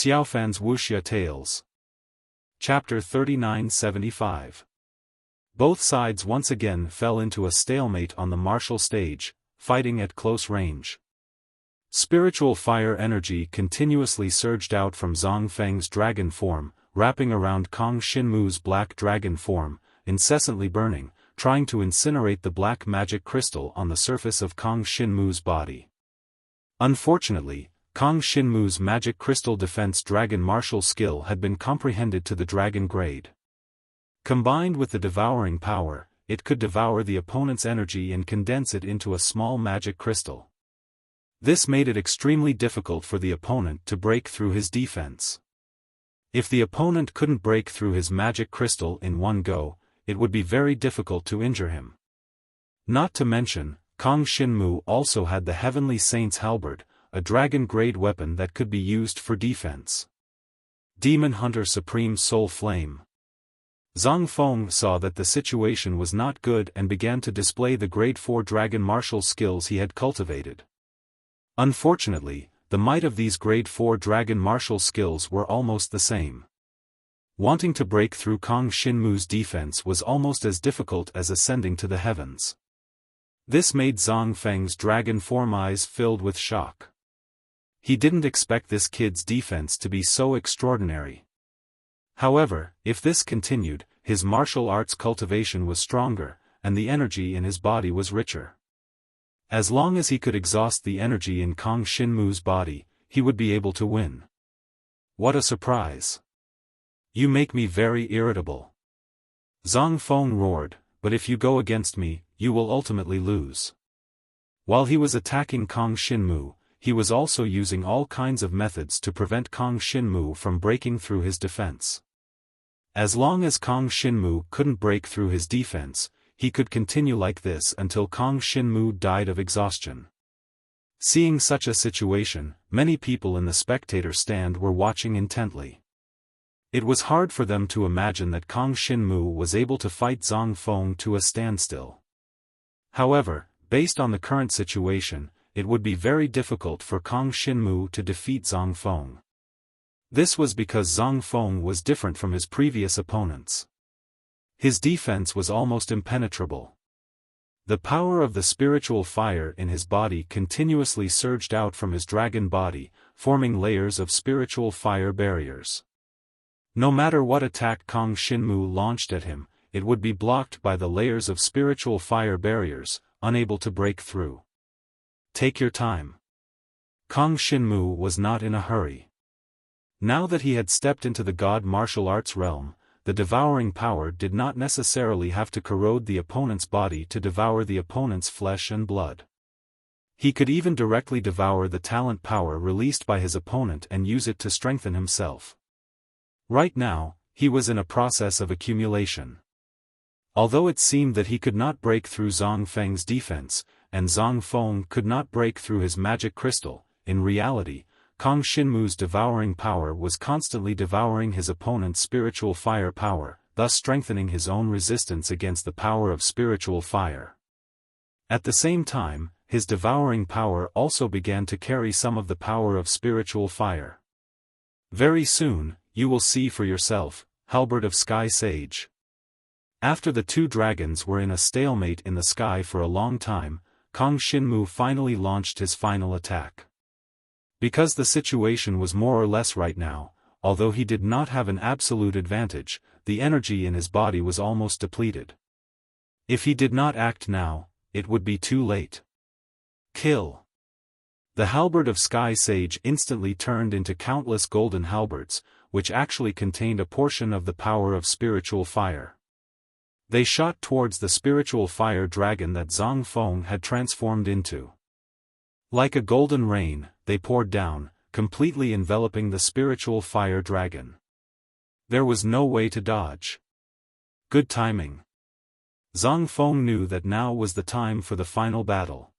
Xiaofan's Wuxia Tales. Chapter 3975. Both sides once again fell into a stalemate on the martial stage, fighting at close range. Spiritual fire energy continuously surged out from Zhang Feng's dragon form, wrapping around Kong Xinmu's black dragon form, incessantly burning, trying to incinerate the black magic crystal on the surface of Kong Xinmu's body. Unfortunately, Kong Xinmu's magic crystal defense dragon martial skill had been comprehended to the dragon grade. Combined with the devouring power, it could devour the opponent's energy and condense it into a small magic crystal. This made it extremely difficult for the opponent to break through his defense. If the opponent couldn't break through his magic crystal in one go, it would be very difficult to injure him. Not to mention, Kong Xinmu also had the Heavenly Saint's Halberd, a dragon-grade weapon that could be used for defense. Demon Hunter Supreme Soul Flame. Zhang Feng saw that the situation was not good and began to display the Grade 4 dragon martial skills he had cultivated. Unfortunately, the might of these Grade 4 dragon martial skills were almost the same. Wanting to break through Kong Xinmu's defense was almost as difficult as ascending to the heavens. This made Zhang Feng's dragon form eyes filled with shock. He didn't expect this kid's defense to be so extraordinary. However, if this continued, his martial arts cultivation was stronger, and the energy in his body was richer. As long as he could exhaust the energy in Kong Xinmu's body, he would be able to win. What a surprise! You make me very irritable. Zhang Feng roared, but if you go against me, you will ultimately lose. While he was attacking Kong Xinmu, he was also using all kinds of methods to prevent Kong Xinmu from breaking through his defense. As long as Kong Xinmu couldn't break through his defense, he could continue like this until Kong Xinmu died of exhaustion. Seeing such a situation, many people in the spectator stand were watching intently. It was hard for them to imagine that Kong Xinmu was able to fight Zhang Feng to a standstill. However, based on the current situation, it would be very difficult for Kong Xinmu to defeat Zhang Feng. This was because Zhang Feng was different from his previous opponents. His defense was almost impenetrable. The power of the spiritual fire in his body continuously surged out from his dragon body, forming layers of spiritual fire barriers. No matter what attack Kong Xinmu launched at him, it would be blocked by the layers of spiritual fire barriers, unable to break through. Take your time. Kong Xinmu was not in a hurry. Now that he had stepped into the God martial arts realm, the devouring power did not necessarily have to corrode the opponent's body to devour the opponent's flesh and blood. He could even directly devour the talent power released by his opponent and use it to strengthen himself. Right now, he was in a process of accumulation. Although it seemed that he could not break through Zhang Feng's defense, and Zhang Feng could not break through his magic crystal, in reality, Kong Xinmu's devouring power was constantly devouring his opponent's spiritual fire power, thus strengthening his own resistance against the power of spiritual fire. At the same time, his devouring power also began to carry some of the power of spiritual fire. Very soon, you will see for yourself, Halberd of Sky Sage. After the two dragons were in a stalemate in the sky for a long time, Kong Xinmu finally launched his final attack. Because the situation was more or less right now, although he did not have an absolute advantage, the energy in his body was almost depleted. If he did not act now, it would be too late. Kill! The Halberd of Sky Sage instantly turned into countless golden halberds, which actually contained a portion of the power of spiritual fire. They shot towards the spiritual fire dragon that Zhang Feng had transformed into. Like a golden rain, they poured down, completely enveloping the spiritual fire dragon. There was no way to dodge. Good timing. Zhang Feng knew that now was the time for the final battle.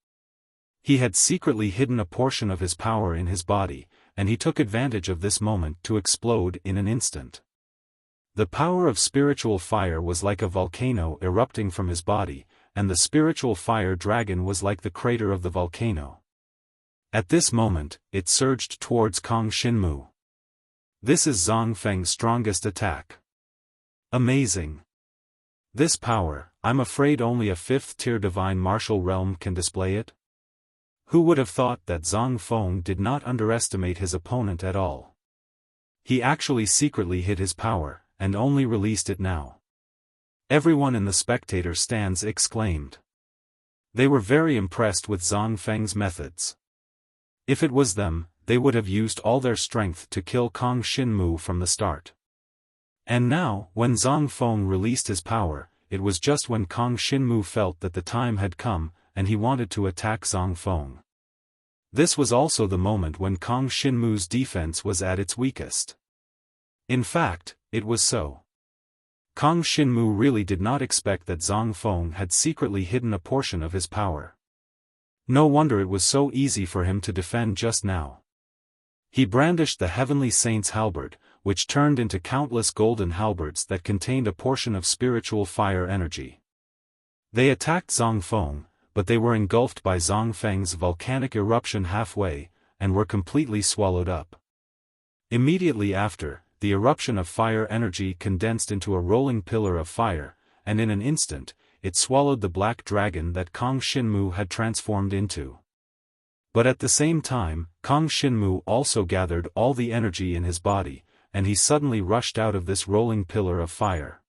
He had secretly hidden a portion of his power in his body, and he took advantage of this moment to explode in an instant. The power of spiritual fire was like a volcano erupting from his body, and the spiritual fire dragon was like the crater of the volcano. At this moment, it surged towards Kong Xinmu. This is Zhang Feng's strongest attack. Amazing. This power, I'm afraid only a 5th-tier divine martial realm can display it? Who would have thought that Zhang Feng did not underestimate his opponent at all? He actually secretly hid his power, and only released it now. Everyone in the spectator stands exclaimed. They were very impressed with Zhang Feng's methods. If it was them, they would have used all their strength to kill Kang Xinmu from the start. And now, when Zhang Feng released his power, it was just when Kang Xinmu felt that the time had come, and he wanted to attack Zhang Feng. This was also the moment when Kang Xinmu's defense was at its weakest. In fact, it was so. Kang Xinmu really did not expect that Zhang Feng had secretly hidden a portion of his power. No wonder it was so easy for him to defend just now. He brandished the Heavenly Saint's halberd, which turned into countless golden halberds that contained a portion of spiritual fire energy. They attacked Zhang Feng, but they were engulfed by Zhang Feng's volcanic eruption halfway, and were completely swallowed up. Immediately after, the eruption of fire energy condensed into a rolling pillar of fire, and in an instant, it swallowed the black dragon that Kang Xinmu had transformed into. But at the same time, Kang Xinmu also gathered all the energy in his body, and he suddenly rushed out of this rolling pillar of fire.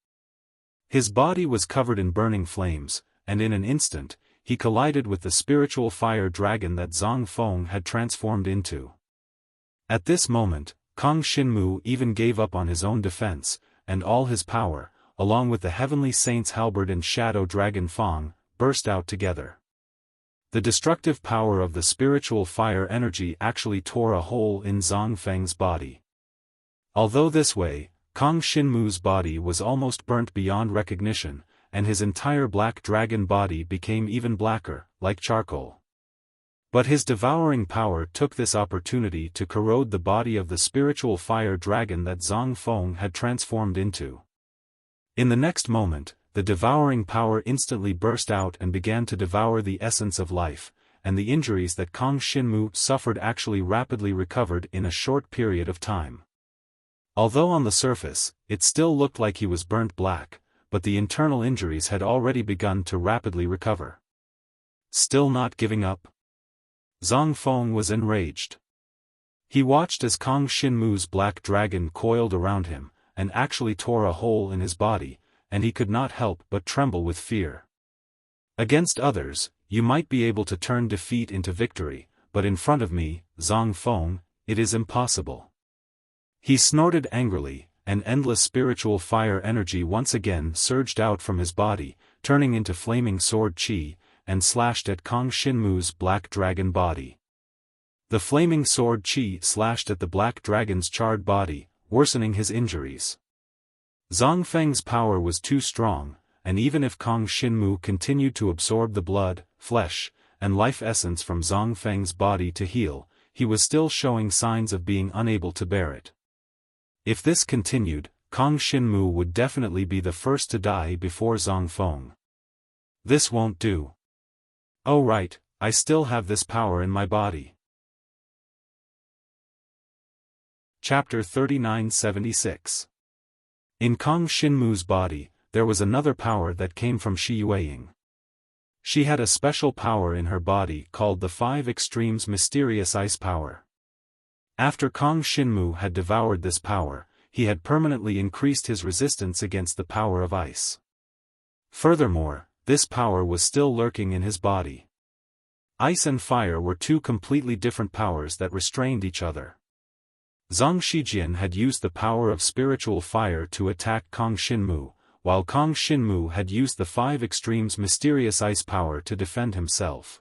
His body was covered in burning flames, and in an instant, he collided with the spiritual fire dragon that Zhang Feng had transformed into. At this moment, Kang Xinmu even gave up on his own defense, and all his power, along with the Heavenly Saint's halberd and Shadow Dragon Fang, burst out together. The destructive power of the spiritual fire energy actually tore a hole in Zhang Feng's body. Although this way, Kang Xinmu's body was almost burnt beyond recognition, and his entire black dragon body became even blacker, like charcoal. But his devouring power took this opportunity to corrode the body of the spiritual fire dragon that Zhang Feng had transformed into. In the next moment, the devouring power instantly burst out and began to devour the essence of life, and the injuries that Kang Xinmu suffered actually rapidly recovered in a short period of time. Although on the surface, it still looked like he was burnt black, but the internal injuries had already begun to rapidly recover. Still not giving up? Zhang Feng was enraged. He watched as Kang Xinmu's black dragon coiled around him, and actually tore a hole in his body, and he could not help but tremble with fear. Against others, you might be able to turn defeat into victory, but in front of me, Zhang Feng, it is impossible. He snorted angrily, and endless spiritual fire energy once again surged out from his body, turning into flaming sword qi, and slashed at Kang Xinmu's black dragon body. The flaming sword qi slashed at the black dragon's charred body, worsening his injuries. Zhang Feng's power was too strong, and even if Kang Xinmu continued to absorb the blood, flesh, and life essence from Zhang Feng's body to heal, he was still showing signs of being unable to bear it. If this continued, Kang Xinmu would definitely be the first to die before Zhang Feng. This won't do. Oh right, I still have this power in my body. Chapter 3976. In Kang Xinmu's body, there was another power that came from Shi Yueying. She had a special power in her body called the 5 Extremes Mysterious Ice Power. After Kang Xinmu had devoured this power, he had permanently increased his resistance against the power of ice. Furthermore, this power was still lurking in his body. Ice and fire were two completely different powers that restrained each other. Zhang Shijian had used the power of spiritual fire to attack Kang Xinmu, while Kang Xinmu had used the 5 Extremes Mysterious Ice Power to defend himself.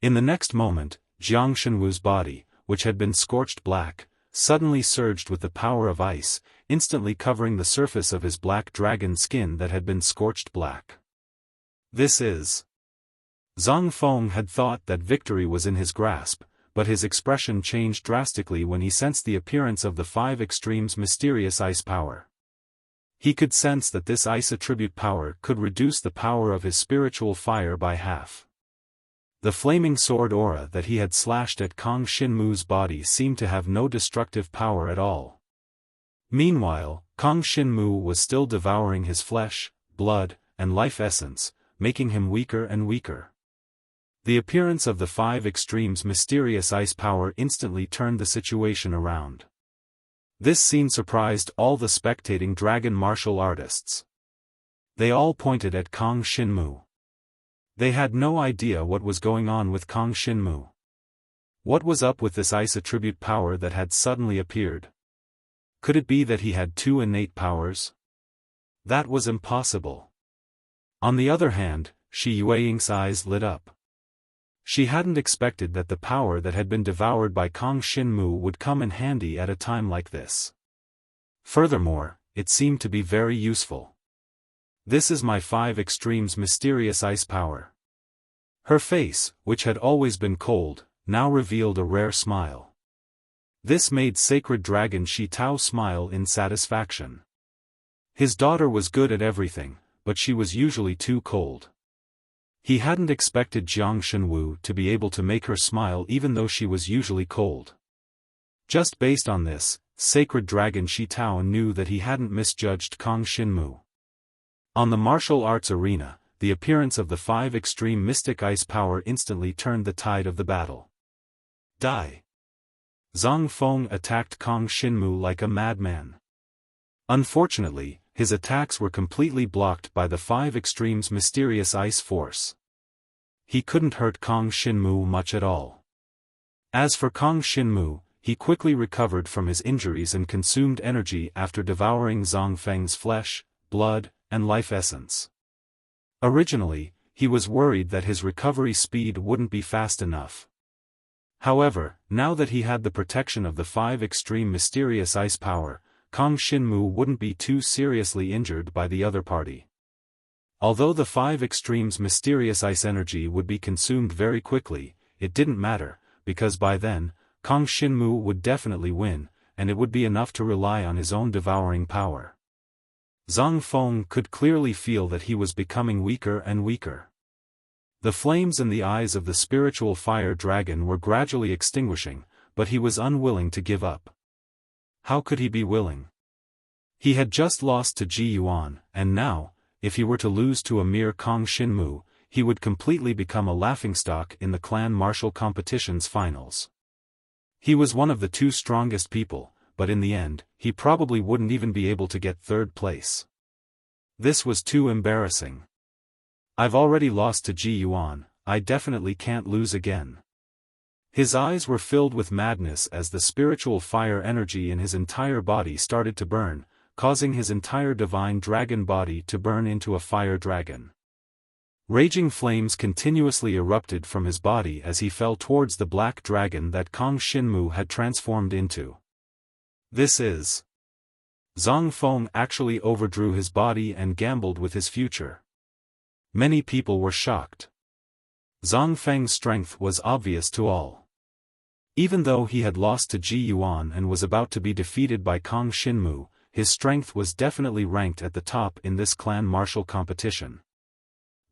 In the next moment, Jiang Shenwu's body, which had been scorched black, suddenly surged with the power of ice, instantly covering the surface of his black dragon skin that had been scorched black. This is... Zhang Feng had thought that victory was in his grasp, but his expression changed drastically when he sensed the appearance of the 5 Extremes Mysterious Ice Power. He could sense that this ice attribute power could reduce the power of his spiritual fire by half. The flaming sword aura that he had slashed at Kang Xinmu's body seemed to have no destructive power at all. Meanwhile, Kang Shinmu was still devouring his flesh, blood, and life essence, making him weaker and weaker. The appearance of the five extremes' mysterious ice power instantly turned the situation around. This scene surprised all the spectating dragon martial artists. They all pointed at Kang Shinmu. They had no idea what was going on with Kang Shinmu. What was up with this ice attribute power that had suddenly appeared? Could it be that he had two innate powers? That was impossible. On the other hand, Shi Yueying's eyes lit up. She hadn't expected that the power that had been devoured by Kang Shinmu would come in handy at a time like this. Furthermore, it seemed to be very useful. This is my five extremes mysterious ice power. Her face, which had always been cold, now revealed a rare smile. This made sacred dragon Shi Tao smile in satisfaction. His daughter was good at everything, but she was usually too cold. He hadn't expected Jiang Shenwu to be able to make her smile even though she was usually cold. Just based on this, sacred dragon Shi Tao knew that he hadn't misjudged Kang Shinmu. On the martial arts arena, the appearance of the five extreme mystic ice power instantly turned the tide of the battle. Die! Zhang Feng attacked Kang Shinmu like a madman. Unfortunately, his attacks were completely blocked by the five extremes mysterious ice force. He couldn't hurt Kang Shinmu much at all. As for Kang Shinmu, he quickly recovered from his injuries and consumed energy after devouring Zhang Feng's flesh, blood, and life essence. Originally, he was worried that his recovery speed wouldn't be fast enough. However, now that he had the protection of the five extreme mysterious ice power, Kang Shinmu wouldn't be too seriously injured by the other party. Although the five extremes mysterious ice energy would be consumed very quickly, it didn't matter, because by then, Kang Shinmu would definitely win, and it would be enough to rely on his own devouring power. Zhang Feng could clearly feel that he was becoming weaker and weaker. The flames in the eyes of the spiritual fire dragon were gradually extinguishing, but he was unwilling to give up. How could he be willing? He had just lost to Ji Yuan, and now, if he were to lose to a mere Kang Shinmu, he would completely become a laughingstock in the clan martial competition's finals. He was one of the two strongest people, but in the end, he probably wouldn't even be able to get third place. This was too embarrassing. I've already lost to Ji Yuan, I definitely can't lose again. His eyes were filled with madness as the spiritual fire energy in his entire body started to burn, causing his entire divine dragon body to burn into a fire dragon. Raging flames continuously erupted from his body as he fell towards the black dragon that Kang Shinmu had transformed into. This is... Zhang Feng actually overdrew his body and gambled with his future. Many people were shocked. Zhang Feng's strength was obvious to all. Even though he had lost to Ji Yuan and was about to be defeated by Kang Shinmu, his strength was definitely ranked at the top in this clan martial competition.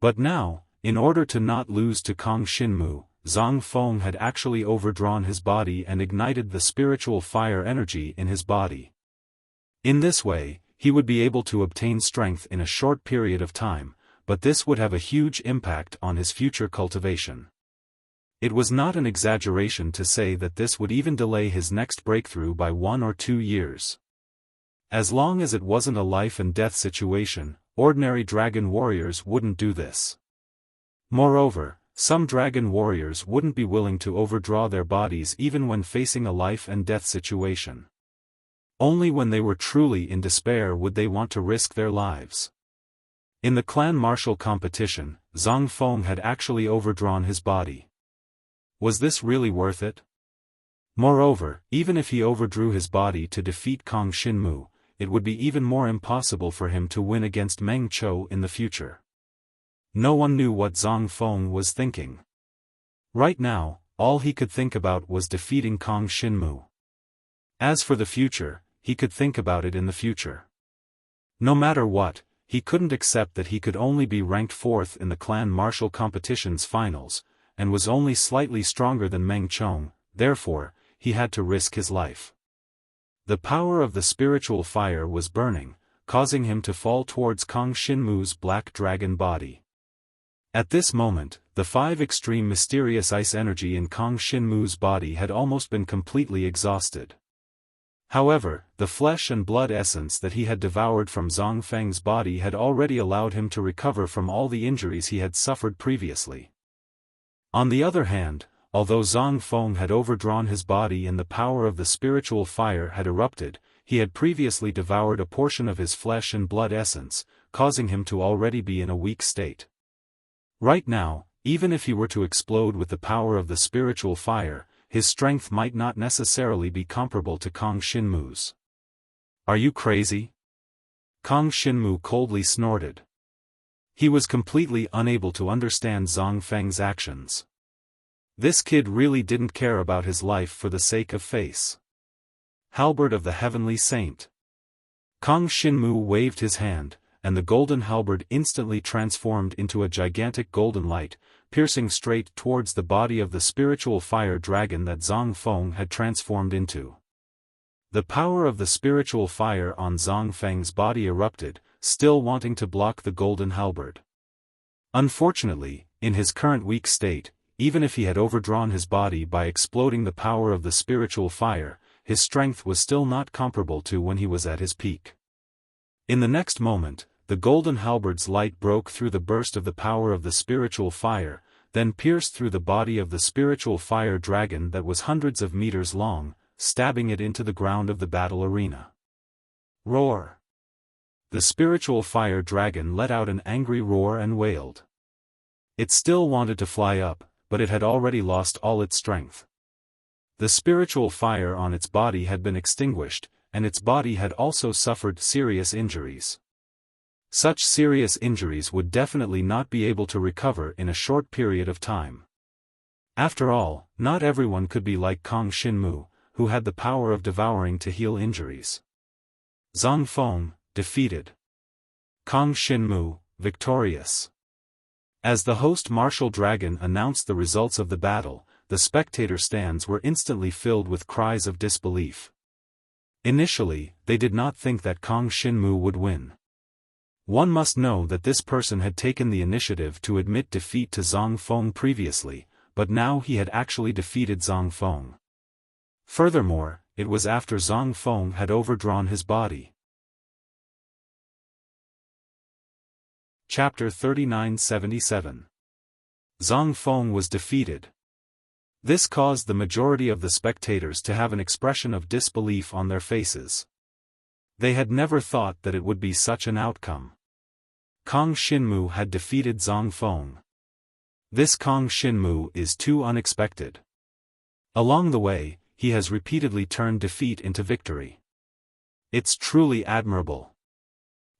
But now, in order to not lose to Kang Shinmu, Zhang Feng had actually overdrawn his body and ignited the spiritual fire energy in his body. In this way, he would be able to obtain strength in a short period of time, but this would have a huge impact on his future cultivation. It was not an exaggeration to say that this would even delay his next breakthrough by 1 or 2 years. As long as it wasn't a life and death situation, ordinary dragon warriors wouldn't do this. Moreover, some dragon warriors wouldn't be willing to overdraw their bodies even when facing a life and death situation. Only when they were truly in despair would they want to risk their lives. In the clan martial competition, Zhang Feng had actually overdrawn his body. Was this really worth it? Moreover, even if he overdrew his body to defeat Kang Shinmu, it would be even more impossible for him to win against Meng Chou in the future. No one knew what Zhang Feng was thinking. Right now, all he could think about was defeating Kang Shinmu. As for the future, he could think about it in the future. No matter what, he couldn't accept that he could only be ranked 4th in the clan martial competition's finals, and was only slightly stronger than Meng Chou, therefore, he had to risk his life. The power of the spiritual fire was burning, causing him to fall towards Kang Shinmu's black dragon body. At this moment, the 5 extreme mysterious ice energy in Kang Shinmu's body had almost been completely exhausted. However, the flesh and blood essence that he had devoured from Zhang Feng's body had already allowed him to recover from all the injuries he had suffered previously. On the other hand, although Zhang Feng had overdrawn his body and the power of the spiritual fire had erupted, he had previously devoured a portion of his flesh and blood essence, causing him to already be in a weak state. Right now, even if he were to explode with the power of the spiritual fire, his strength might not necessarily be comparable to Kang Shinmu's. "Are you crazy?" Kang Shinmu coldly snorted. He was completely unable to understand Zhang Feng's actions. This kid really didn't care about his life for the sake of face. Halberd of the Heavenly Saint. Kang Shinmu waved his hand, and the golden halberd instantly transformed into a gigantic golden light, piercing straight towards the body of the spiritual fire dragon that Zhang Feng had transformed into. The power of the spiritual fire on Zhang Feng's body erupted, still wanting to block the golden halberd. Unfortunately, in his current weak state, even if he had overdrawn his body by exploding the power of the spiritual fire, his strength was still not comparable to when he was at his peak. In the next moment, the golden halberd's light broke through the burst of the power of the spiritual fire, then pierced through the body of the spiritual fire dragon that was hundreds of meters long, stabbing it into the ground of the battle arena. Roar! The spiritual fire dragon let out an angry roar and wailed. It still wanted to fly up, but it had already lost all its strength. The spiritual fire on its body had been extinguished, and its body had also suffered serious injuries. Such serious injuries would definitely not be able to recover in a short period of time. After all, not everyone could be like Kang Shinmu, who had the power of devouring to heal injuries. Zhang Feng, defeated. Kang Shinmu, victorious. As the host martial dragon announced the results of the battle, the spectator stands were instantly filled with cries of disbelief. Initially, they did not think that Kang Shinmu would win. One must know that this person had taken the initiative to admit defeat to Zhang Feng previously, but now he had actually defeated Zhang Feng. Furthermore, it was after Zhang Feng had overdrawn his body. Chapter 3977. Zhang Feng was defeated. This caused the majority of the spectators to have an expression of disbelief on their faces. They had never thought that it would be such an outcome. Kang Shinmu had defeated Zhang Feng. This Kang Shinmu is too unexpected. Along the way, he has repeatedly turned defeat into victory. It's truly admirable.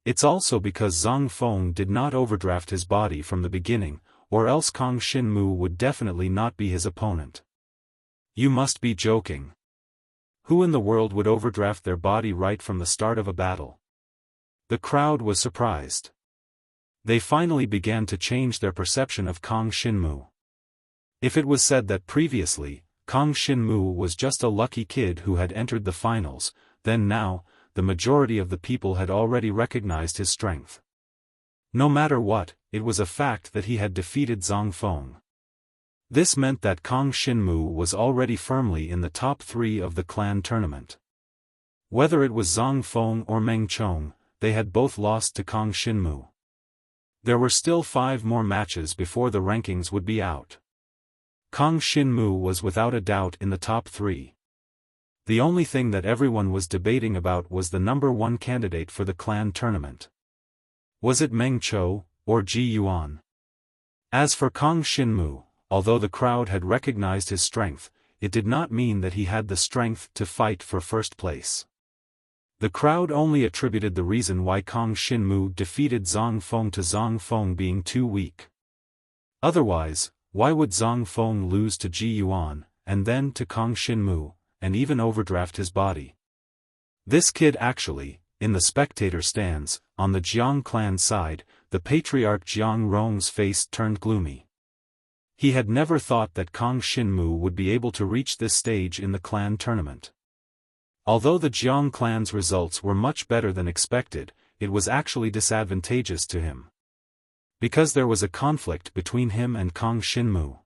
It's also because Zhang Feng did not overdraft his body from the beginning, or else Kang Shinmu would definitely not be his opponent. You must be joking. Who in the world would overdraft their body right from the start of a battle? The crowd was surprised. They finally began to change their perception of Kang Shinmu. If it was said that previously, Kang Shinmu was just a lucky kid who had entered the finals, then now, the majority of the people had already recognized his strength. No matter what, it was a fact that he had defeated Zhang Feng. This meant that Kang Shinmu was already firmly in the top 3 of the clan tournament. Whether it was Zhang Feng or Meng Chong, they had both lost to Kang Shinmu. There were still 5 more matches before the rankings would be out. Kang Shinmu was without a doubt in the top 3. The only thing that everyone was debating about was the number 1 candidate for the clan tournament. Was it Meng Chou, or Ji Yuan? As for Kang Shinmu, although the crowd had recognized his strength, it did not mean that he had the strength to fight for first place. The crowd only attributed the reason why Kang Shinmu defeated Zhang Feng to Zhang Feng being too weak. Otherwise, why would Zhang Feng lose to Ji Yuan, and then to Kang Shinmu, and even overdraft his body? This kid actually, in the spectator stands, on the Jiang clan side, the patriarch Jiang Rong's face turned gloomy. He had never thought that Kang Shinmu would be able to reach this stage in the clan tournament. Although the Jiang clan's results were much better than expected, it was actually disadvantageous to him. Because there was a conflict between him and Kang Xinmu.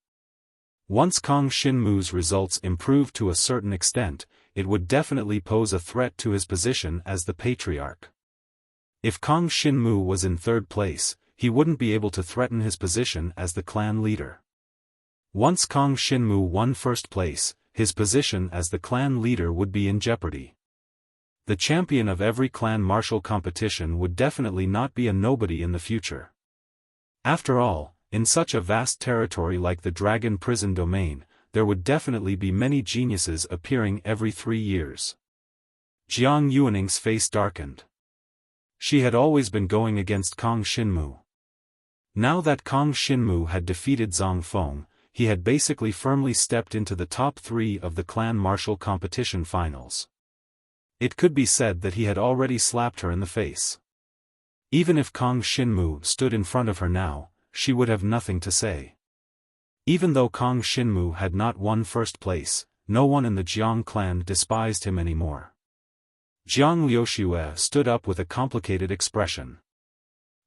Once Kang Xinmu's results improved to a certain extent, it would definitely pose a threat to his position as the patriarch. If Kang Xinmu was in third place, he wouldn't be able to threaten his position as the clan leader. Once Kang Xinmu won first place, his position as the clan leader would be in jeopardy. The champion of every clan martial competition would definitely not be a nobody in the future. After all, in such a vast territory like the Dragon Prison Domain, there would definitely be many geniuses appearing every 3 years. Jiang Yuaning's face darkened. She had always been going against Kang Xinmu. Now that Kang Xinmu had defeated Zhang Feng, he had basically firmly stepped into the top 3 of the clan martial competition finals. It could be said that he had already slapped her in the face. Even if Kang Xinmu stood in front of her now, she would have nothing to say. Even though Kang Xinmu had not won first place, no one in the Jiang clan despised him anymore. Jiang Liuxue stood up with a complicated expression.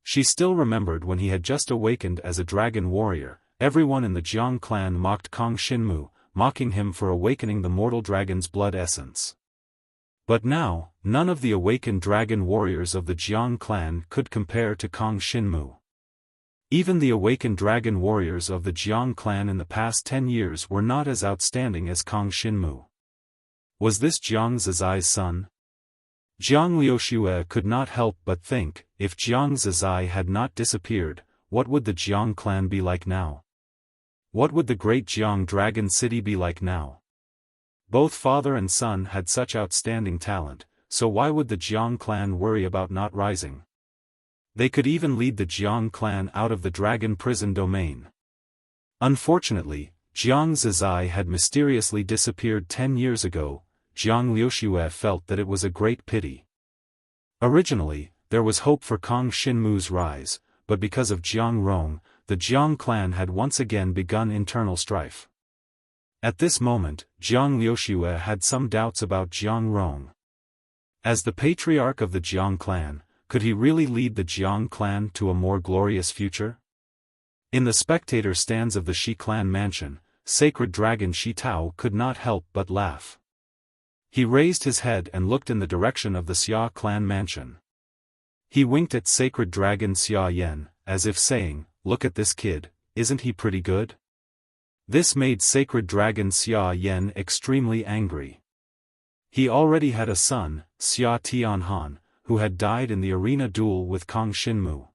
She still remembered when he had just awakened as a dragon warrior. Everyone in the Jiang clan mocked Kang Xinmu, mocking him for awakening the mortal dragon's blood essence. But now, none of the awakened dragon warriors of the Jiang clan could compare to Kang Xinmu. Even the awakened dragon warriors of the Jiang clan in the past 10 years were not as outstanding as Kang Xinmu. Was this Jiang Zizai's son? Jiang Liuxue could not help but think, if Jiang Zizai had not disappeared, what would the Jiang clan be like now? What would the great Jiang Dragon City be like now? Both father and son had such outstanding talent, so why would the Jiang clan worry about not rising? They could even lead the Jiang clan out of the Dragon Prison Domain. Unfortunately, Jiang Zizai had mysteriously disappeared 10 years ago. Jiang Liuxue felt that it was a great pity. Originally, there was hope for Kang Xinmu's rise, but because of Jiang Rong, the Jiang clan had once again begun internal strife. At this moment, Jiang Liuxue had some doubts about Jiang Rong. As the patriarch of the Jiang clan, could he really lead the Jiang clan to a more glorious future? In the spectator stands of the Shi clan mansion, sacred dragon Shi Tao could not help but laugh. He raised his head and looked in the direction of the Xia clan mansion. He winked at sacred dragon Xia Yan, as if saying, "Look at this kid, isn't he pretty good?" This made sacred dragon Xia Yan extremely angry. He already had a son, Xia Tianhan, who had died in the arena duel with Kang Xinmu.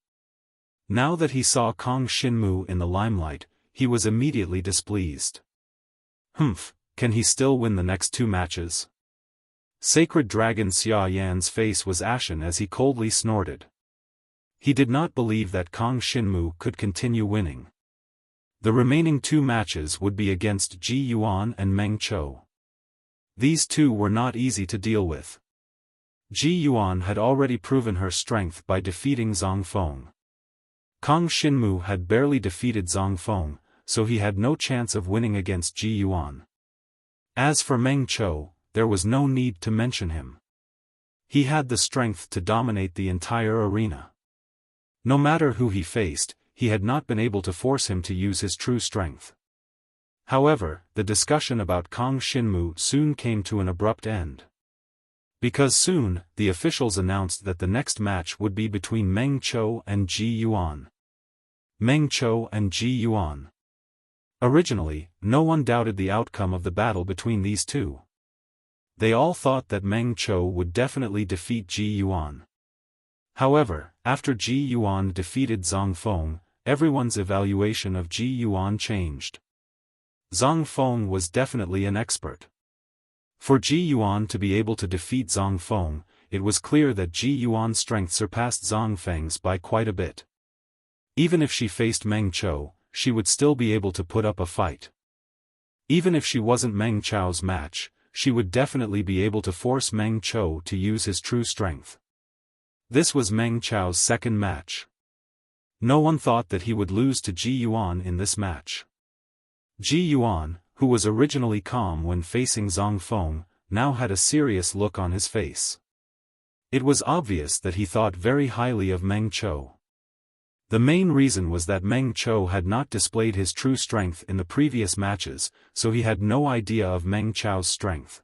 Now that he saw Kang Xinmu in the limelight, he was immediately displeased. Can he still win the next 2 matches? Sacred dragon Xia Yan's face was ashen as he coldly snorted. He did not believe that Kang Xinmu could continue winning. The remaining 2 matches would be against Ji Yuan and Meng Chou. These two were not easy to deal with. Ji Yuan had already proven her strength by defeating Zhang Feng. Kang Xinmu had barely defeated Zhang Feng, so he had no chance of winning against Ji Yuan. As for Meng Chou, there was no need to mention him. He had the strength to dominate the entire arena. No matter who he faced, he had not been able to force him to use his true strength. However, the discussion about Kang Xinmu soon came to an abrupt end. Because soon, the officials announced that the next match would be between Meng Chou and Ji Yuan. Meng Chou and Ji Yuan. Originally, no one doubted the outcome of the battle between these two. They all thought that Meng Chou would definitely defeat Ji Yuan. However, after Ji Yuan defeated Zhang Feng, everyone's evaluation of Ji Yuan changed. Zhang Feng was definitely an expert. For Ji Yuan to be able to defeat Zhang Feng, it was clear that Ji Yuan's strength surpassed Zhang Feng's by quite a bit. Even if she faced Meng Chou, she would still be able to put up a fight. Even if she wasn't Meng Chou's match, she would definitely be able to force Meng Chou to use his true strength. This was Meng Chou's second match. No one thought that he would lose to Ji Yuan in this match. Ji Yuan, who was originally calm when facing Zhang Feng, now had a serious look on his face. It was obvious that he thought very highly of Meng Qiu. The main reason was that Meng Qiu had not displayed his true strength in the previous matches, so he had no idea of Meng Qiu's strength.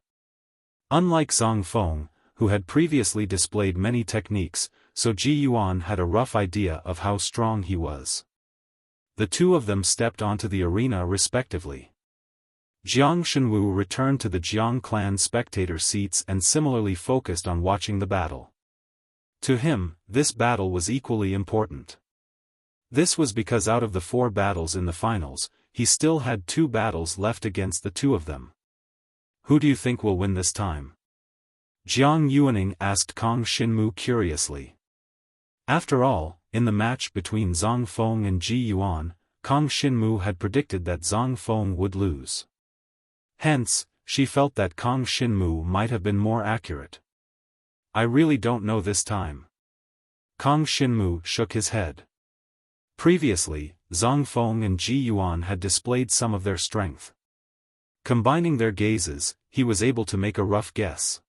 Unlike Zhang Feng, who had previously displayed many techniques, so Ji Yuan had a rough idea of how strong he was. The two of them stepped onto the arena respectively. Jiang Shenwu returned to the Jiang clan spectator seats and similarly focused on watching the battle. To him, this battle was equally important. This was because out of the 4 battles in the finals, he still had 2 battles left against the two of them. Who do you think will win this time? Jiang Yuaning asked Kang Xinmu curiously. After all, in the match between Zhang Feng and Ji Yuan, Kang Xinmu had predicted that Zhang Feng would lose. Hence, she felt that Kang Xinmu might have been more accurate. I really don't know this time. Kang Xinmu shook his head. Previously, Zhang Feng and Ji Yuan had displayed some of their strength. Combining their gazes, he was able to make a rough guess.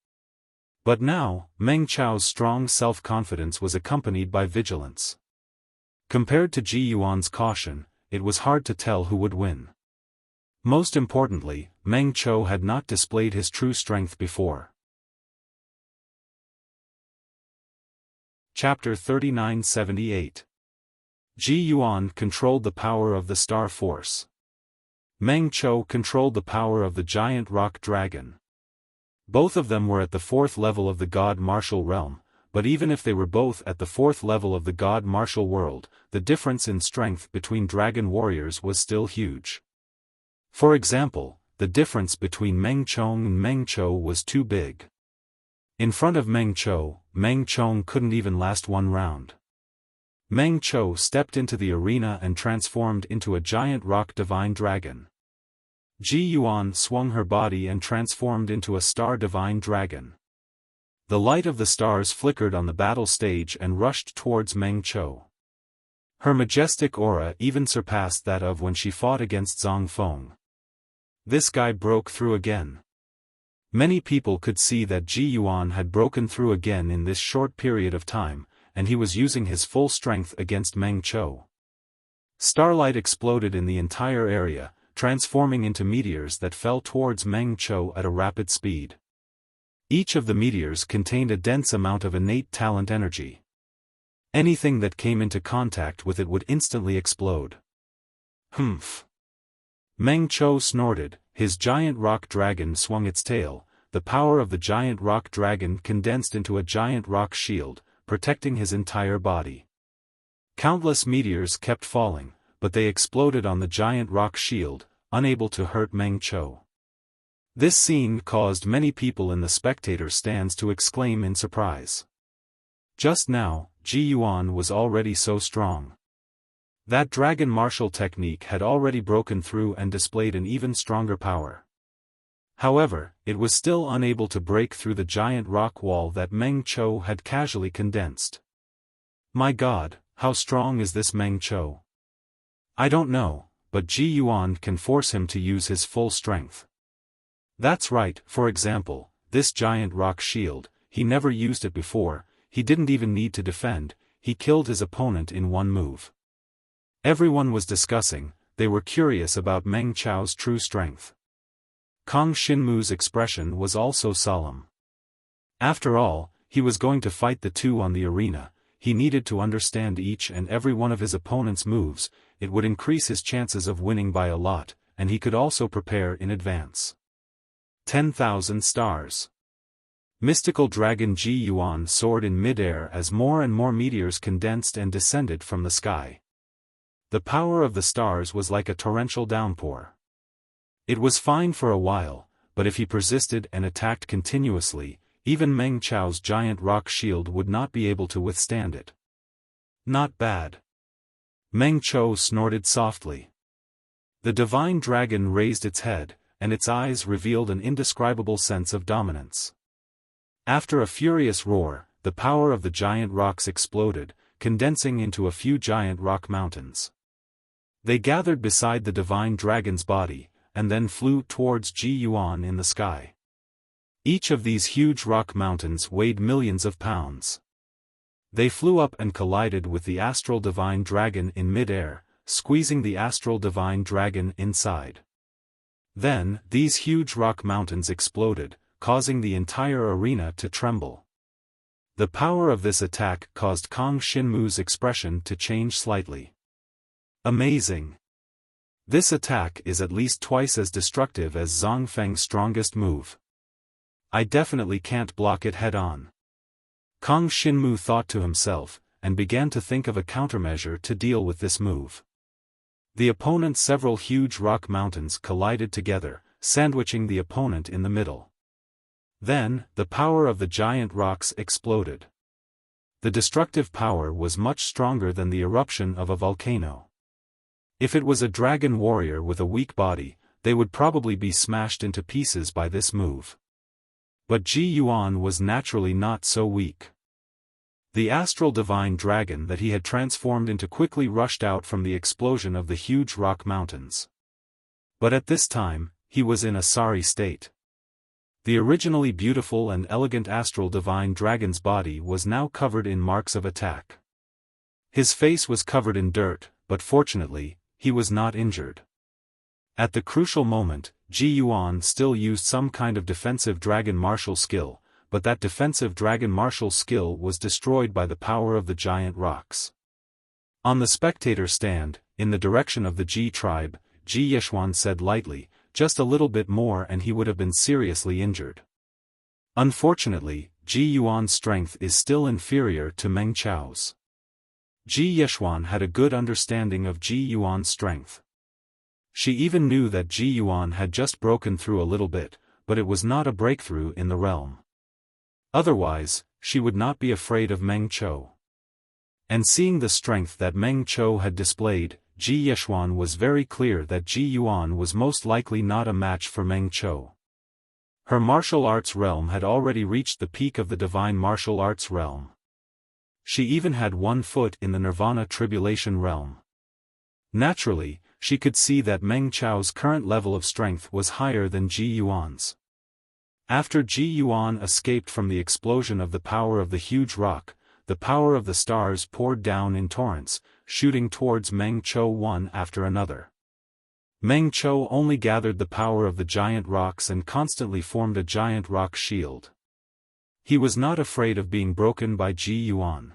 But now, Meng Qiu's strong self-confidence was accompanied by vigilance. Compared to Ji Yuan's caution, it was hard to tell who would win. Most importantly, Meng Qiu had not displayed his true strength before. Chapter 3978. Ji Yuan controlled the power of the Star Force. Meng Qiu controlled the power of the giant rock dragon. Both of them were at the 4th level of the God Martial Realm, but even if they were both at the 4th level of the God Martial World, the difference in strength between dragon warriors was still huge. For example, the difference between Meng Qiu and Meng Qiu was too big. In front of Meng Qiu couldn't even last one round. Meng Qiu stepped into the arena and transformed into a giant rock divine dragon. Ji Yuan swung her body and transformed into a star divine dragon. The light of the stars flickered on the battle stage and rushed towards Meng Qiu. Her majestic aura even surpassed that of when she fought against Zhang Feng. This guy broke through again. Many people could see that Ji Yuan had broken through again in this short period of time, and he was using his full strength against Meng Qiu. Starlight exploded in the entire area, transforming into meteors that fell towards Meng Qiu at a rapid speed. Each of the meteors contained a dense amount of innate talent energy. Anything that came into contact with it would instantly explode. Humph! Meng Qiu snorted, his giant rock dragon swung its tail, the power of the giant rock dragon condensed into a giant rock shield, protecting his entire body. Countless meteors kept falling, but they exploded on the giant rock shield, unable to hurt Meng Qiu. This scene caused many people in the spectator stands to exclaim in surprise. Just now, Ji Yuan was already so strong. That dragon martial technique had already broken through and displayed an even stronger power. However, it was still unable to break through the giant rock wall that Meng Qiu had casually condensed. My God, how strong is this Meng Qiu? I don't know, but Ji Yuan can force him to use his full strength. That's right, for example, this giant rock shield, he never used it before, he didn't even need to defend, he killed his opponent in one move. Everyone was discussing, they were curious about Meng Qiu's true strength. Kang Xinmu's expression was also solemn. After all, he was going to fight the two on the arena, he needed to understand each and every one of his opponent's moves, it would increase his chances of winning by a lot, and he could also prepare in advance. 10,000 stars. Mystical dragon Ji Yuan soared in midair as more and more meteors condensed and descended from the sky. The power of the stars was like a torrential downpour. It was fine for a while, but if he persisted and attacked continuously, even Meng Qiu's giant rock shield would not be able to withstand it. Not bad. Meng Qiu snorted softly. The divine dragon raised its head, and its eyes revealed an indescribable sense of dominance. After a furious roar, the power of the giant rocks exploded, condensing into a few giant rock mountains. They gathered beside the divine dragon's body, and then flew towards Ji Yuan in the sky. Each of these huge rock mountains weighed millions of pounds. They flew up and collided with the astral divine dragon in mid-air, squeezing the astral divine dragon inside. Then, these huge rock mountains exploded, causing the entire arena to tremble. The power of this attack caused Kang Xinmu's expression to change slightly. Amazing! This attack is at least twice as destructive as Zhang Feng's strongest move. I definitely can't block it head-on. Kang Xinmu thought to himself, and began to think of a countermeasure to deal with this move. The opponent's several huge rock mountains collided together, sandwiching the opponent in the middle. Then, the power of the giant rocks exploded. The destructive power was much stronger than the eruption of a volcano. If it was a dragon warrior with a weak body, they would probably be smashed into pieces by this move. But Ji Yuan was naturally not so weak. The astral divine dragon that he had transformed into quickly rushed out from the explosion of the huge rock mountains. But at this time, he was in a sorry state. The originally beautiful and elegant astral divine dragon's body was now covered in marks of attack. His face was covered in dirt, but fortunately, he was not injured. At the crucial moment, Ji Yuan still used some kind of defensive dragon martial skill, but that defensive dragon martial skill was destroyed by the power of the giant rocks. On the spectator stand, in the direction of the Ji tribe, Ji Yeshuan said lightly, "Just a little bit more and he would have been seriously injured." Unfortunately, Ji Yuan's strength is still inferior to Meng Chao's. Ji Yeshuan had a good understanding of Ji Yuan's strength. She even knew that Ji Yuan had just broken through a little bit, but it was not a breakthrough in the realm. Otherwise, she would not be afraid of Meng Chou. And seeing the strength that Meng Chou had displayed, Ji Yeshuan was very clear that Ji Yuan was most likely not a match for Meng Chou. Her martial arts realm had already reached the peak of the divine martial arts realm. She even had 1 foot in the nirvana tribulation realm. Naturally, she could see that Meng Chou's current level of strength was higher than Ji Yuan's. After Ji Yuan escaped from the explosion of the power of the huge rock, the power of the stars poured down in torrents, shooting towards Meng Chou one after another. Meng Chou only gathered the power of the giant rocks and constantly formed a giant rock shield. He was not afraid of being broken by Ji Yuan.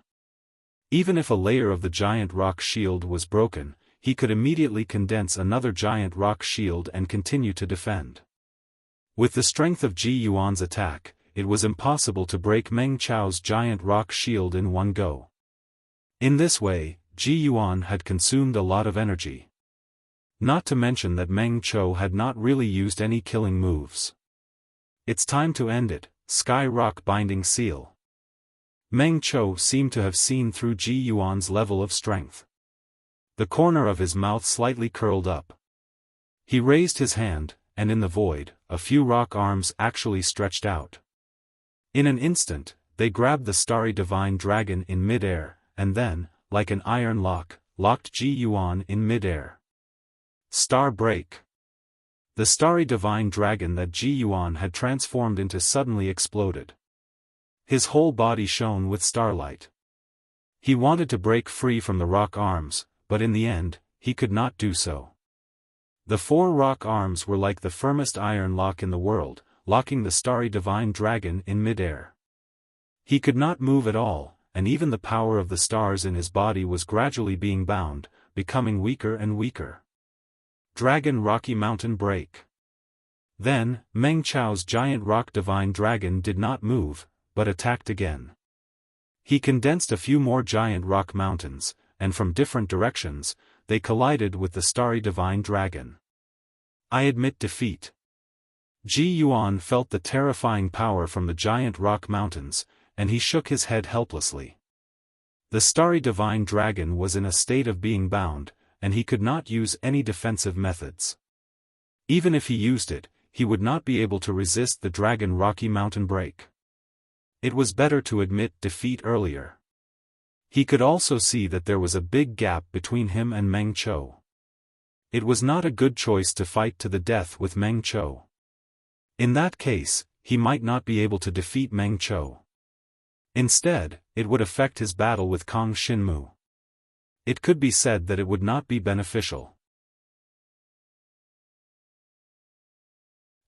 Even if a layer of the giant rock shield was broken, he could immediately condense another giant rock shield and continue to defend. With the strength of Ji Yuan's attack, it was impossible to break Meng Chao's giant rock shield in one go. In this way, Ji Yuan had consumed a lot of energy. Not to mention that Meng Chou had not really used any killing moves. It's time to end it, Sky Rock Binding Seal. Meng Chou seemed to have seen through Ji Yuan's level of strength. The corner of his mouth slightly curled up. He raised his hand, and in the void, a few rock arms actually stretched out. In an instant, they grabbed the starry divine dragon in mid-air, and then, like an iron lock, locked Ji Yuan in mid-air. Star Break. The starry divine dragon that Ji Yuan had transformed into suddenly exploded. His whole body shone with starlight. He wanted to break free from the rock arms, but in the end, he could not do so. The 4 rock arms were like the firmest iron lock in the world, locking the starry divine dragon in mid-air. He could not move at all, and even the power of the stars in his body was gradually being bound, becoming weaker and weaker. Dragon Rocky Mountain Break. Then, Meng Chao's giant rock divine dragon did not move, but attacked again. He condensed a few more giant rock mountains, and from different directions, they collided with the starry divine dragon. I admit defeat. Ji Yuan felt the terrifying power from the giant rock mountains, and he shook his head helplessly. The starry divine dragon was in a state of being bound, and he could not use any defensive methods. Even if he used it, he would not be able to resist the Dragon Rocky Mountain Break. It was better to admit defeat earlier. He could also see that there was a big gap between him and Meng Chou. It was not a good choice to fight to the death with Meng Chou. In that case, he might not be able to defeat Meng Qiu. Instead, it would affect his battle with Kang Xinmu. It could be said that it would not be beneficial.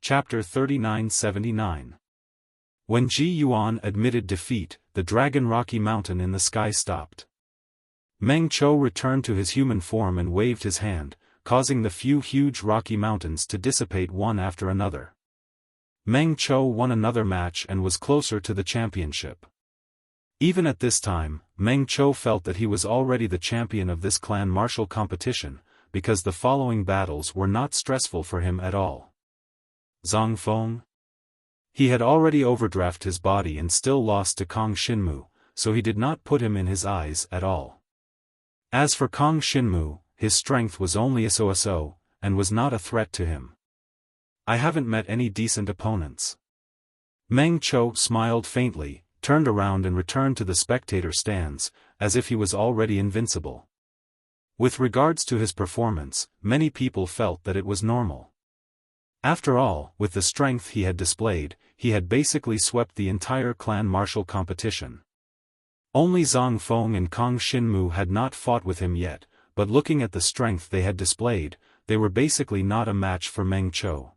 Chapter 3979. When Ji Yuan admitted defeat, the dragon Rocky Mountain in the sky stopped. Meng Qiu returned to his human form and waved his hand, causing the few huge rocky mountains to dissipate one after another. Meng Qiu won another match and was closer to the championship. Even at this time, Meng Qiu felt that he was already the champion of this clan martial competition, because the following battles were not stressful for him at all. Zhang Feng. He had already overdrafted his body and still lost to Kang Xinmu, so he did not put him in his eyes at all. As for Kang Xinmu, his strength was only so, and was not a threat to him. I haven't met any decent opponents. Meng Qiu smiled faintly, turned around and returned to the spectator stands, as if he was already invincible. With regards to his performance, many people felt that it was normal. After all, with the strength he had displayed, he had basically swept the entire clan martial competition. Only Zhang Feng and Kang Xinmu had not fought with him yet, but looking at the strength they had displayed, they were basically not a match for Meng Qiu.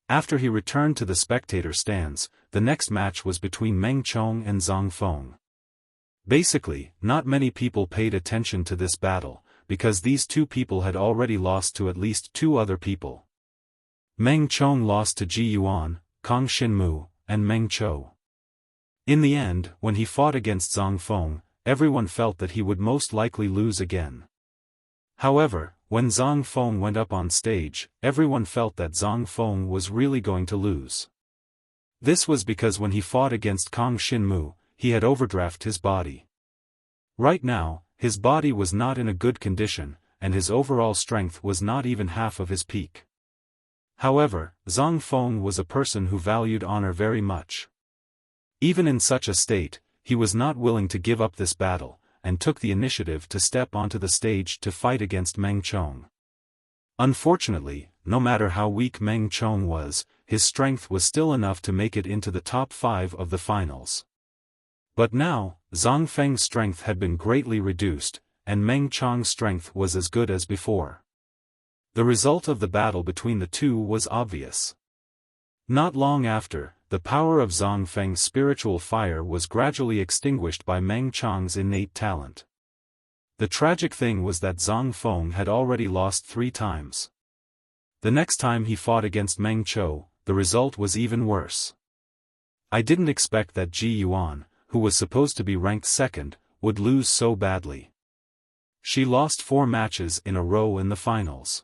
After he returned to the spectator stands, the next match was between Meng Qiu and Zhang Feng. Basically, not many people paid attention to this battle, because these two people had already lost to at least two other people. Meng Qiu lost to Ji Yuan, Kang Xinmu, and Meng Qiu. In the end, when he fought against Zhang Feng, everyone felt that he would most likely lose again. However, when Zhang Feng went up on stage, everyone felt that Zhang Feng was really going to lose. This was because when he fought against Kang Xinmu, he had overdrafted his body. Right now, his body was not in a good condition, and his overall strength was not even half of his peak. However, Zhang Feng was a person who valued honor very much. Even in such a state, he was not willing to give up this battle, and took the initiative to step onto the stage to fight against Meng Qiu. Unfortunately, no matter how weak Meng Qiu was, his strength was still enough to make it into the top 5 of the finals. But now, Zhang Feng's strength had been greatly reduced, and Meng Qiu's strength was as good as before. The result of the battle between the two was obvious. Not long after, the power of Zhang Feng's spiritual fire was gradually extinguished by Meng Qiu's innate talent. The tragic thing was that Zhang Feng had already lost 3 times. The next time he fought against Meng Qiu, the result was even worse. I didn't expect that Ji Yuan, who was supposed to be ranked 2nd, would lose so badly. She lost 4 matches in a row in the finals.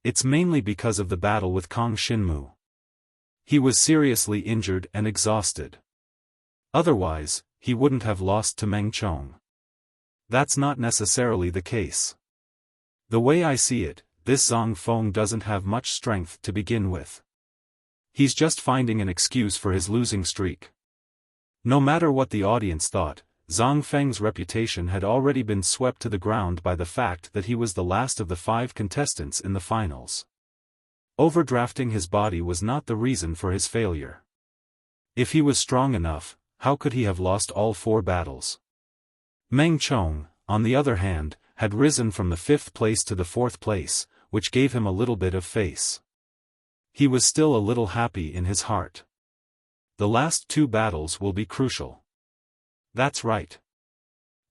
It's mainly because of the battle with Kang Xinmu. He was seriously injured and exhausted. Otherwise, he wouldn't have lost to Meng Qiu. That's not necessarily the case. The way I see it, this Zhang Feng doesn't have much strength to begin with. He's just finding an excuse for his losing streak. No matter what the audience thought, Zhang Feng's reputation had already been swept to the ground by the fact that he was the last of the 5 contestants in the finals. Overdrafting his body was not the reason for his failure. If he was strong enough, how could he have lost all 4 battles? Meng Qiu, on the other hand, had risen from the 5th place to the 4th place, which gave him a little bit of face. He was still a little happy in his heart. The last 2 battles will be crucial. That's right.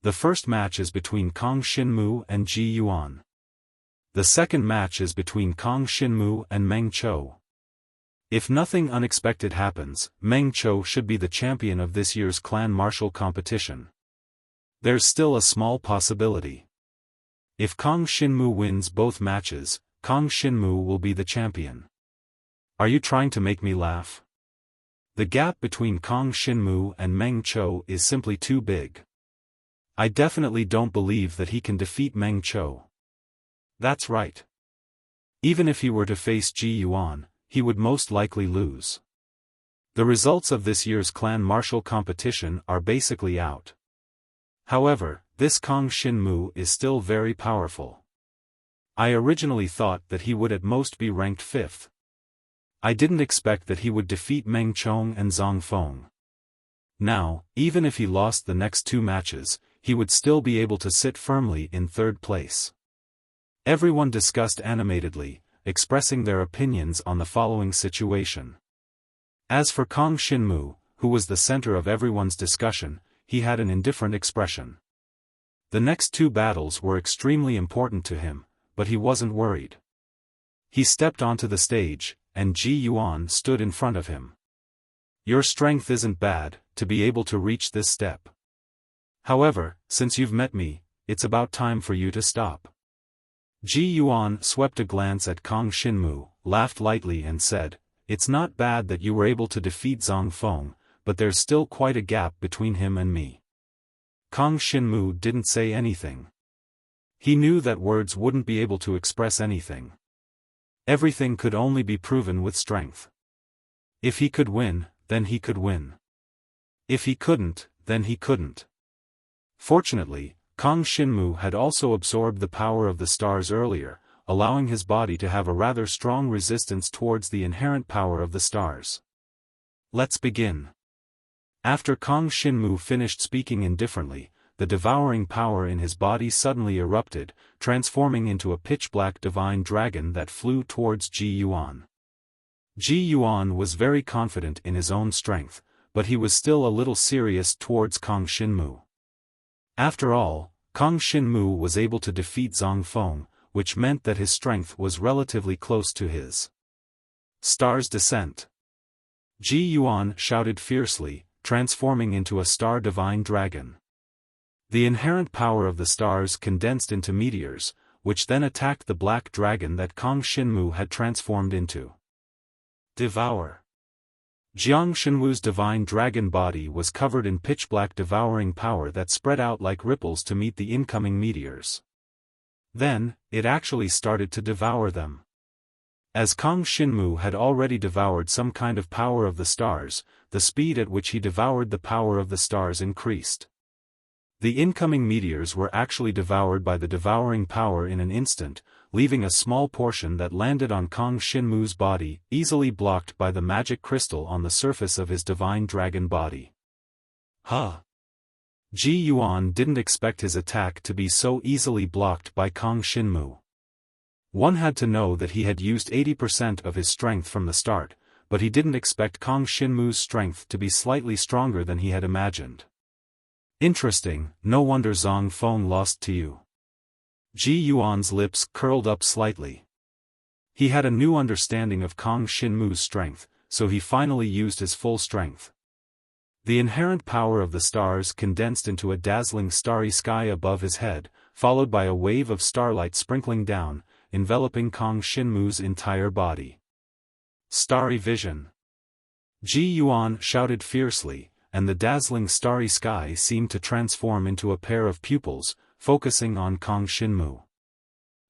The first match is between Kang Xinmu and Ji Yuan. The second match is between Kang Xinmu and Meng Qiu. If nothing unexpected happens, Meng Qiu should be the champion of this year's clan martial competition. There's still a small possibility. If Kang Xinmu wins both matches, Kang Xinmu will be the champion. Are you trying to make me laugh? The gap between Kang Xinmu and Meng Qiu is simply too big. I definitely don't believe that he can defeat Meng Qiu. That's right. Even if he were to face Ji Yuan, he would most likely lose. The results of this year's clan martial competition are basically out. However, this Kang Xinmu is still very powerful. I originally thought that he would at most be ranked 5th. I didn't expect that he would defeat Meng Chong and Zhang Feng. Now, even if he lost the next 2 matches, he would still be able to sit firmly in 3rd place. Everyone discussed animatedly, expressing their opinions on the following situation. As for Kang Xinmu, who was the center of everyone's discussion, he had an indifferent expression. The next 2 battles were extremely important to him, but he wasn't worried. He stepped onto the stage, and Ji Yuan stood in front of him. Your strength isn't bad, to be able to reach this step. However, since you've met me, it's about time for you to stop. Ji Yuan swept a glance at Kang Xinmu, laughed lightly and said, it's not bad that you were able to defeat Zhang Feng, but there's still quite a gap between him and me. Kang Xinmu didn't say anything. He knew that words wouldn't be able to express anything. Everything could only be proven with strength. If he could win, then he could win. If he couldn't, then he couldn't. Fortunately, Kang Xinmu had also absorbed the power of the stars earlier, allowing his body to have a rather strong resistance towards the inherent power of the stars. Let's begin. After Kang Xinmu finished speaking indifferently, the devouring power in his body suddenly erupted, transforming into a pitch-black divine dragon that flew towards Ji Yuan. Ji Yuan was very confident in his own strength, but he was still a little serious towards Kang Xinmu. After all, Kang Xinmu was able to defeat Zhang Feng, which meant that his strength was relatively close to his. Star's descent. Ji Yuan shouted fiercely, transforming into a star divine dragon. The inherent power of the stars condensed into meteors, which then attacked the black dragon that Kang Xinmu had transformed into. Devour. Jiang Xinwu's divine dragon body was covered in pitch-black devouring power that spread out like ripples to meet the incoming meteors. Then, it actually started to devour them. As Kang Xinmu had already devoured some kind of power of the stars, the speed at which he devoured the power of the stars increased. The incoming meteors were actually devoured by the devouring power in an instant, leaving a small portion that landed on Kang Xinmu's body, easily blocked by the magic crystal on the surface of his divine dragon body. Ji Yuan didn't expect his attack to be so easily blocked by Kang Xinmu. One had to know that he had used 80% of his strength from the start, but he didn't expect Kang Xinmu's strength to be slightly stronger than he had imagined. Interesting, no wonder Zhang Feng lost to you. Ji Yuan's lips curled up slightly. He had a new understanding of Kang Xinmu's strength, so he finally used his full strength. The inherent power of the stars condensed into a dazzling starry sky above his head, followed by a wave of starlight sprinkling down, enveloping Kang Xinmu's entire body. Starry vision. Ji Yuan shouted fiercely, and the dazzling starry sky seemed to transform into a pair of pupils, focusing on Kang Xinmu.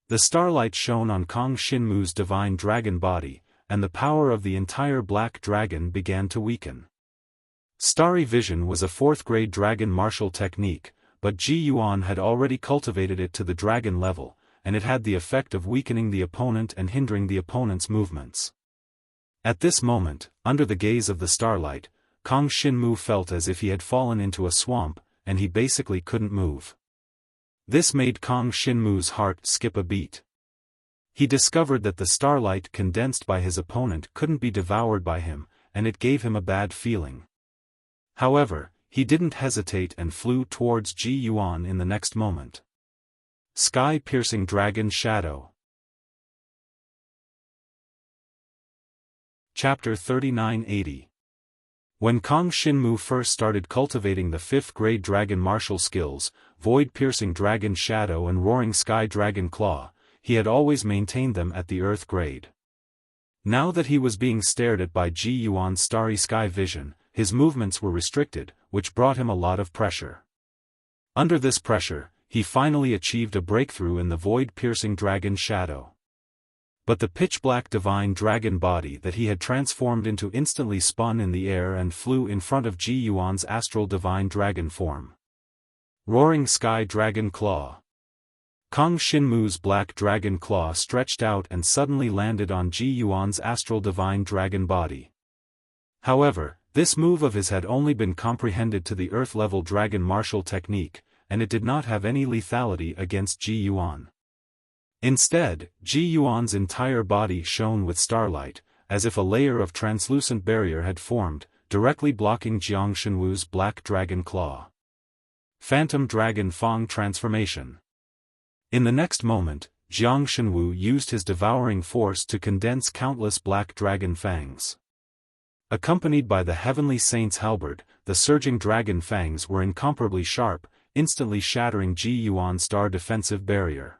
The starlight shone on Kang Xinmu's divine dragon body, and the power of the entire black dragon began to weaken. Starry vision was a 4th-grade dragon martial technique, but Ji Yuan had already cultivated it to the dragon level, and it had the effect of weakening the opponent and hindering the opponent's movements. At this moment, under the gaze of the starlight, Kang Xinmu felt as if he had fallen into a swamp, and he basically couldn't move. This made Kang Xinmu's heart skip a beat. He discovered that the starlight condensed by his opponent couldn't be devoured by him, and it gave him a bad feeling. However, he didn't hesitate and flew towards Ji Yuan in the next moment. Sky-piercing dragon shadow. Chapter 3980. When Kang Xinmu first started cultivating the 5th-grade dragon martial skills, void-piercing dragon shadow and roaring sky dragon claw, he had always maintained them at the earth grade. Now that he was being stared at by Ji Yuan's starry sky vision, his movements were restricted, which brought him a lot of pressure. Under this pressure, he finally achieved a breakthrough in the void-piercing dragon shadow. But the pitch-black divine dragon body that he had transformed into instantly spun in the air and flew in front of Ji Yuan's astral divine dragon form. Roaring sky dragon claw. Kang Shinmu's black dragon claw stretched out and suddenly landed on Ji Yuan's astral divine dragon body. However, this move of his had only been comprehended to the earth-level dragon martial technique, and it did not have any lethality against Ji Yuan. Instead, Ji Yuan's entire body shone with starlight, as if a layer of translucent barrier had formed, directly blocking Jiang Shenwu's black dragon claw. Phantom Dragon Fang Transformation. In the next moment, Jiang Shenwu used his devouring force to condense countless black dragon fangs. Accompanied by the heavenly saint's halberd, the surging dragon fangs were incomparably sharp, instantly shattering Ji Yuan's star defensive barrier.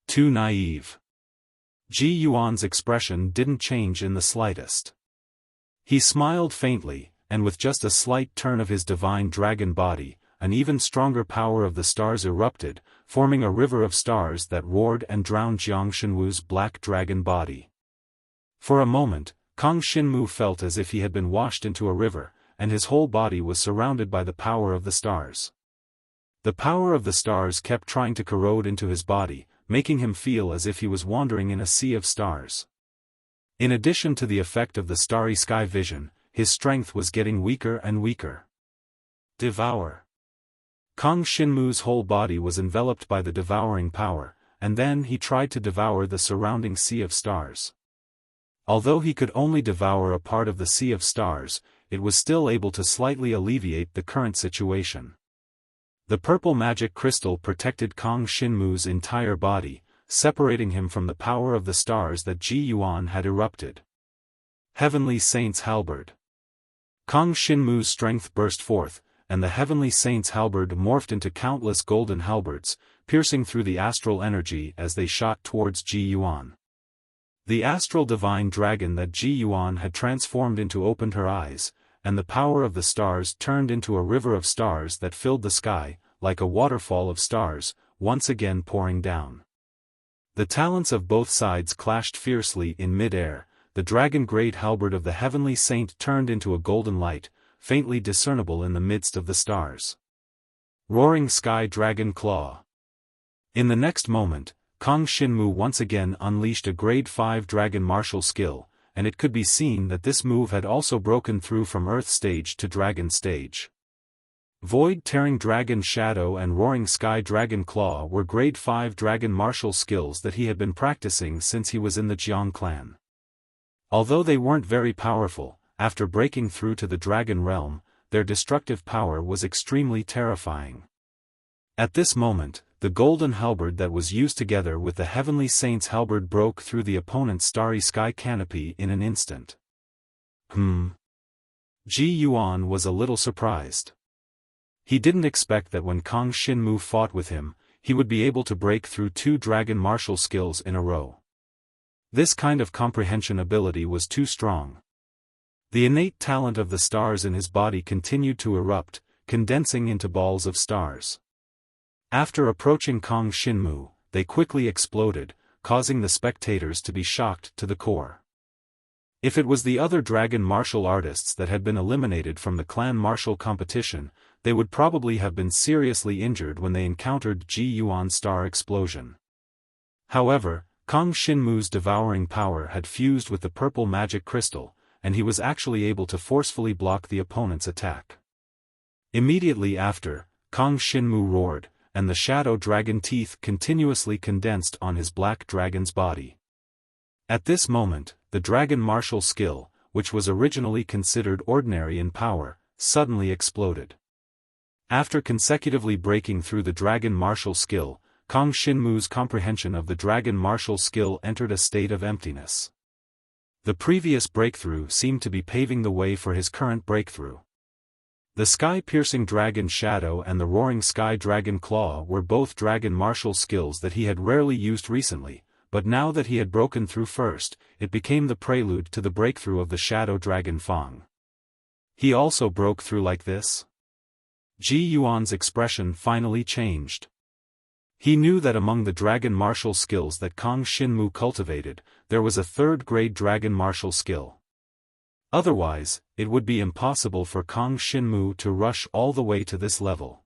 Too naive. Ji Yuan's expression didn't change in the slightest. He smiled faintly, and with just a slight turn of his divine dragon body, an even stronger power of the stars erupted, forming a river of stars that roared and drowned Jiang Shenwu's black dragon body. For a moment, Kang Shinmu felt as if he had been washed into a river, and his whole body was surrounded by the power of the stars. The power of the stars kept trying to corrode into his body, making him feel as if he was wandering in a sea of stars. In addition to the effect of the starry sky vision, his strength was getting weaker and weaker. Devour. Kang Shinmu's whole body was enveloped by the devouring power, and then he tried to devour the surrounding sea of stars. Although he could only devour a part of the sea of stars, it was still able to slightly alleviate the current situation. The purple magic crystal protected Kang Shinmu's entire body, separating him from the power of the stars that Ji Yuan had erupted. Heavenly Saint's Halberd. Kang Shinmu's strength burst forth, and the Heavenly Saint's halberd morphed into countless golden halberds, piercing through the astral energy as they shot towards Ji Yuan. The astral divine dragon that Ji Yuan had transformed into opened her eyes, and the power of the stars turned into a river of stars that filled the sky, like a waterfall of stars, once again pouring down. The talents of both sides clashed fiercely in mid-air. The dragon-grade halberd of the Heavenly Saint turned into a golden light, faintly discernible in the midst of the stars. Roaring Sky Dragon Claw. In the next moment, Kang Shinmu once again unleashed a grade 5 dragon martial skill, and it could be seen that this move had also broken through from Earth stage to Dragon stage. Void-tearing Dragon Shadow and Roaring Sky Dragon Claw were grade 5 dragon martial skills that he had been practicing since he was in the Jiang clan. Although they weren't very powerful, after breaking through to the dragon realm, their destructive power was extremely terrifying. At this moment, the golden halberd that was used together with the Heavenly Saint's halberd broke through the opponent's starry sky canopy in an instant. Ji Yuan was a little surprised. He didn't expect that when Kang Shinmu fought with him, he would be able to break through 2 dragon martial skills in a row. This kind of comprehension ability was too strong. The innate talent of the stars in his body continued to erupt, condensing into balls of stars. After approaching Kang Shinmu, they quickly exploded, causing the spectators to be shocked to the core. If it was the other dragon martial artists that had been eliminated from the clan martial competition, they would probably have been seriously injured when they encountered Ji Yuan's star explosion. However, Kang Shinmu's devouring power had fused with the purple magic crystal, and he was actually able to forcefully block the opponent's attack. Immediately after, Kang Shinmu roared, and the shadow dragon teeth continuously condensed on his black dragon's body. At this moment, the dragon martial skill, which was originally considered ordinary in power, suddenly exploded. After consecutively breaking through the dragon martial skill, Kang Shinmu's comprehension of the dragon martial skill entered a state of emptiness. The previous breakthrough seemed to be paving the way for his current breakthrough. The sky-piercing dragon shadow and the roaring sky dragon claw were both dragon martial skills that he had rarely used recently, but now that he had broken through first, it became the prelude to the breakthrough of the shadow dragon Fang. He also broke through like this? Ji Yuan's expression finally changed. He knew that among the dragon martial skills that Kang Shinmu cultivated, there was a third-grade dragon martial skill. Otherwise, it would be impossible for Kang Shinmu to rush all the way to this level.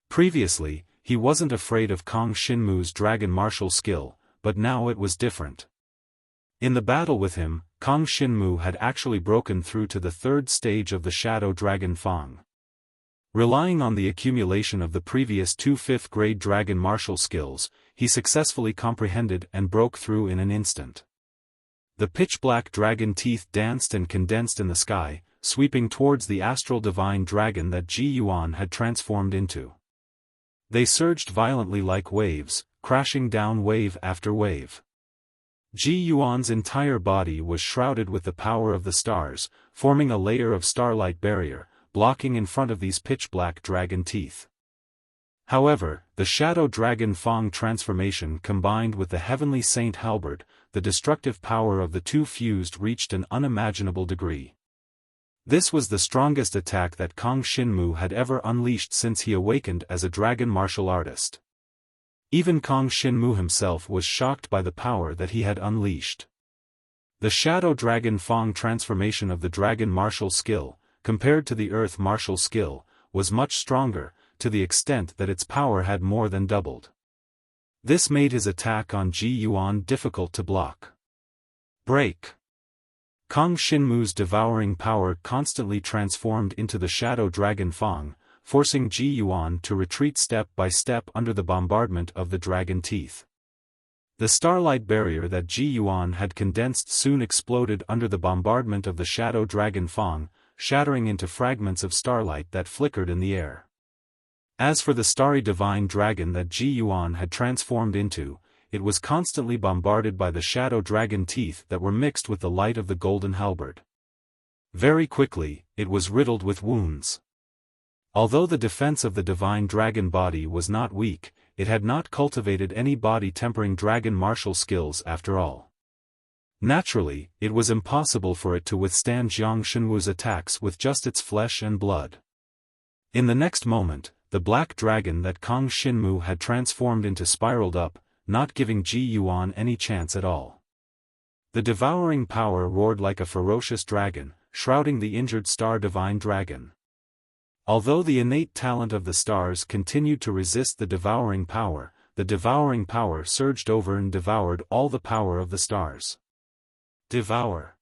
Previously, he wasn't afraid of Kang Shinmu's dragon martial skill, but now it was different. In the battle with him, Kang Shinmu had actually broken through to the third stage of the Shadow Dragon Fang. Relying on the accumulation of the previous two fifth-grade dragon martial skills, he successfully comprehended and broke through in an instant. The pitch-black dragon teeth danced and condensed in the sky, sweeping towards the astral divine dragon that Ji Yuan had transformed into. They surged violently like waves, crashing down wave after wave. Ji Yuan's entire body was shrouded with the power of the stars, forming a layer of starlight barrier, blocking in front of these pitch-black dragon teeth. However, the Shadow Dragon Fang transformation combined with the Heavenly Saint Halberd, the destructive power of the two fused reached an unimaginable degree. This was the strongest attack that Kang Shinmu had ever unleashed since he awakened as a dragon martial artist. Even Kang Shinmu himself was shocked by the power that he had unleashed. The Shadow Dragon Fang transformation of the dragon martial skill, compared to the earth martial skill, was much stronger, to the extent that its power had more than doubled. This made his attack on Ji Yuan difficult to block. Break! Kang Shinmu's devouring power constantly transformed into the Shadow Dragon Fang, forcing Ji Yuan to retreat step by step under the bombardment of the dragon teeth. The starlight barrier that Ji Yuan had condensed soon exploded under the bombardment of the Shadow Dragon Fang, shattering into fragments of starlight that flickered in the air. As for the starry divine dragon that Ji Yuan had transformed into, it was constantly bombarded by the shadow dragon teeth that were mixed with the light of the golden halberd. Very quickly, it was riddled with wounds. Although the defense of the divine dragon body was not weak, it had not cultivated any body-tempering dragon martial skills after all. Naturally, it was impossible for it to withstand Jiang Shenwu's attacks with just its flesh and blood. In the next moment, the black dragon that Kang Shinmu had transformed into spiraled up, not giving Ji Yuan any chance at all. The devouring power roared like a ferocious dragon, shrouding the injured star divine dragon. Although the innate talent of the stars continued to resist the devouring power surged over and devoured all the power of the stars. Devour!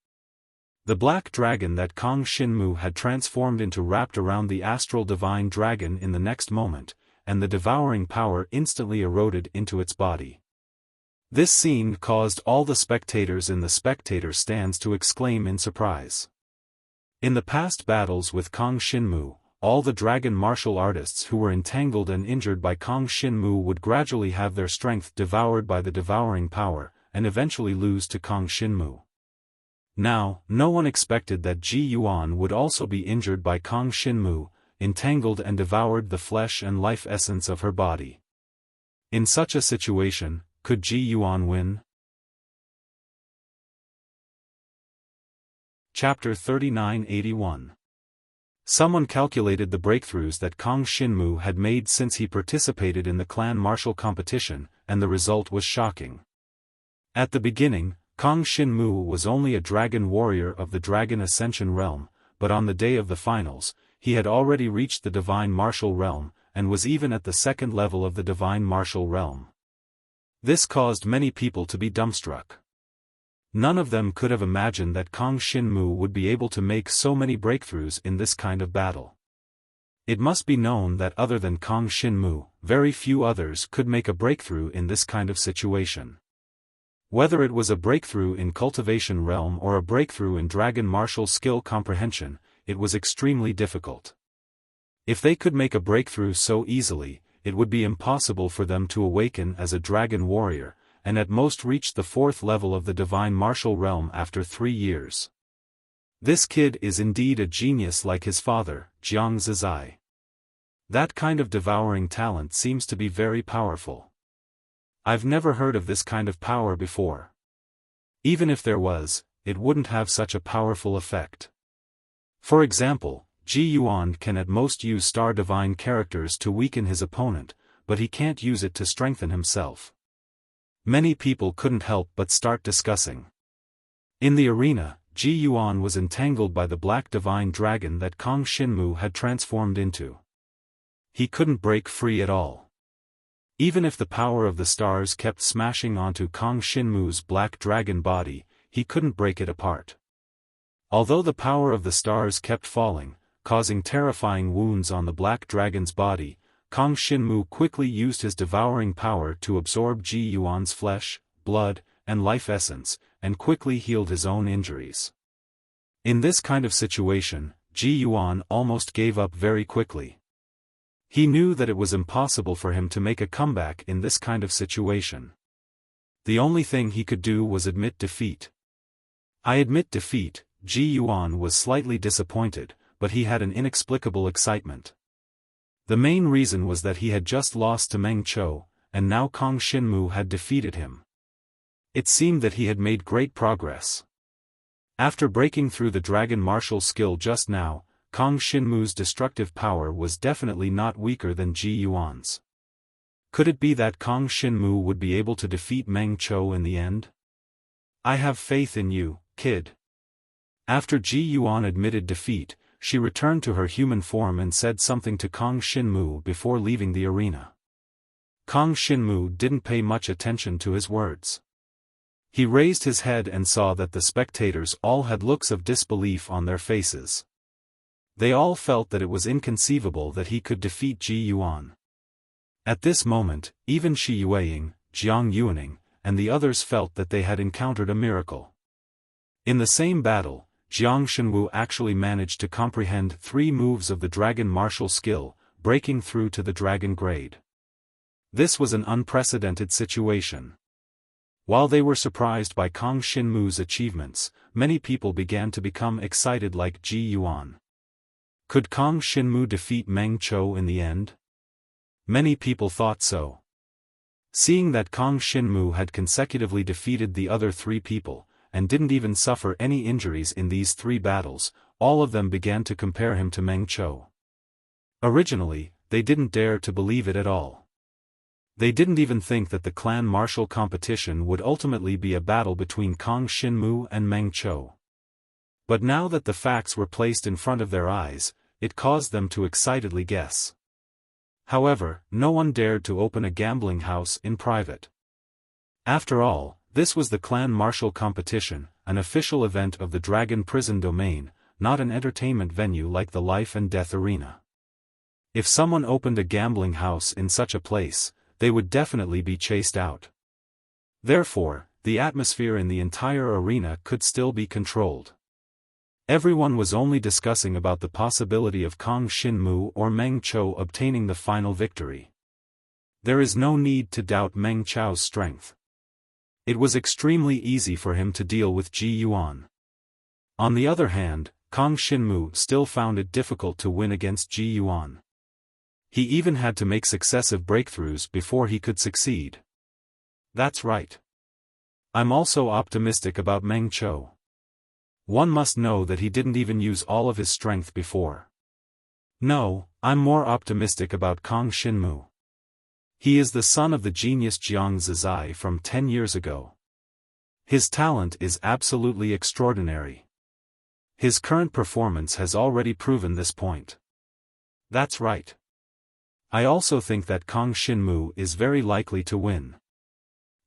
The black dragon that Kang Shinmu had transformed into wrapped around the astral divine dragon in the next moment, and the devouring power instantly eroded into its body. This scene caused all the spectators in the spectator stands to exclaim in surprise. In the past battles with Kang Shinmu, all the dragon martial artists who were entangled and injured by Kang Shinmu would gradually have their strength devoured by the devouring power, and eventually lose to Kang Shinmu. Now, no one expected that Ji Yuan would also be injured by Kang Shinmu, entangled and devoured the flesh and life essence of her body. In such a situation, could Ji Yuan win? Chapter 3981. Someone calculated the breakthroughs that Kang Shinmu had made since he participated in the clan martial competition, and the result was shocking. At the beginning, Kang Shinmu was only a dragon warrior of the Dragon Ascension realm, but on the day of the finals, he had already reached the Divine Martial Realm, and was even at the second level of the Divine Martial Realm. This caused many people to be dumbstruck. None of them could have imagined that Kang Shinmu would be able to make so many breakthroughs in this kind of battle. It must be known that other than Kang Shinmu, very few others could make a breakthrough in this kind of situation. Whether it was a breakthrough in cultivation realm or a breakthrough in dragon martial skill comprehension, it was extremely difficult. If they could make a breakthrough so easily, it would be impossible for them to awaken as a dragon warrior, and at most reach the fourth level of the divine martial realm after 3 years. This kid is indeed a genius like his father, Jiang Zizai. That kind of devouring talent seems to be very powerful. I've never heard of this kind of power before. Even if there was, it wouldn't have such a powerful effect. For example, Ji Yuan can at most use star divine characters to weaken his opponent, but he can't use it to strengthen himself. Many people couldn't help but start discussing. In the arena, Ji Yuan was entangled by the black divine dragon that Kang Shinmu had transformed into. He couldn't break free at all. Even if the power of the stars kept smashing onto Kang Shinmu's black dragon body, he couldn't break it apart. Although the power of the stars kept falling, causing terrifying wounds on the black dragon's body, Kang Shinmu quickly used his devouring power to absorb Ji Yuan's flesh, blood, and life essence, and quickly healed his own injuries. In this kind of situation, Ji Yuan almost gave up very quickly. He knew that it was impossible for him to make a comeback in this kind of situation. The only thing he could do was admit defeat. I admit defeat. Ji Yuan was slightly disappointed, but he had an inexplicable excitement. The main reason was that he had just lost to Meng Qiu, and now Kang Shinmu had defeated him. It seemed that he had made great progress. After breaking through the dragon martial skill just now, Kang Shinmu's destructive power was definitely not weaker than Ji Yuan's. Could it be that Kang Shinmu would be able to defeat Meng Qiu in the end? I have faith in you, kid. After Ji Yuan admitted defeat, she returned to her human form and said something to Kang Shinmu before leaving the arena. Kang Shinmu didn't pay much attention to his words. He raised his head and saw that the spectators all had looks of disbelief on their faces. They all felt that it was inconceivable that he could defeat Ji Yuan. At this moment, even Shi Yueying, Jiang Yuaning, and the others felt that they had encountered a miracle. In the same battle, Jiang Shenwu actually managed to comprehend 3 moves of the dragon martial skill, breaking through to the dragon grade. This was an unprecedented situation. While they were surprised by Kang Shinmu's achievements, many people began to become excited like Ji Yuan. Could Kang Shinmu defeat Meng Qiu in the end? Many people thought so. Seeing that Kang Shinmu had consecutively defeated the other 3 people, and didn't even suffer any injuries in these 3 battles, all of them began to compare him to Meng Qiu. Originally, they didn't dare to believe it at all. They didn't even think that the clan martial competition would ultimately be a battle between Kang Shinmu and Meng Qiu. But now that the facts were placed in front of their eyes, it caused them to excitedly guess. However, no one dared to open a gambling house in private. After all, this was the clan martial competition, an official event of the Dragon Prison domain, not an entertainment venue like the Life and Death Arena. If someone opened a gambling house in such a place, they would definitely be chased out. Therefore, the atmosphere in the entire arena could still be controlled. Everyone was only discussing about the possibility of Kang Shinmu or Meng Qiu obtaining the final victory. There is no need to doubt Meng Qiu's strength. It was extremely easy for him to deal with Ji Yuan. On the other hand, Kang Shinmu still found it difficult to win against Ji Yuan. He even had to make successive breakthroughs before he could succeed. That's right. I'm also optimistic about Meng Qiu. One must know that he didn't even use all of his strength before. No, I'm more optimistic about Kang Shinmu. He is the son of the genius Jiang Zizai from 10 years ago. His talent is absolutely extraordinary. His current performance has already proven this point. That's right. I also think that Kang Shinmu is very likely to win.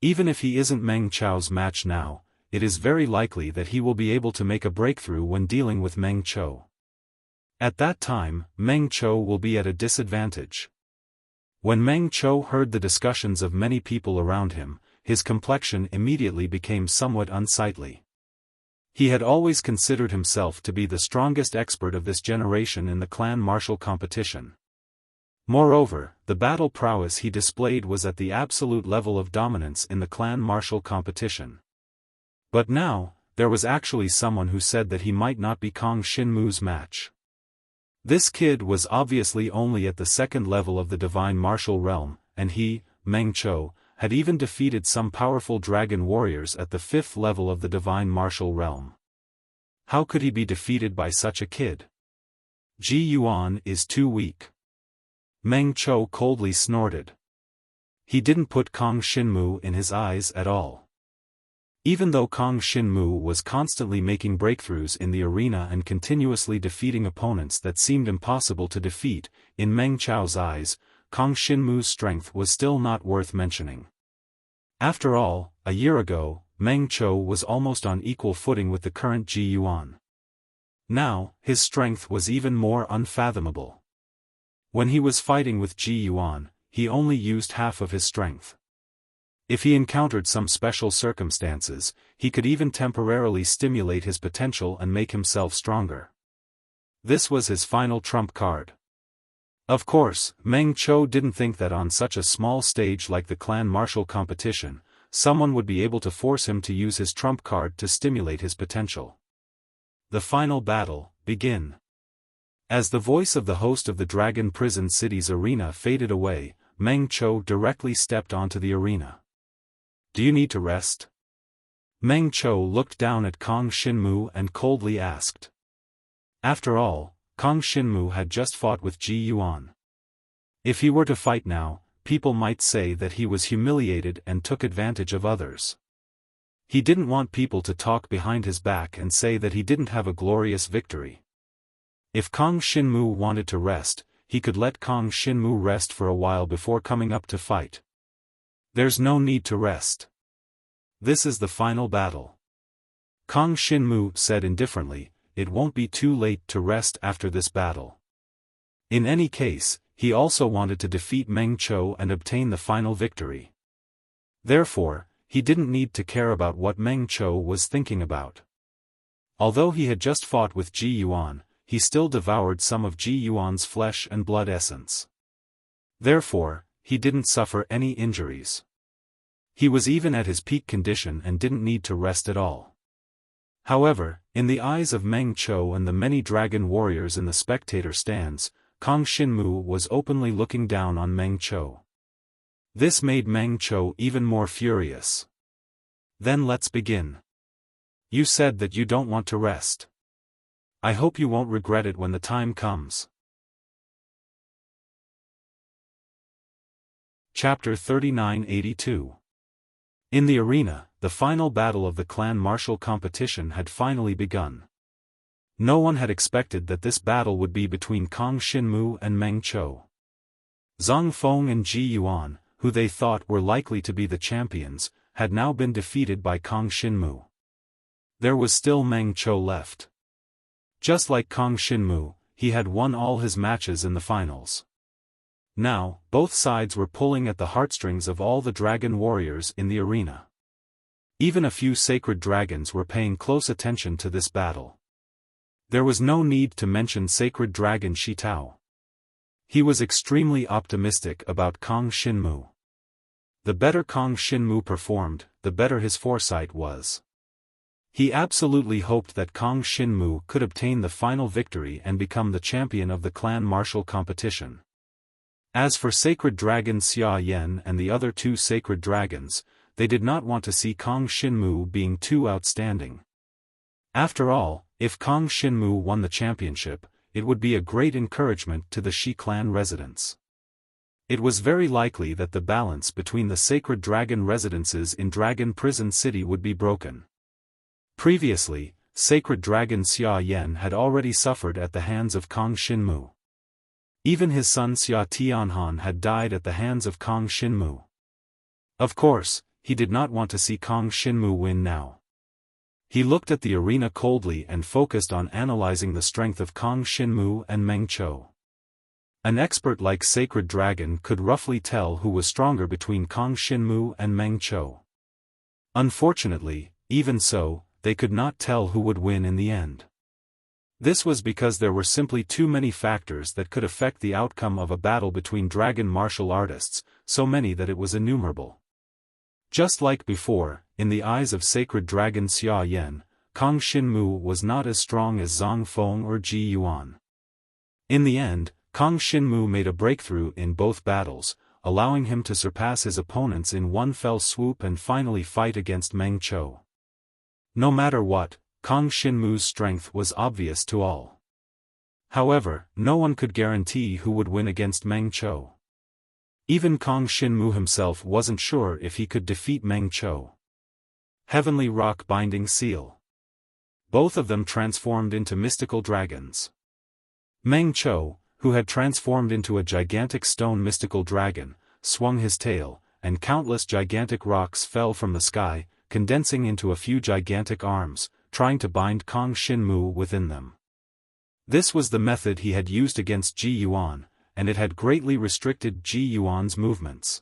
Even if he isn't Meng Qiu's match now, it is very likely that he will be able to make a breakthrough when dealing with Meng Qiu. At that time, Meng Qiu will be at a disadvantage. When Meng Qiu heard the discussions of many people around him, his complexion immediately became somewhat unsightly. He had always considered himself to be the strongest expert of this generation in the clan martial competition. Moreover, the battle prowess he displayed was at the absolute level of dominance in the clan martial competition. But now, there was actually someone who said that he might not be Kang Shinmu's match. This kid was obviously only at the 2nd level of the divine martial realm, and he, Meng Qiu, had even defeated some powerful dragon warriors at the 5th level of the divine martial realm. How could he be defeated by such a kid? Ji Yuan is too weak. Meng Qiu coldly snorted. He didn't put Kang Shinmu in his eyes at all. Even though Kang Shinmu was constantly making breakthroughs in the arena and continuously defeating opponents that seemed impossible to defeat, in Meng Qiu's eyes, Kong Shinmu's strength was still not worth mentioning. After all, a year ago, Meng Qiu was almost on equal footing with the current Ji Yuan. Now, his strength was even more unfathomable. When he was fighting with Ji Yuan, he only used half of his strength. If he encountered some special circumstances, he could even temporarily stimulate his potential and make himself stronger. This was his final trump card. Of course, Meng Qiu didn't think that on such a small stage like the clan martial competition, someone would be able to force him to use his trump card to stimulate his potential. The final battle, begin. As the voice of the host of the Dragon Prison City's arena faded away, Meng Qiu directly stepped onto the arena. Do you need to rest? Meng Qiu looked down at Kong Shinmu and coldly asked. After all, Kong Shinmu had just fought with Ji Yuan. If he were to fight now, people might say that he was humiliated and took advantage of others. He didn't want people to talk behind his back and say that he didn't have a glorious victory. If Kong Shinmu wanted to rest, he could let Kong Shinmu rest for a while before coming up to fight. There's no need to rest. This is the final battle. Kong Shinmu said indifferently, it won't be too late to rest after this battle. In any case, he also wanted to defeat Meng Qiu and obtain the final victory. Therefore, he didn't need to care about what Meng Qiu was thinking about. Although he had just fought with Ji Yuan, he still devoured some of Ji Yuan's flesh and blood essence. Therefore, he didn't suffer any injuries. He was even at his peak condition and didn't need to rest at all. However, in the eyes of Meng Qiu and the many dragon warriors in the spectator stands, Kong Shinmu was openly looking down on Meng Qiu. This made Meng Qiu even more furious. Then let's begin. You said that you don't want to rest. I hope you won't regret it when the time comes. Chapter 3982. In the arena, the final battle of the clan martial competition had finally begun. No one had expected that this battle would be between Kong Shinmu and Meng Qiu. Zhang Feng and Ji Yuan, who they thought were likely to be the champions, had now been defeated by Kong Shinmu. There was still Meng Qiu left. Just like Kong Shinmu, he had won all his matches in the finals. Now, both sides were pulling at the heartstrings of all the dragon warriors in the arena. Even a few sacred dragons were paying close attention to this battle. There was no need to mention sacred dragon Shitao. He was extremely optimistic about Kong Shinmu. The better Kong Shinmu performed, the better his foresight was. He absolutely hoped that Kong Shinmu could obtain the final victory and become the champion of the clan martial competition. As for Sacred Dragon Xia Yan and the other two Sacred Dragons, they did not want to see Kong Shinmu being too outstanding. After all, if Kong Shinmu won the championship, it would be a great encouragement to the Shi clan residents. It was very likely that the balance between the Sacred Dragon residences in Dragon Prison City would be broken. Previously, Sacred Dragon Xia Yan had already suffered at the hands of Kong Shinmu. Even his son Xia Tianhan had died at the hands of Kong Shinmu. Of course, he did not want to see Kong Shinmu win now. He looked at the arena coldly and focused on analyzing the strength of Kong Shinmu and Meng Qiu. An expert like Sacred Dragon could roughly tell who was stronger between Kong Shinmu and Meng Qiu. Unfortunately, even so, they could not tell who would win in the end. This was because there were simply too many factors that could affect the outcome of a battle between dragon martial artists, so many that it was innumerable. Just like before, in the eyes of Sacred Dragon Xia Yan, Kong Shinmu was not as strong as Zhang Feng or Ji Yuan. In the end, Kong Shinmu made a breakthrough in both battles, allowing him to surpass his opponents in one fell swoop and finally fight against Meng Qiu. No matter what, Kong Shinmu's strength was obvious to all. However, no one could guarantee who would win against Meng Qiu. Even Kong Shinmu himself wasn't sure if he could defeat Meng Qiu. Heavenly Rock Binding Seal. Both of them transformed into mystical dragons. Meng Qiu, who had transformed into a gigantic stone mystical dragon, swung his tail, and countless gigantic rocks fell from the sky, condensing into a few gigantic arms, trying to bind Kang Shinmu within them. This was the method he had used against Ji Yuan, and it had greatly restricted Ji Yuan's movements.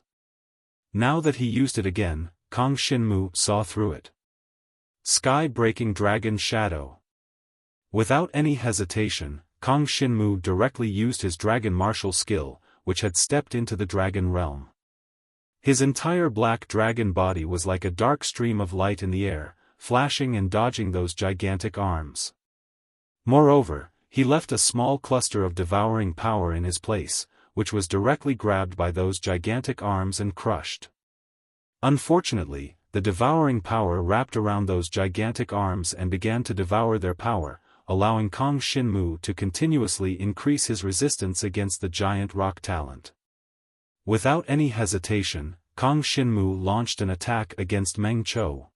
Now that he used it again, Kang Shinmu saw through it. Sky-breaking dragon shadow. Without any hesitation, Kang Shinmu directly used his dragon martial skill, which had stepped into the dragon realm. His entire black dragon body was like a dark stream of light in the air, flashing and dodging those gigantic arms. Moreover, he left a small cluster of devouring power in his place, which was directly grabbed by those gigantic arms and crushed. Unfortunately, the devouring power wrapped around those gigantic arms and began to devour their power, allowing Kang Shinmu to continuously increase his resistance against the giant rock talent. Without any hesitation, Kang Shinmu launched an attack against Meng Chou.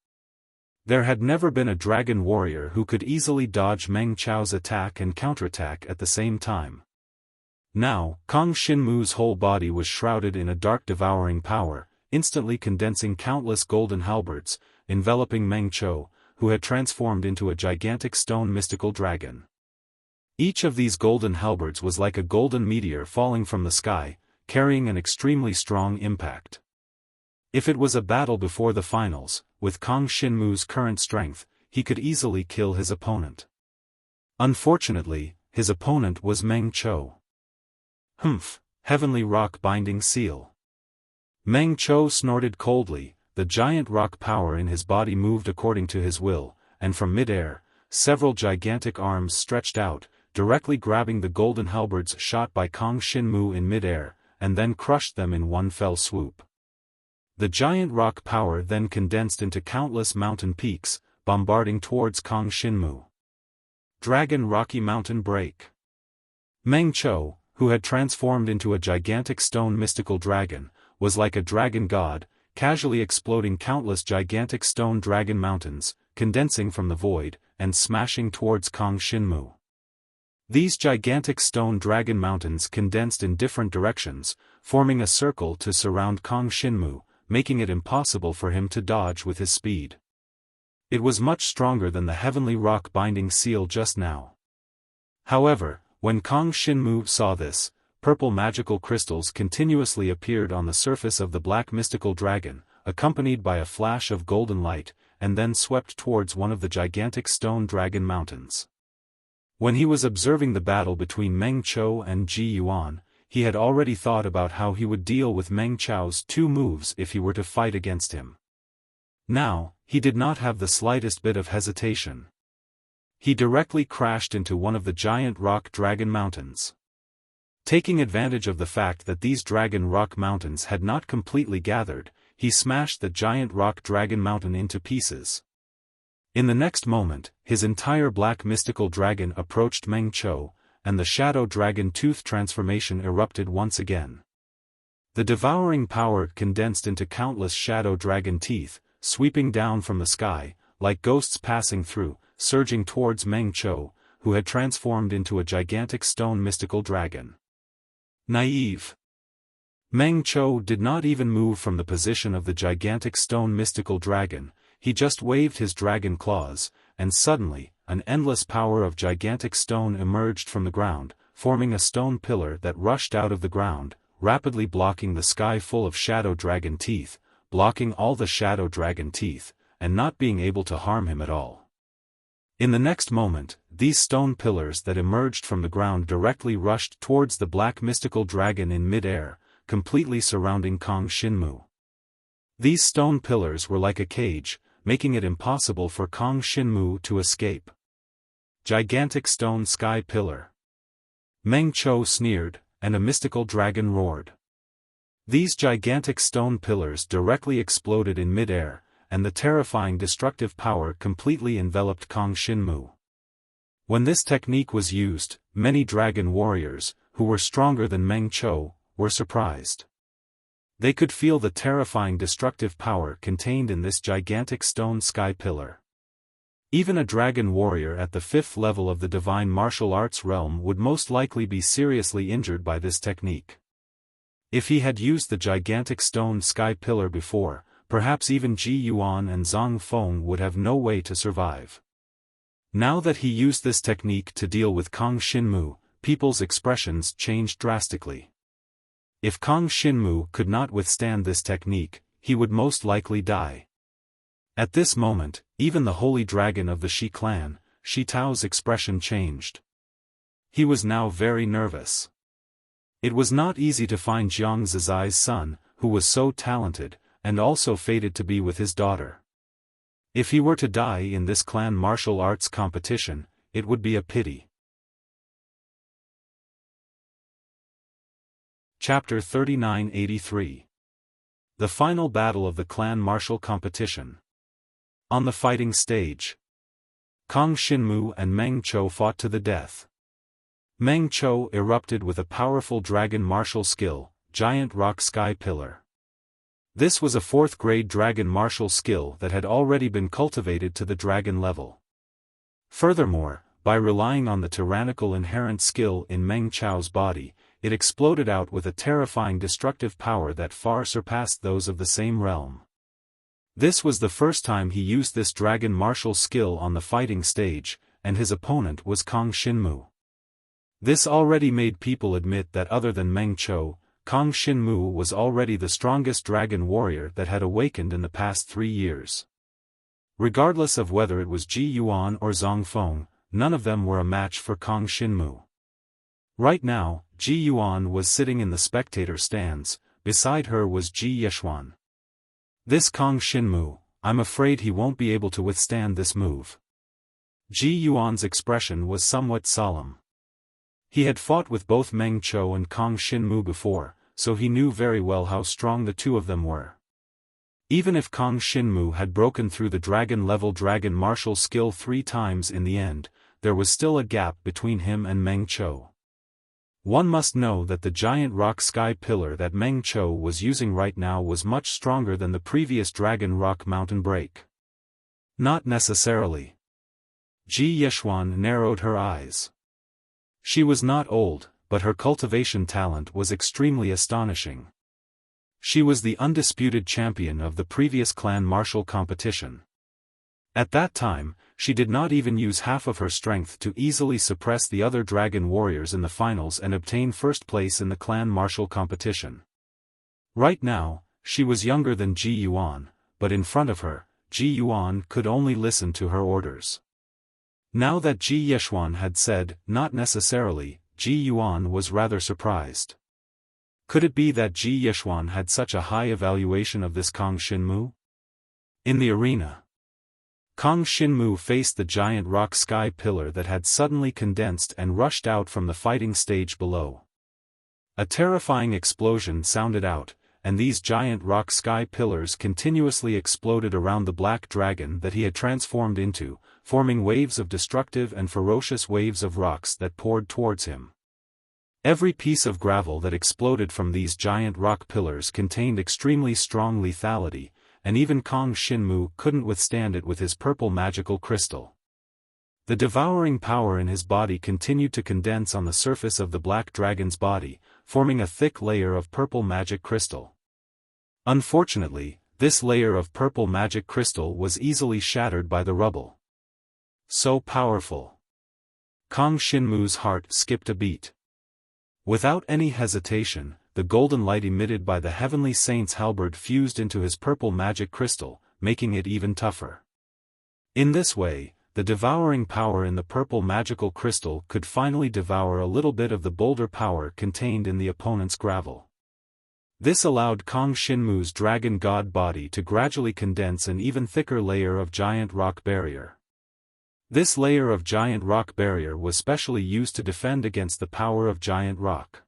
There had never been a dragon warrior who could easily dodge Meng Chou's attack and counterattack at the same time. Now, Kang Shinmu's whole body was shrouded in a dark devouring power, instantly condensing countless golden halberds, enveloping Meng Chou, who had transformed into a gigantic stone mystical dragon. Each of these golden halberds was like a golden meteor falling from the sky, carrying an extremely strong impact. If it was a battle before the finals, with Kang Shinmu's current strength, he could easily kill his opponent. Unfortunately, his opponent was Meng Chou. Humph, heavenly rock binding seal. Meng Chou snorted coldly, the giant rock power in his body moved according to his will, and from mid-air, several gigantic arms stretched out, directly grabbing the golden halberds shot by Kang Shinmu in mid-air, and then crushed them in one fell swoop. The giant rock power then condensed into countless mountain peaks, bombarding towards Kang Shinmu. Dragon Rocky Mountain Break. Meng Chou, who had transformed into a gigantic stone mystical dragon, was like a dragon god, casually exploding countless gigantic stone dragon mountains, condensing from the void, and smashing towards Kang Shinmu. These gigantic stone dragon mountains condensed in different directions, forming a circle to surround Kang Shinmu, making it impossible for him to dodge with his speed. It was much stronger than the heavenly rock binding seal just now. However, when Kang Shinmu saw this, purple magical crystals continuously appeared on the surface of the black mystical dragon, accompanied by a flash of golden light, and then swept towards one of the gigantic stone dragon mountains. When he was observing the battle between Meng Chou and Ji Yuan, he had already thought about how he would deal with Meng Chou's two moves if he were to fight against him. Now, he did not have the slightest bit of hesitation. He directly crashed into one of the giant rock dragon mountains. Taking advantage of the fact that these dragon rock mountains had not completely gathered, he smashed the giant rock dragon mountain into pieces. In the next moment, his entire black mystical dragon approached Meng Chou, and the shadow dragon tooth transformation erupted once again. The devouring power condensed into countless shadow dragon teeth, sweeping down from the sky, like ghosts passing through, surging towards Meng Chou, who had transformed into a gigantic stone mystical dragon. Naive. Meng Chou did not even move from the position of the gigantic stone mystical dragon, he just waved his dragon claws, and suddenly, an endless power of gigantic stone emerged from the ground, forming a stone pillar that rushed out of the ground, rapidly blocking the sky full of shadow dragon teeth, blocking all the shadow dragon teeth, and not being able to harm him at all. In the next moment, these stone pillars that emerged from the ground directly rushed towards the black mystical dragon in mid-air, completely surrounding Kang Shinmu. These stone pillars were like a cage, making it impossible for Kang Shinmu to escape. Gigantic stone sky pillar. Meng Chou sneered, and a mystical dragon roared. These gigantic stone pillars directly exploded in mid-air, and the terrifying destructive power completely enveloped Kang Shinmu. When this technique was used, many dragon warriors, who were stronger than Meng Chou, were surprised. They could feel the terrifying destructive power contained in this gigantic stone sky pillar. Even a dragon warrior at the 5th level of the divine martial arts realm would most likely be seriously injured by this technique. If he had used the gigantic stone sky pillar before, perhaps even Ji Yuan and Zhang Feng would have no way to survive. Now that he used this technique to deal with Kang Xinmu, people's expressions changed drastically. If Kang Xinmu could not withstand this technique, he would most likely die. At this moment, even the holy dragon of the Shi clan, Shi Tao's expression changed. He was now very nervous. It was not easy to find Jiang Zizai's son, who was so talented, and also fated to be with his daughter. If he were to die in this clan martial arts competition, it would be a pity. Chapter 3983. The final battle of the clan martial competition. On the fighting stage, Kang Xinmu and Meng Chou fought to the death. Meng Chou erupted with a powerful dragon martial skill, Giant Rock Sky Pillar. This was a 4th-grade dragon martial skill that had already been cultivated to the dragon level. Furthermore, by relying on the tyrannical inherent skill in Meng Chou's body, it exploded out with a terrifying destructive power that far surpassed those of the same realm. This was the first time he used this dragon martial skill on the fighting stage, and his opponent was Kang Xinmu. This already made people admit that other than Meng Chou, Kang Xinmu was already the strongest dragon warrior that had awakened in the past 3 years. Regardless of whether it was Ji Yuan or Zhang Feng, none of them were a match for Kang Xinmu. Right now, Ji Yuan was sitting in the spectator stands, beside her was Ji Yeshuan. This Kang Xinmu, I'm afraid he won't be able to withstand this move. Ji Yuan's expression was somewhat solemn. He had fought with both Meng Chou and Kang Xinmu before, so he knew very well how strong the two of them were. Even if Kang Xinmu had broken through the dragon-level dragon martial skill 3 times in the end, there was still a gap between him and Meng Chou. One must know that the giant rock sky pillar that Meng Chou was using right now was much stronger than the previous dragon rock mountain break. Not necessarily. Ji Yeshuan narrowed her eyes. She was not old, but her cultivation talent was extremely astonishing. She was the undisputed champion of the previous clan martial competition. At that time, she did not even use half of her strength to easily suppress the other dragon warriors in the finals and obtain first place in the clan martial competition. Right now, she was younger than Ji Yuan, but in front of her, Ji Yuan could only listen to her orders. Now that Ji Yeshuan had said, not necessarily, Ji Yuan was rather surprised. Could it be that Ji Yeshuan had such a high evaluation of this Kang Xinmu? In the arena, Kang Xinmu faced the giant rock sky pillar that had suddenly condensed and rushed out from the fighting stage below. A terrifying explosion sounded out, and these giant rock sky pillars continuously exploded around the black dragon that he had transformed into, forming waves of destructive and ferocious waves of rocks that poured towards him. Every piece of gravel that exploded from these giant rock pillars contained extremely strong lethality, and even Kang Xinmu couldn't withstand it with his purple magical crystal. The devouring power in his body continued to condense on the surface of the black dragon's body, forming a thick layer of purple magic crystal. Unfortunately, this layer of purple magic crystal was easily shattered by the rubble. So powerful. Kang Xinmu's heart skipped a beat. Without any hesitation, the golden light emitted by the heavenly saint's halberd fused into his purple magic crystal, making it even tougher. In this way, the devouring power in the purple magical crystal could finally devour a little bit of the boulder power contained in the opponent's gravel. This allowed Kang Xinmu's dragon god body to gradually condense an even thicker layer of giant rock barrier. This layer of giant rock barrier was specially used to defend against the power of giant rock.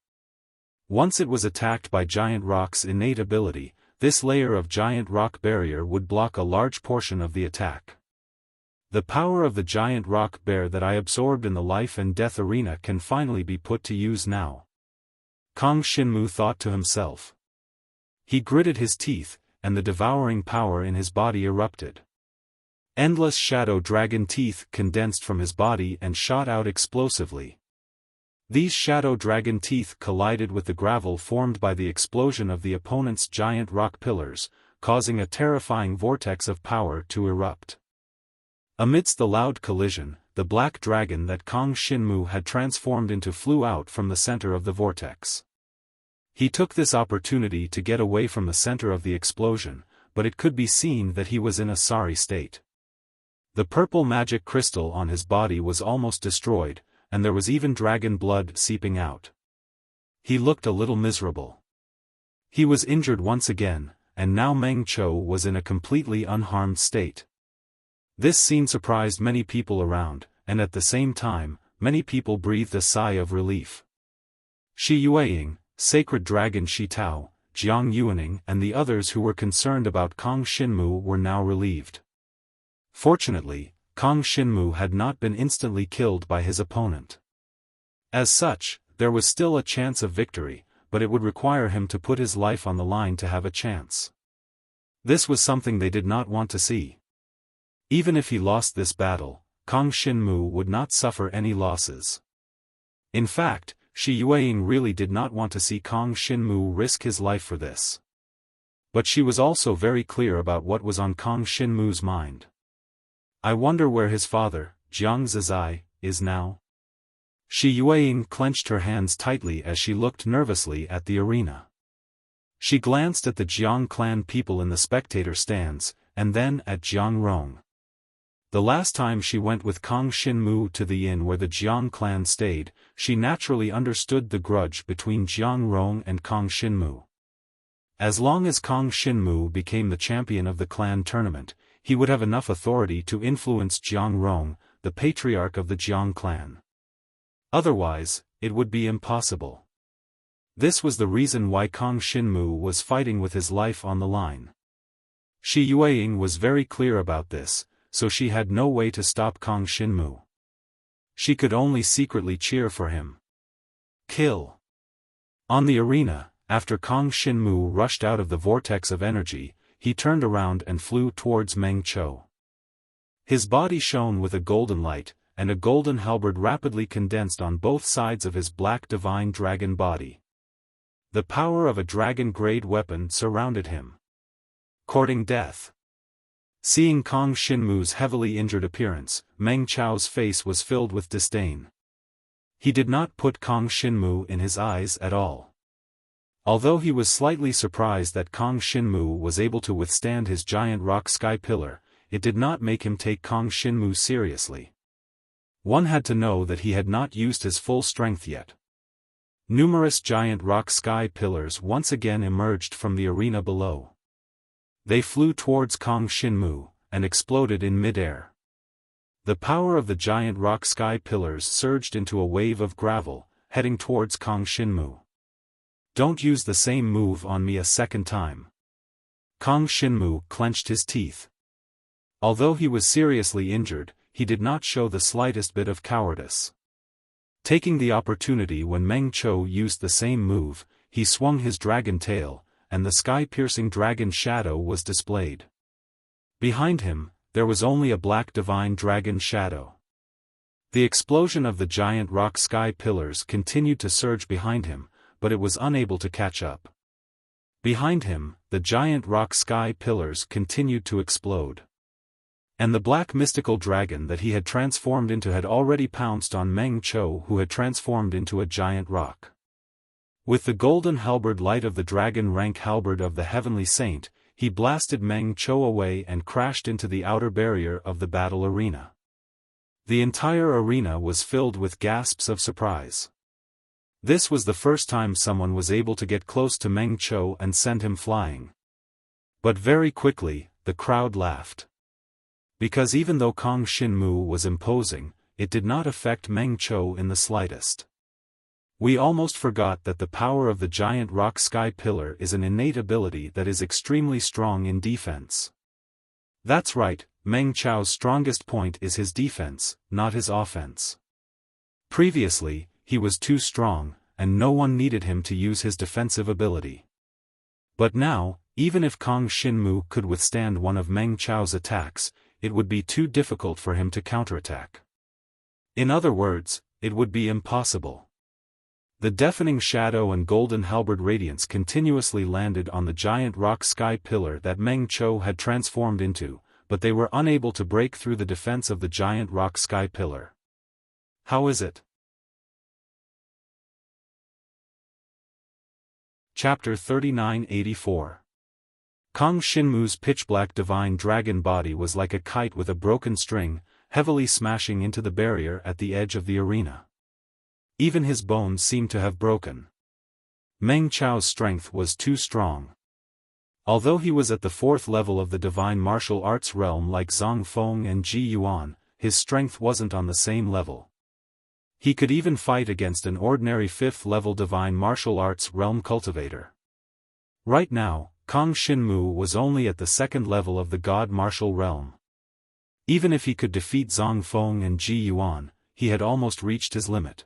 Once it was attacked by giant rock's innate ability, this layer of giant rock barrier would block a large portion of the attack. The power of the giant rock bear that I absorbed in the life and death arena can finally be put to use now. Kang Xinmu thought to himself. He gritted his teeth, and the devouring power in his body erupted. Endless shadow dragon teeth condensed from his body and shot out explosively. These shadow dragon teeth collided with the gravel formed by the explosion of the opponent's giant rock pillars, causing a terrifying vortex of power to erupt. Amidst the loud collision, the black dragon that Kang Shinmu had transformed into flew out from the center of the vortex. He took this opportunity to get away from the center of the explosion, but it could be seen that he was in a sorry state. The purple magic crystal on his body was almost destroyed, and there was even dragon blood seeping out. He looked a little miserable. He was injured once again, and now Meng Cho was in a completely unharmed state. This scene surprised many people around, and at the same time, many people breathed a sigh of relief. Shi Yueying, Sacred Dragon Shi Tao, Jiang Yuaning and the others who were concerned about Kang Shinmu were now relieved. Fortunately, Kang Shinmu had not been instantly killed by his opponent. As such, there was still a chance of victory, but it would require him to put his life on the line to have a chance. This was something they did not want to see. Even if he lost this battle, Kang Shinmu would not suffer any losses. In fact, Shi Yueying really did not want to see Kang Shinmu risk his life for this. But she was also very clear about what was on Kang Shinmu's mind. I wonder where his father, Jiang Zizai, is now? Shi Yueying clenched her hands tightly as she looked nervously at the arena. She glanced at the Jiang clan people in the spectator stands, and then at Jiang Rong. The last time she went with Kang Shinmu to the inn where the Jiang clan stayed, she naturally understood the grudge between Jiang Rong and Kang Shinmu. As long as Kang Shinmu became the champion of the clan tournament, he would have enough authority to influence Jiang Rong, the patriarch of the Jiang clan. Otherwise, it would be impossible. This was the reason why Kang Shinmu was fighting with his life on the line. Shi Yueying was very clear about this, so she had no way to stop Kang Shinmu. She could only secretly cheer for him. Kill. On the arena, after Kang Shinmu rushed out of the vortex of energy, he turned around and flew towards Meng Cho. His body shone with a golden light, and a golden halberd rapidly condensed on both sides of his black divine dragon body. The power of a dragon-grade weapon surrounded him. Courting death. Seeing Kang Shinmu's heavily injured appearance, Meng Chao's face was filled with disdain. He did not put Kang Shinmu in his eyes at all. Although he was slightly surprised that Kang Shinmu was able to withstand his giant rock sky pillar, it did not make him take Kang Shinmu seriously. One had to know that he had not used his full strength yet. Numerous giant rock sky pillars once again emerged from the arena below. They flew towards Kang Shinmu, and exploded in mid-air. The power of the giant rock sky pillars surged into a wave of gravel, heading towards Kang Shinmu. Don't use the same move on me a second time. Kang Shinmu clenched his teeth. Although he was seriously injured, he did not show the slightest bit of cowardice. Taking the opportunity when Meng Cho used the same move, he swung his dragon tail, and the sky-piercing dragon shadow was displayed. Behind him, there was only a black divine dragon shadow. The explosion of the giant rock sky pillars continued to surge behind him, but it was unable to catch up. Behind him, the giant rock sky pillars continued to explode. And the black mystical dragon that he had transformed into had already pounced on Meng Cho, who had transformed into a giant rock. With the golden halberd light of the dragon rank halberd of the heavenly saint, he blasted Meng Cho away and crashed into the outer barrier of the battle arena. The entire arena was filled with gasps of surprise. This was the first time someone was able to get close to Meng Cho and send him flying. But very quickly, the crowd laughed. Because even though Kang Shinmu was imposing, it did not affect Meng Cho in the slightest. We almost forgot that the power of the giant rock sky pillar is an innate ability that is extremely strong in defense. That's right, Meng Chao's strongest point is his defense, not his offense. Previously, he was too strong, and no one needed him to use his defensive ability. But now, even if Kang Shinmu could withstand one of Meng Chao's attacks, it would be too difficult for him to counterattack. In other words, it would be impossible. The deafening shadow and golden halberd radiance continuously landed on the giant rock sky pillar that Meng Qiu had transformed into, but they were unable to break through the defense of the giant rock sky pillar. How is it? Chapter 3984. Kang Xinmu's pitch-black divine dragon body was like a kite with a broken string, heavily smashing into the barrier at the edge of the arena. Even his bones seemed to have broken. Meng Qiu's strength was too strong. Although he was at the 4th level of the divine martial arts realm like Zhang Feng and Ji Yuan, his strength wasn't on the same level. He could even fight against an ordinary 5th level divine martial arts realm cultivator. Right now, Kang Xinmu was only at the 2nd level of the god martial realm. Even if he could defeat Zhang Feng and Ji Yuan, he had almost reached his limit.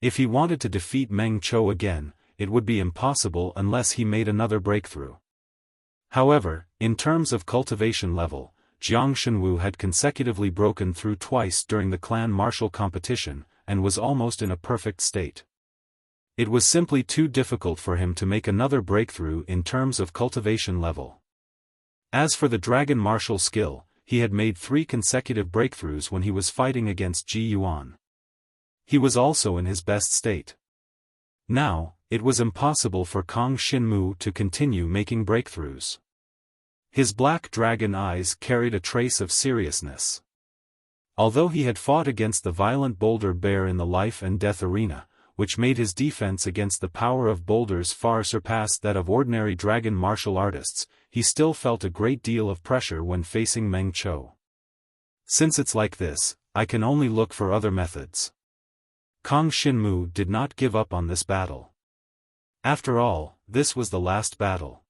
If he wanted to defeat Meng Qiu again, it would be impossible unless he made another breakthrough. However, in terms of cultivation level, Jiang Xinwu had consecutively broken through twice during the clan martial competition, and was almost in a perfect state. It was simply too difficult for him to make another breakthrough in terms of cultivation level. As for the dragon martial skill, he had made 3 consecutive breakthroughs when he was fighting against Ji Yuan. He was also in his best state. Now, it was impossible for Kang Xinmu to continue making breakthroughs. His black dragon eyes carried a trace of seriousness. Although he had fought against the violent boulder bear in the life and death arena, which made his defense against the power of boulders far surpass that of ordinary dragon martial artists, he still felt a great deal of pressure when facing Meng Qiu. Since it's like this, I can only look for other methods. Kang Xinmu did not give up on this battle. After all, this was the last battle.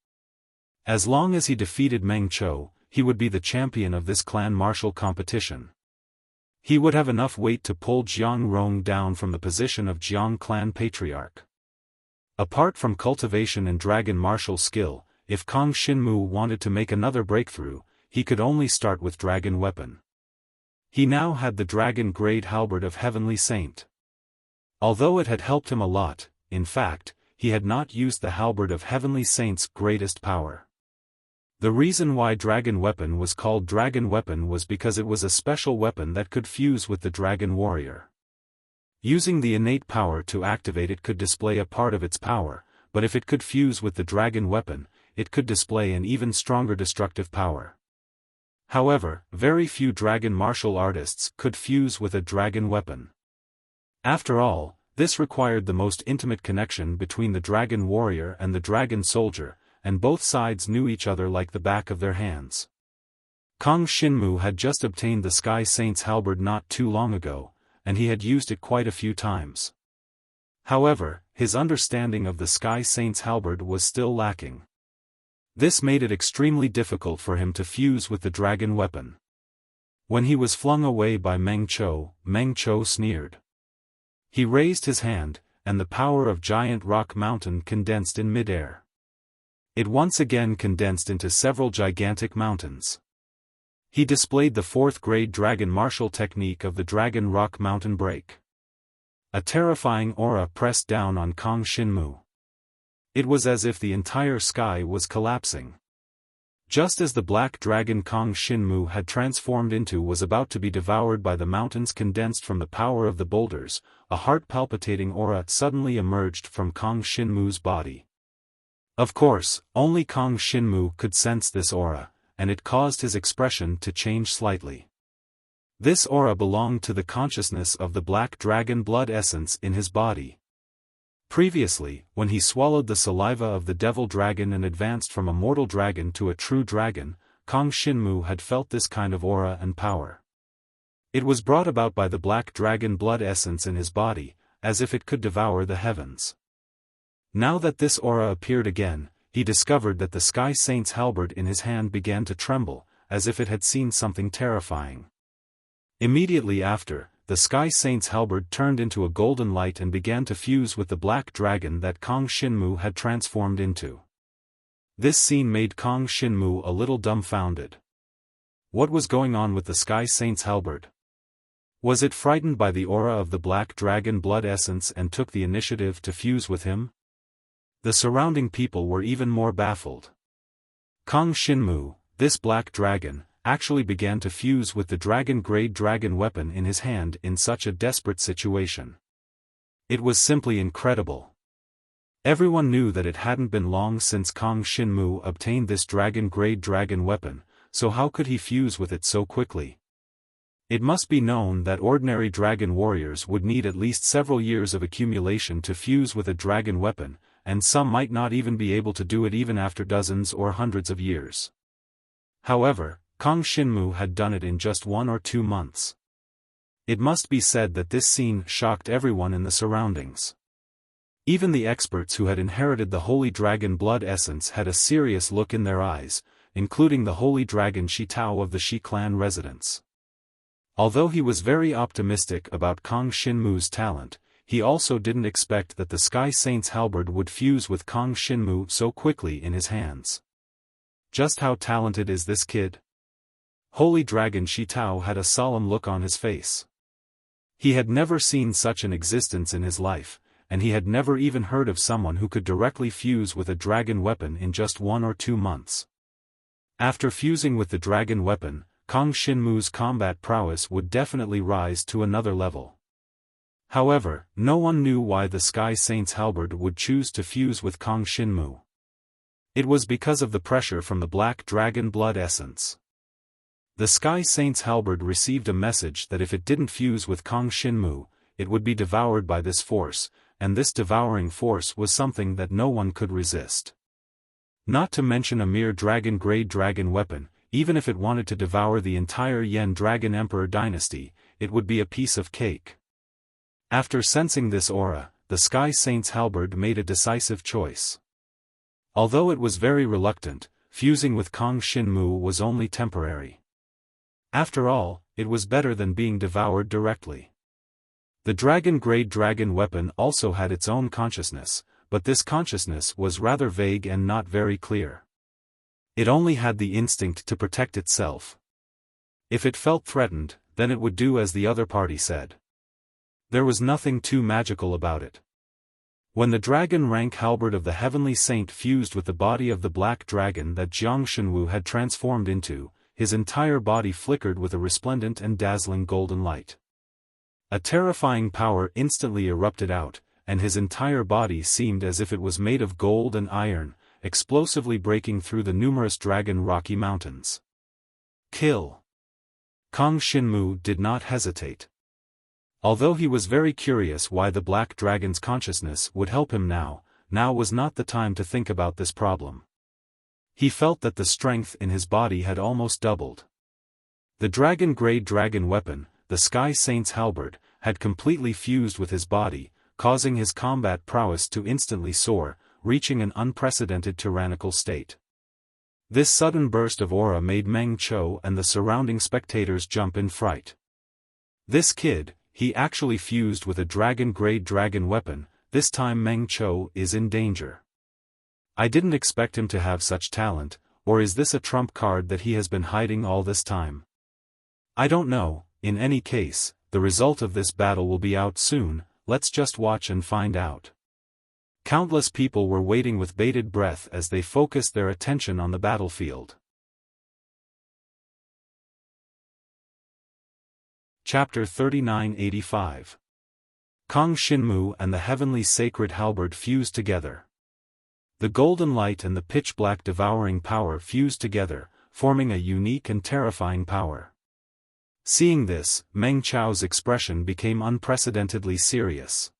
As long as he defeated Meng Qiu, he would be the champion of this clan martial competition. He would have enough weight to pull Jiang Rong down from the position of Jiang clan patriarch. Apart from cultivation and dragon martial skill, if Kang Xinmu wanted to make another breakthrough, he could only start with dragon weapon. He now had the dragon-grade halberd of Heavenly Saint. Although it had helped him a lot, in fact, he had not used the halberd of Heavenly Saint's greatest power. The reason why dragon weapon was called dragon weapon was because it was a special weapon that could fuse with the dragon warrior. Using the innate power to activate it could display a part of its power, but if it could fuse with the dragon weapon, it could display an even stronger destructive power. However, very few dragon martial artists could fuse with a dragon weapon. After all, this required the most intimate connection between the dragon warrior and the dragon soldier, and both sides knew each other like the back of their hands. Kang Xinmu had just obtained the Sky Saint's halberd not too long ago, and he had used it quite a few times. However, his understanding of the Sky Saint's halberd was still lacking. This made it extremely difficult for him to fuse with the dragon weapon. When he was flung away by Meng Qiu sneered. He raised his hand, and the power of giant rock mountain condensed in midair. It once again condensed into several gigantic mountains. He displayed the 4th grade dragon martial technique of the dragon rock mountain break. A terrifying aura pressed down on Kang Xinmu. It was as if the entire sky was collapsing. Just as the black dragon Kang Xinmu had transformed into was about to be devoured by the mountains condensed from the power of the boulders, a heart-palpitating aura suddenly emerged from Kang Xinmu's body. Of course, only Kang Xinmu could sense this aura, and it caused his expression to change slightly. This aura belonged to the consciousness of the black dragon blood essence in his body. Previously, when he swallowed the saliva of the devil dragon and advanced from a mortal dragon to a true dragon, Kang Xinmu had felt this kind of aura and power. It was brought about by the black dragon blood essence in his body, as if it could devour the heavens. Now that this aura appeared again, he discovered that the Sky Saint's halberd in his hand began to tremble, as if it had seen something terrifying. Immediately after, the Sky Saint's halberd turned into a golden light and began to fuse with the black dragon that Kang Xinmu had transformed into. This scene made Kang Xinmu a little dumbfounded. What was going on with the Sky Saint's halberd? Was it frightened by the aura of the black dragon blood essence and took the initiative to fuse with him? The surrounding people were even more baffled. Kang Shinmu, this black dragon, actually began to fuse with the dragon-grade dragon weapon in his hand in such a desperate situation. It was simply incredible. Everyone knew that it hadn't been long since Kang Shinmu obtained this dragon-grade dragon weapon, so how could he fuse with it so quickly? It must be known that ordinary dragon warriors would need at least several years of accumulation to fuse with a dragon weapon, and some might not even be able to do it even after dozens or hundreds of years. However, Kang Shinmu had done it in just 1 or 2 months. It must be said that this scene shocked everyone in the surroundings. Even the experts who had inherited the holy dragon blood essence had a serious look in their eyes, including the holy dragon Shi Tao of the Shi clan residents. Although he was very optimistic about Kang Shinmu's talent, he also didn't expect that the Sky Saint's halberd would fuse with Kang Shinmu so quickly in his hands. Just how talented is this kid? Holy Dragon Shi Tao had a solemn look on his face. He had never seen such an existence in his life, and he had never even heard of someone who could directly fuse with a dragon weapon in just 1 or 2 months. After fusing with the dragon weapon, Kang Shinmu's combat prowess would definitely rise to another level. However, no one knew why the Sky Saint's halberd would choose to fuse with Kang Shinmu. It was because of the pressure from the black dragon blood essence. The Sky Saint's halberd received a message that if it didn't fuse with Kang Shinmu, it would be devoured by this force, and this devouring force was something that no one could resist. Not to mention a mere dragon-grade dragon weapon, even if it wanted to devour the entire Yen Dragon Emperor dynasty, it would be a piece of cake. After sensing this aura, the Sky Saint's halberd made a decisive choice. Although it was very reluctant, fusing with Kang Shinmu was only temporary. After all, it was better than being devoured directly. The dragon-grade dragon weapon also had its own consciousness, but this consciousness was rather vague and not very clear. It only had the instinct to protect itself. If it felt threatened, then it would do as the other party said. There was nothing too magical about it. When the dragon-rank halberd of the heavenly saint fused with the body of the black dragon that Jiang Shenwu had transformed into, his entire body flickered with a resplendent and dazzling golden light. A terrifying power instantly erupted out, and his entire body seemed as if it was made of gold and iron, explosively breaking through the numerous dragon rocky mountains. Kill! Kang Shinmu did not hesitate. Although he was very curious why the black dragon's consciousness would help him now was not the time to think about this problem. He felt that the strength in his body had almost doubled. The dragon-grade dragon weapon, the Sky Saint's halberd, had completely fused with his body, causing his combat prowess to instantly soar, reaching an unprecedented tyrannical state. This sudden burst of aura made Meng Chou and the surrounding spectators jump in fright. This kid, he actually fused with a dragon-grade dragon weapon, this time Meng Chou is in danger. I didn't expect him to have such talent, or is this a trump card that he has been hiding all this time? I don't know. In any case, the result of this battle will be out soon, let's just watch and find out. Countless people were waiting with bated breath as they focused their attention on the battlefield. Chapter 3985. Kang Shinmu and the heavenly sacred halberd fused together. The golden light and the pitch-black devouring power fused together, forming a unique and terrifying power. Seeing this, Meng Chou's expression became unprecedentedly serious.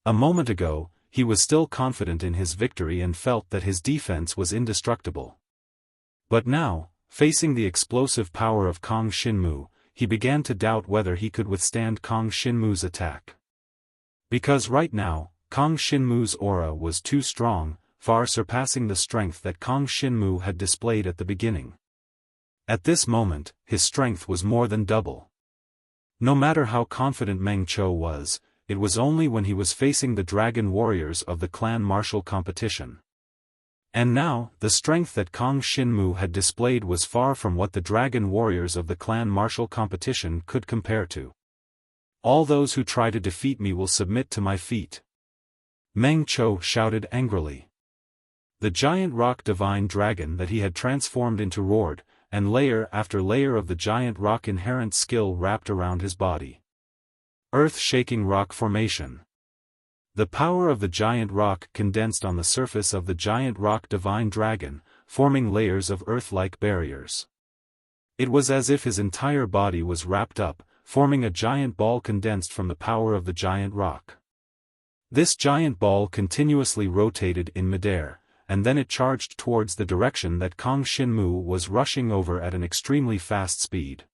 A moment ago, he was still confident in his victory and felt that his defense was indestructible. But now, facing the explosive power of Kang Shinmu, he began to doubt whether he could withstand Kang Shinmu's attack. Because right now, Kang Shinmu's aura was too strong, far surpassing the strength that Kang Shinmu had displayed at the beginning. At this moment, his strength was more than double. No matter how confident Meng Chou was, it was only when he was facing the dragon warriors of the clan martial competition. And now, the strength that Kang Shinmu had displayed was far from what the dragon warriors of the clan martial competition could compare to. All those who try to defeat me will submit to my feet. Meng Qiu shouted angrily. The giant rock divine dragon that he had transformed into roared, and layer after layer of the giant rock inherent skill wrapped around his body. Earth-shaking rock formation. The power of the giant rock condensed on the surface of the giant rock divine dragon, forming layers of earth-like barriers. It was as if his entire body was wrapped up, forming a giant ball condensed from the power of the giant rock. This giant ball continuously rotated in midair, and then it charged towards the direction that Kang Shinmu was rushing over at an extremely fast speed.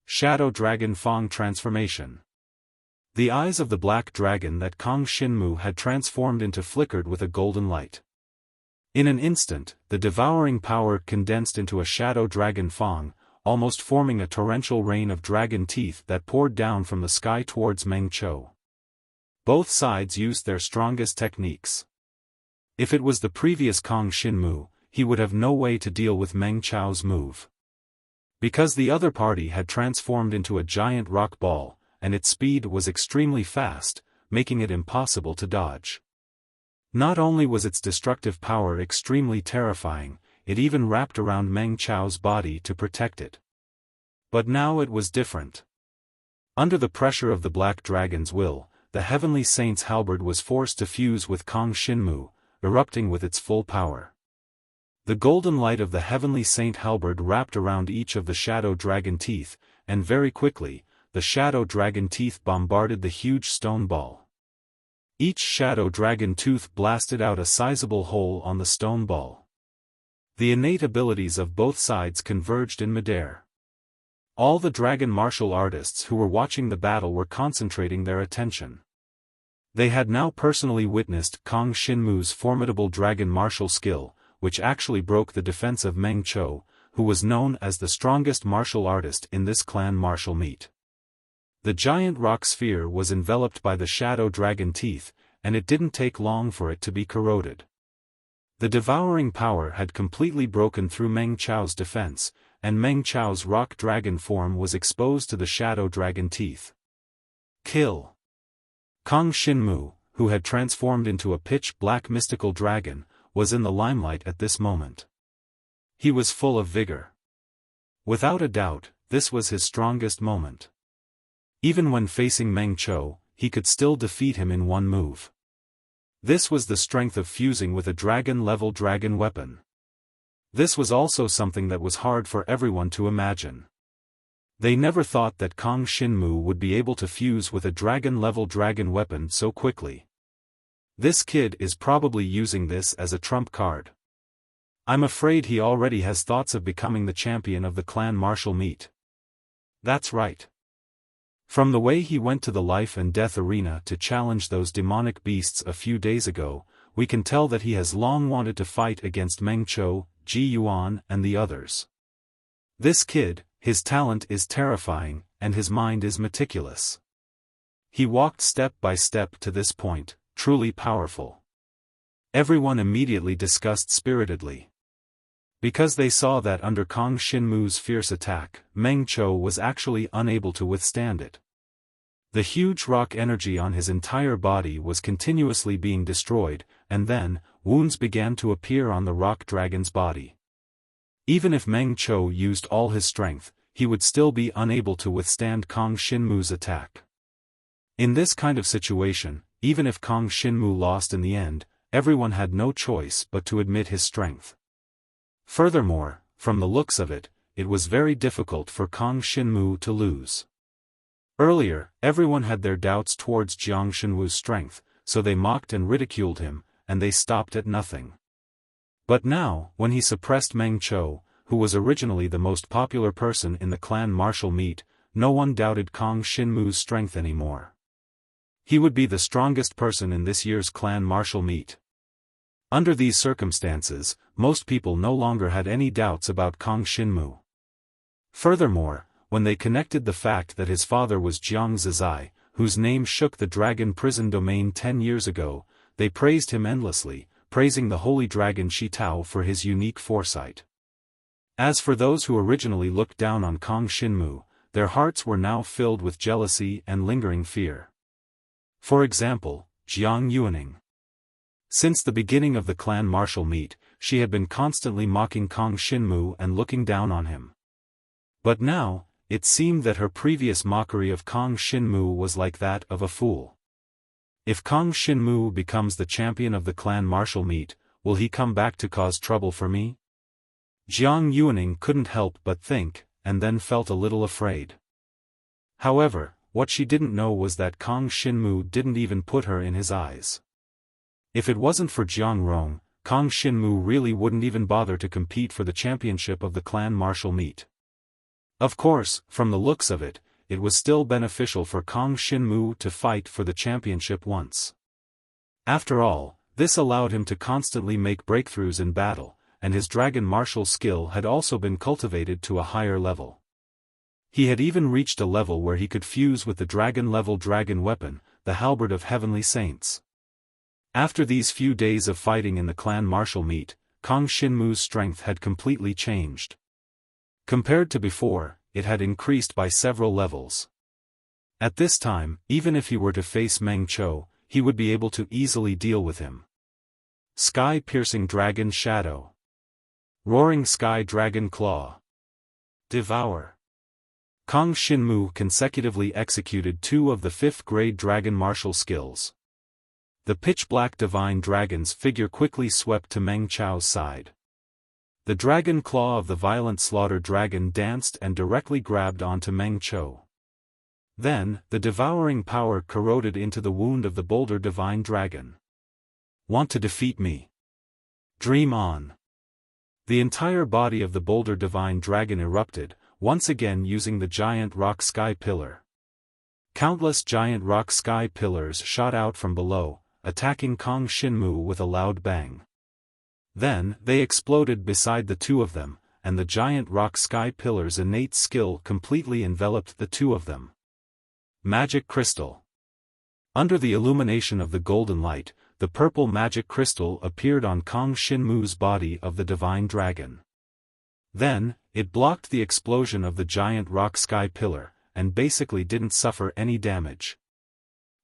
Shadow Dragon Fang Transformation. The eyes of the black dragon that Kang Shinmu had transformed into flickered with a golden light. In an instant, the devouring power condensed into a shadow dragon Fang, almost forming a torrential rain of dragon teeth that poured down from the sky towards Meng Qiu. Both sides used their strongest techniques. If it was the previous Kang Shinmu, he would have no way to deal with Meng Qiu's move. Because the other party had transformed into a giant rock ball, and its speed was extremely fast, making it impossible to dodge. Not only was its destructive power extremely terrifying, it even wrapped around Meng Qiu's body to protect it. But now it was different. Under the pressure of the Black Dragon's will, the Heavenly Saint's halberd was forced to fuse with Kang Shinmu, erupting with its full power. The golden light of the Heavenly Saint halberd wrapped around each of the shadow dragon teeth, and very quickly, the shadow dragon teeth bombarded the huge stone ball. Each shadow dragon tooth blasted out a sizable hole on the stone ball. The innate abilities of both sides converged in midair. All the dragon martial artists who were watching the battle were concentrating their attention. They had now personally witnessed Kang Shinmu's formidable dragon martial skill, which actually broke the defense of Meng Qiu, who was known as the strongest martial artist in this clan martial meet. The giant rock sphere was enveloped by the shadow dragon teeth, and it didn't take long for it to be corroded. The devouring power had completely broken through Meng Qiu's defense, and Meng Qiu's rock dragon form was exposed to the shadow dragon teeth. Kill! Kang Shinmu, who had transformed into a pitch-black mystical dragon, was in the limelight at this moment. He was full of vigor. Without a doubt, this was his strongest moment. Even when facing Meng Qiu, he could still defeat him in one move. This was the strength of fusing with a dragon-level dragon weapon. This was also something that was hard for everyone to imagine. They never thought that Kang Shinmu would be able to fuse with a dragon-level dragon weapon so quickly. This kid is probably using this as a trump card. I'm afraid he already has thoughts of becoming the champion of the clan martial meet. That's right. From the way he went to the life and death arena to challenge those demonic beasts a few days ago, we can tell that he has long wanted to fight against Meng Qiu, Ji Yuan and the others. This kid, his talent is terrifying, and his mind is meticulous. He walked step by step to this point, truly powerful. Everyone immediately discussed spiritedly. Because they saw that under Kang Shinmu's fierce attack, Meng Qiu was actually unable to withstand it. The huge rock energy on his entire body was continuously being destroyed, and then, wounds began to appear on the rock dragon's body. Even if Meng Qiu used all his strength, he would still be unable to withstand Kang Shinmu's attack. In this kind of situation, even if Kang Shinmu lost in the end, everyone had no choice but to admit his strength. Furthermore, from the looks of it, it was very difficult for Kang Shinmu to lose. Earlier, everyone had their doubts towards Jiang Shenwu's strength, so they mocked and ridiculed him, and they stopped at nothing. But now, when he suppressed Meng Qiu, who was originally the most popular person in the clan martial meet, no one doubted Kang Shinmu's strength anymore. He would be the strongest person in this year's clan martial meet. Under these circumstances, most people no longer had any doubts about Kang Shinmu. Furthermore, when they connected the fact that his father was Jiang Zizai, whose name shook the dragon prison domain 10 years ago, they praised him endlessly, praising the holy dragon Shi Tao for his unique foresight. As for those who originally looked down on Kang Xinmu, their hearts were now filled with jealousy and lingering fear. For example, Jiang Yuaning. Since the beginning of the clan martial meet, she had been constantly mocking Kang Xinmu and looking down on him. But now, it seemed that her previous mockery of Kang Xinmu was like that of a fool. If Kang Xinmu becomes the champion of the clan martial meet, will he come back to cause trouble for me? Jiang Yuaning couldn't help but think, and then felt a little afraid. However, what she didn't know was that Kang Xinmu didn't even put her in his eyes. If it wasn't for Jiang Rong, Kang Xinmu really wouldn't even bother to compete for the championship of the clan martial meet. Of course, from the looks of it, it was still beneficial for Kang Xinmu to fight for the championship once. After all, this allowed him to constantly make breakthroughs in battle, and his dragon martial skill had also been cultivated to a higher level. He had even reached a level where he could fuse with the dragon-level dragon weapon, the halberd of heavenly saints. After these few days of fighting in the clan martial meet, Kang Xinmu's strength had completely changed. Compared to before, it had increased by several levels. At this time, even if he were to face Meng Qiu, he would be able to easily deal with him. Sky-piercing dragon shadow. Roaring sky dragon claw. Devour. Kang Xinmu consecutively executed 2 of the 5th-grade dragon martial skills. The pitch-black divine dragon's figure quickly swept to Meng Qiu's side. The dragon claw of the violent slaughter dragon danced and directly grabbed onto Meng Qiu. Then, the devouring power corroded into the wound of the boulder divine dragon. Want to defeat me? Dream on. The entire body of the boulder divine dragon erupted, once again using the giant rock sky pillar. Countless giant rock sky pillars shot out from below, attacking Kang Xinmu with a loud bang. Then, they exploded beside the 2 of them, and the giant rock sky pillar's innate skill completely enveloped the 2 of them. Magic Crystal. Under the illumination of the golden light, the purple magic crystal appeared on Kang Xinmu's body of the divine dragon. Then, it blocked the explosion of the giant rock sky pillar, and basically didn't suffer any damage.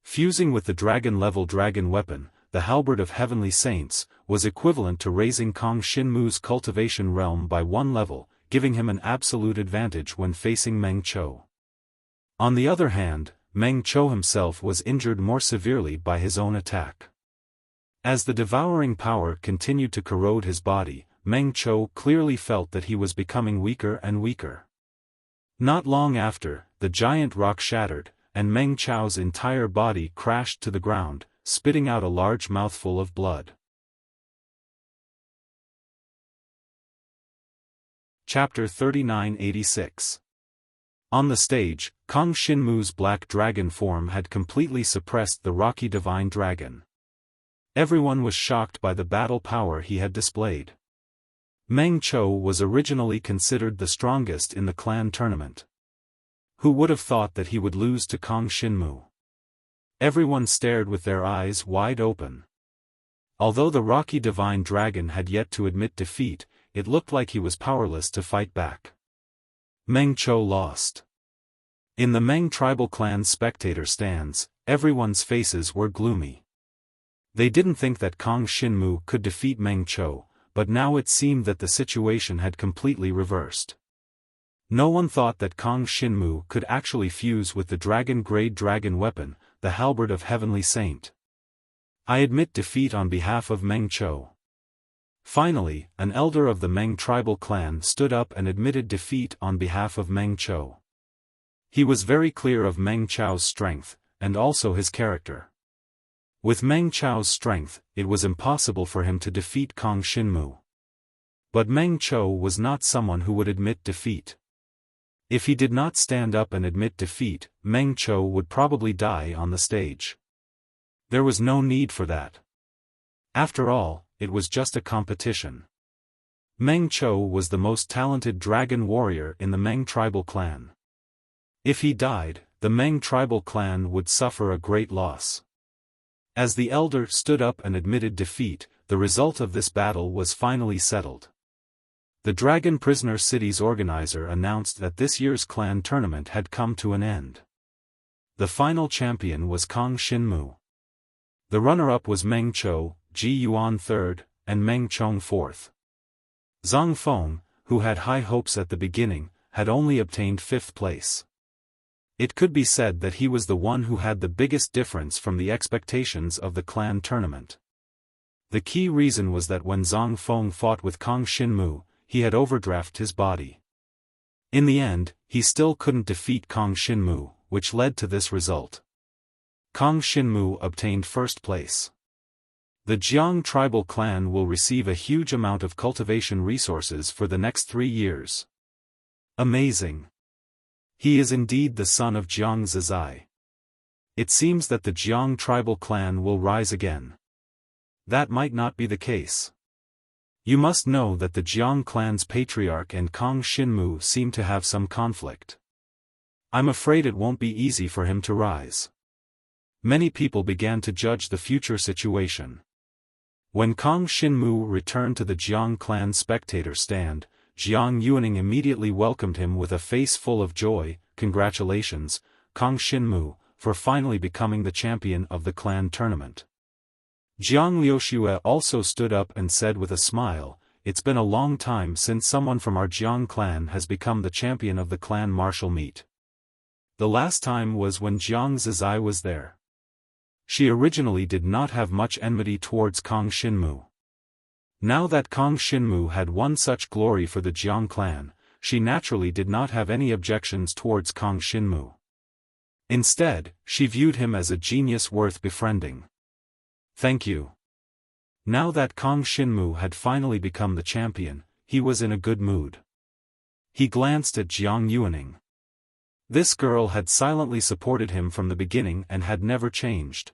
Fusing with the dragon-level dragon weapon, the halberd of heavenly saints, was equivalent to raising Kang Xinmu's cultivation realm by 1 level, giving him an absolute advantage when facing Meng Qiu. On the other hand, Meng Qiu himself was injured more severely by his own attack. As the devouring power continued to corrode his body, Meng Qiu clearly felt that he was becoming weaker and weaker. Not long after, the giant rock shattered, and Meng Qiu's entire body crashed to the ground, spitting out a large mouthful of blood. Chapter 3986. On the stage, Kang Xinmu's black dragon form had completely suppressed the rocky divine dragon. Everyone was shocked by the battle power he had displayed. Meng Qiu was originally considered the strongest in the clan tournament. Who would have thought that he would lose to Kang Xinmu? Everyone stared with their eyes wide open. Although the rocky divine dragon had yet to admit defeat, it looked like he was powerless to fight back. Meng Qiu lost. In the Meng tribal clan spectator stands, everyone's faces were gloomy. They didn't think that Kang Xinmu could defeat Meng Qiu, but now it seemed that the situation had completely reversed. No one thought that Kang Xinmu could actually fuse with the dragon-grade dragon weapon, the halberd of heavenly saint. I admit defeat on behalf of Meng Qiu. Finally, an elder of the Meng tribal clan stood up and admitted defeat on behalf of Meng Qiu. He was very clear of Meng Qiu's strength, and also his character. With Meng Qiu's strength, it was impossible for him to defeat Kang Xinmu. But Meng Qiu was not someone who would admit defeat. If he did not stand up and admit defeat, Meng Qiu would probably die on the stage. There was no need for that. After all, it was just a competition. Meng Qiu was the most talented dragon warrior in the Meng tribal clan. If he died, the Meng tribal clan would suffer a great loss. As the elder stood up and admitted defeat, the result of this battle was finally settled. The Dragon Prisoner City's organizer announced that this year's clan tournament had come to an end. The final champion was Kang Xinmu. The runner-up was Meng Chou, Ji Yuan third, and Meng Chong fourth. Zhang Feng, who had high hopes at the beginning, had only obtained fifth place. It could be said that he was the one who had the biggest difference from the expectations of the clan tournament. The key reason was that when Zhang Feng fought with Kang Xinmu, he had overdrafted his body. In the end, he still couldn't defeat Kang Xinmu, which led to this result. Kang Xinmu obtained first place. The Jiang tribal clan will receive a huge amount of cultivation resources for the next 3 years. Amazing. He is indeed the son of Jiang Zizai. It seems that the Jiang tribal clan will rise again. That might not be the case. You must know that the Jiang clan's patriarch and Kang Xinmu seem to have some conflict. I'm afraid it won't be easy for him to rise. Many people began to judge the future situation. When Kang Xinmu returned to the Jiang clan spectator stand, Jiang Yuaning immediately welcomed him with a face full of joy. Congratulations, Kang Xinmu, for finally becoming the champion of the clan tournament. Jiang Liuxue also stood up and said with a smile, "It's been a long time since someone from our Jiang clan has become the champion of the clan martial meet. The last time was when Jiang Zizai was there." She originally did not have much enmity towards Kang Xinmu. Now that Kang Xinmu had won such glory for the Jiang clan, she naturally did not have any objections towards Kang Xinmu. Instead, she viewed him as a genius worth befriending. Thank you. Now that Kang Xinmu had finally become the champion, he was in a good mood. He glanced at Jiang Yuaning. This girl had silently supported him from the beginning and had never changed.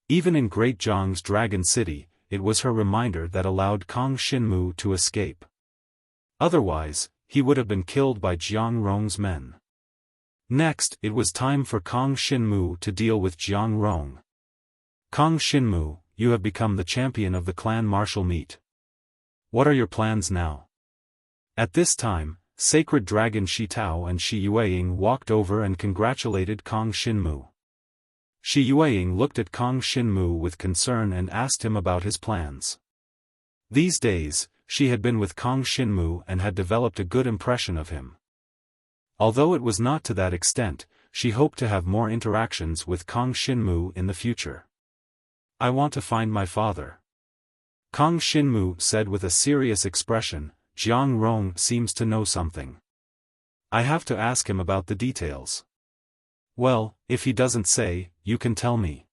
Even in Great Jiang's Dragon City, it was her reminder that allowed Kang Xinmu to escape. Otherwise, he would have been killed by Jiang Rong's men. Next, it was time for Kang Xinmu to deal with Jiang Rong. Kang Xinmu, you have become the champion of the clan martial meet. What are your plans now? At this time, Sacred Dragon Shi Tao and Shi Yueying walked over and congratulated Kang Xinmu. Shi Yueying looked at Kang Xinmu with concern and asked him about his plans. These days, she had been with Kang Xinmu and had developed a good impression of him. Although it was not to that extent, she hoped to have more interactions with Kang Xinmu in the future. "I want to find my father," Kang Xinmu said with a serious expression. "Jiang Rong seems to know something. I have to ask him about the details." "Well, if he doesn't say, you can tell me.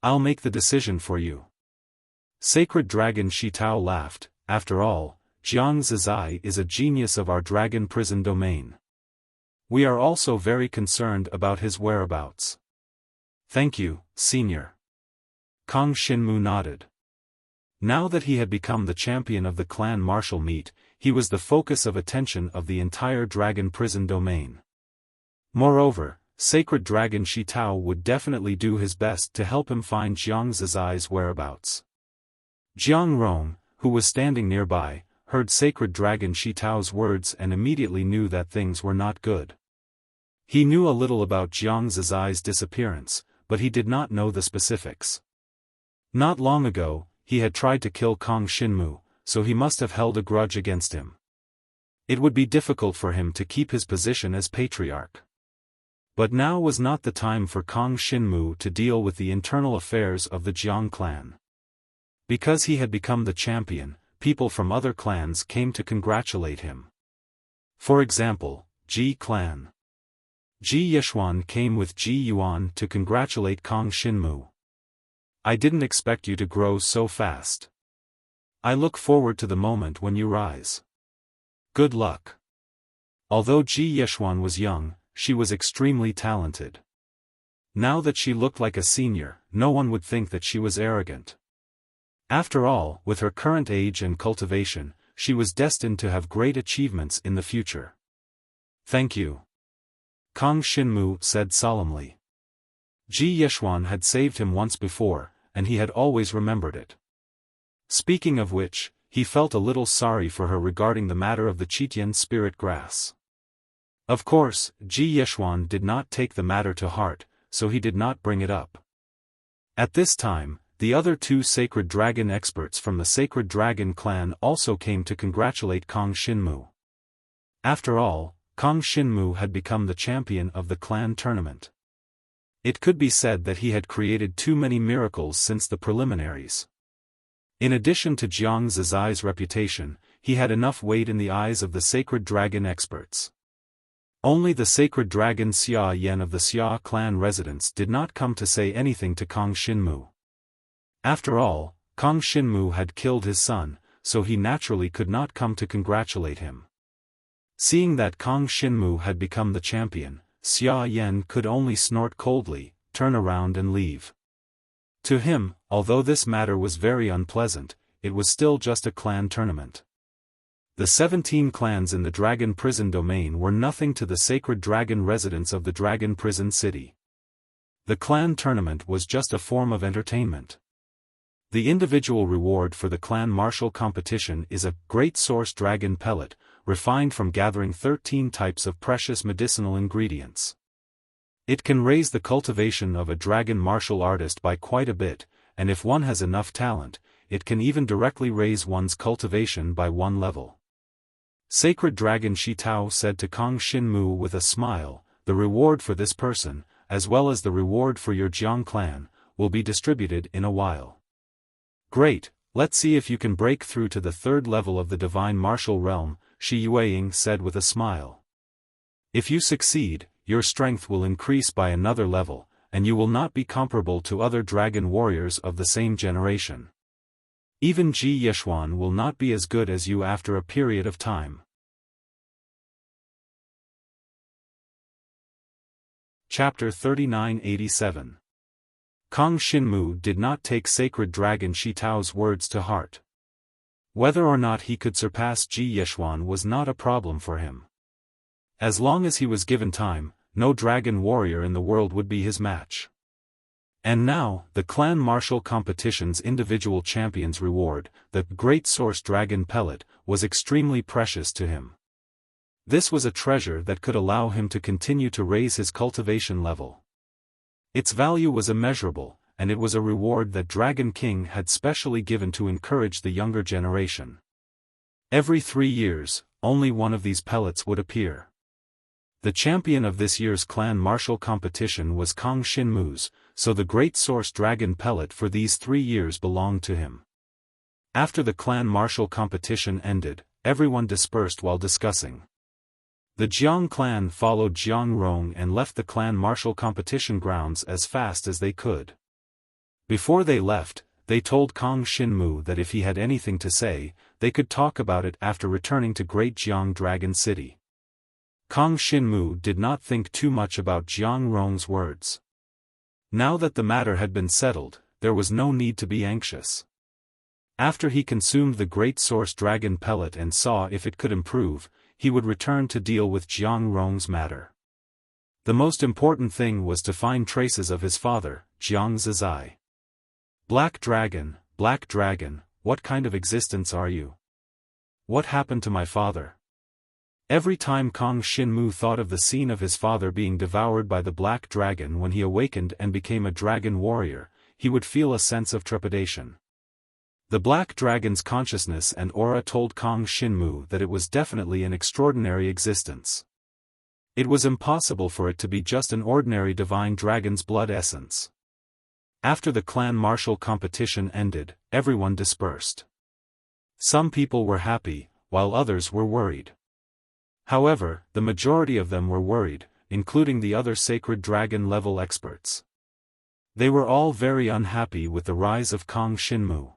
I'll make the decision for you." Sacred Dragon Shi Tao laughed. "After all, Jiang Zizai is a genius of our dragon prison domain. We are also very concerned about his whereabouts." "Thank you, senior." Kang Xinmu nodded. Now that he had become the champion of the clan martial meet, he was the focus of attention of the entire dragon prison domain. Moreover, Sacred Dragon Shi Tao would definitely do his best to help him find Jiang Zizai's whereabouts. Jiang Rong, who was standing nearby, heard Sacred Dragon Shi Tao's words and immediately knew that things were not good. He knew a little about Jiang Zizai's disappearance, but he did not know the specifics. Not long ago, he had tried to kill Kang Xinmu, so he must have held a grudge against him. It would be difficult for him to keep his position as patriarch. But now was not the time for Kang Xinmu to deal with the internal affairs of the Jiang clan. Because he had become the champion, people from other clans came to congratulate him. For example, Ji clan. Ji Yeshuan came with Ji Yuan to congratulate Kang Xinmu. "I didn't expect you to grow so fast. I look forward to the moment when you rise. Good luck." Although Ji Yeshuan was young, she was extremely talented. Now that she looked like a senior, no one would think that she was arrogant. After all, with her current age and cultivation, she was destined to have great achievements in the future. "Thank you," Kang Xinmu said solemnly. Ji Yeshuan had saved him once before, and he had always remembered it. Speaking of which, he felt a little sorry for her regarding the matter of the Qitian spirit grass. Of course, Xiaofan did not take the matter to heart, so he did not bring it up. At this time, the other two sacred dragon experts from the sacred dragon clan also came to congratulate Kang Xinmu. After all, Kang Xinmu had become the champion of the clan tournament. It could be said that he had created too many miracles since the preliminaries. In addition to Jiang Zizai's reputation, he had enough weight in the eyes of the sacred dragon experts. Only the sacred dragon Xia Yan of the Xia clan residents did not come to say anything to Kang Xinmu. After all, Kang Xinmu had killed his son, so he naturally could not come to congratulate him. Seeing that Kang Xinmu had become the champion, Xia Yan could only snort coldly, turn around and leave. To him, although this matter was very unpleasant, it was still just a clan tournament. The 17 clans in the Dragon Prison domain were nothing to the sacred dragon residents of the Dragon Prison city. The clan tournament was just a form of entertainment. The individual reward for the clan martial competition is a great source dragon pellet, refined from gathering 13 types of precious medicinal ingredients. It can raise the cultivation of a dragon martial artist by quite a bit, and if one has enough talent, it can even directly raise one's cultivation by one level. Sacred Dragon Shitao said to Kang Xinmu with a smile, "The reward for this person, as well as the reward for your Jiang clan, will be distributed in a while." "Great, let's see if you can break through to the third level of the divine martial realm," Shi Yueying said with a smile. "If you succeed, your strength will increase by another level, and you will not be comparable to other dragon warriors of the same generation. Even Xiaofan will not be as good as you after a period of time." Chapter 3987. Kang Xinmu did not take sacred dragon Shitao's words to heart. Whether or not he could surpass Xiaofan was not a problem for him. As long as he was given time, no dragon warrior in the world would be his match. And now, the clan martial competition's individual champion's reward, the great source dragon pellet, was extremely precious to him. This was a treasure that could allow him to continue to raise his cultivation level. Its value was immeasurable, and it was a reward that Dragon King had specially given to encourage the younger generation. Every 3 years, only one of these pellets would appear. The champion of this year's clan martial competition was Kang Xinmu's, so the great source dragon pellet for these 3 years belonged to him. After the clan martial competition ended, everyone dispersed while discussing. The Jiang clan followed Jiang Rong and left the clan martial competition grounds as fast as they could. Before they left, they told Kang Xinmu that if he had anything to say, they could talk about it after returning to Great Jiang Dragon City. Kang Xinmu did not think too much about Jiang Rong's words. Now that the matter had been settled, there was no need to be anxious. After he consumed the great source dragon pellet and saw if it could improve, he would return to deal with Jiang Rong's matter. The most important thing was to find traces of his father, Jiang Zizai. Black Dragon, what kind of existence are you? What happened to my father?" Every time Kang Xinmu thought of the scene of his father being devoured by the black dragon when he awakened and became a dragon warrior, he would feel a sense of trepidation. The black dragon's consciousness and aura told Kang Xinmu that it was definitely an extraordinary existence. It was impossible for it to be just an ordinary divine dragon's blood essence. After the clan martial competition ended, everyone dispersed. Some people were happy, while others were worried. However, the majority of them were worried, including the other sacred dragon level experts. They were all very unhappy with the rise of Kang Xinmu.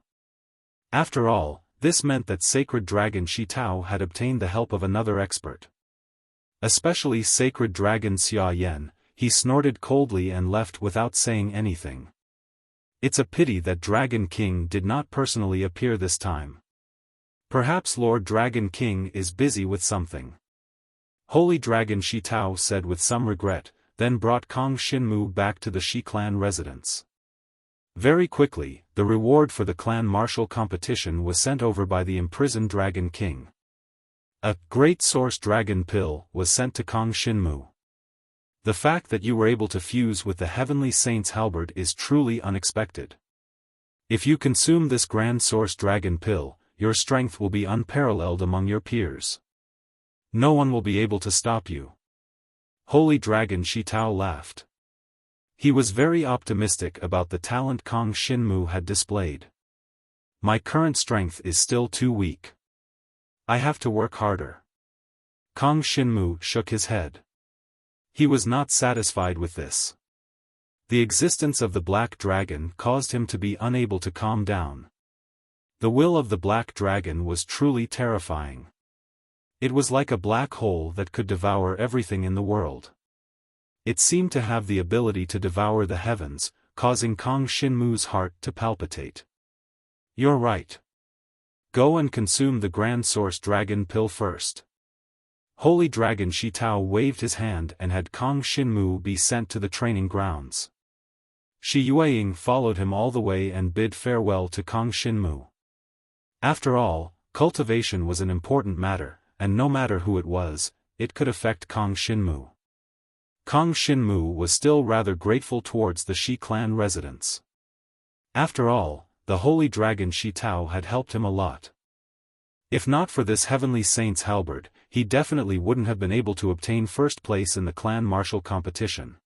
After all, this meant that sacred dragon Shitao had obtained the help of another expert. Especially sacred dragon Xia Yan, he snorted coldly and left without saying anything. It's a pity that Dragon King did not personally appear this time. Perhaps Lord Dragon King is busy with something. Holy Dragon Shitao said with some regret, then brought Kang Xinmu back to the Shi clan residence. Very quickly, the reward for the clan martial competition was sent over by the imprisoned Dragon King. A Great Source Dragon Pill was sent to Kong Shinmu. The fact that you were able to fuse with the Heavenly Saint's halberd is truly unexpected. If you consume this Grand Source Dragon Pill, your strength will be unparalleled among your peers. No one will be able to stop you. Holy Dragon Shi Tao laughed. He was very optimistic about the talent Kong Shinmu had displayed. My current strength is still too weak. I have to work harder. Kong Shinmu shook his head. He was not satisfied with this. The existence of the Black Dragon caused him to be unable to calm down. The will of the Black Dragon was truly terrifying. It was like a black hole that could devour everything in the world. It seemed to have the ability to devour the heavens, causing Kong Shinmu's heart to palpitate. You're right. Go and consume the Grand Source Dragon Pill first. Holy Dragon Shi Tao waved his hand and had Kong Shinmu be sent to the training grounds. Shi Yueying followed him all the way and bid farewell to Kong Shinmu. After all, cultivation was an important matter, and no matter who it was, it could affect Kong Shinmu. Kong Shinmu was still rather grateful towards the Shi clan residents. After all, the Holy Dragon Shi Tao had helped him a lot. If not for this Heavenly Saint's halberd, he definitely wouldn't have been able to obtain first place in the clan martial competition.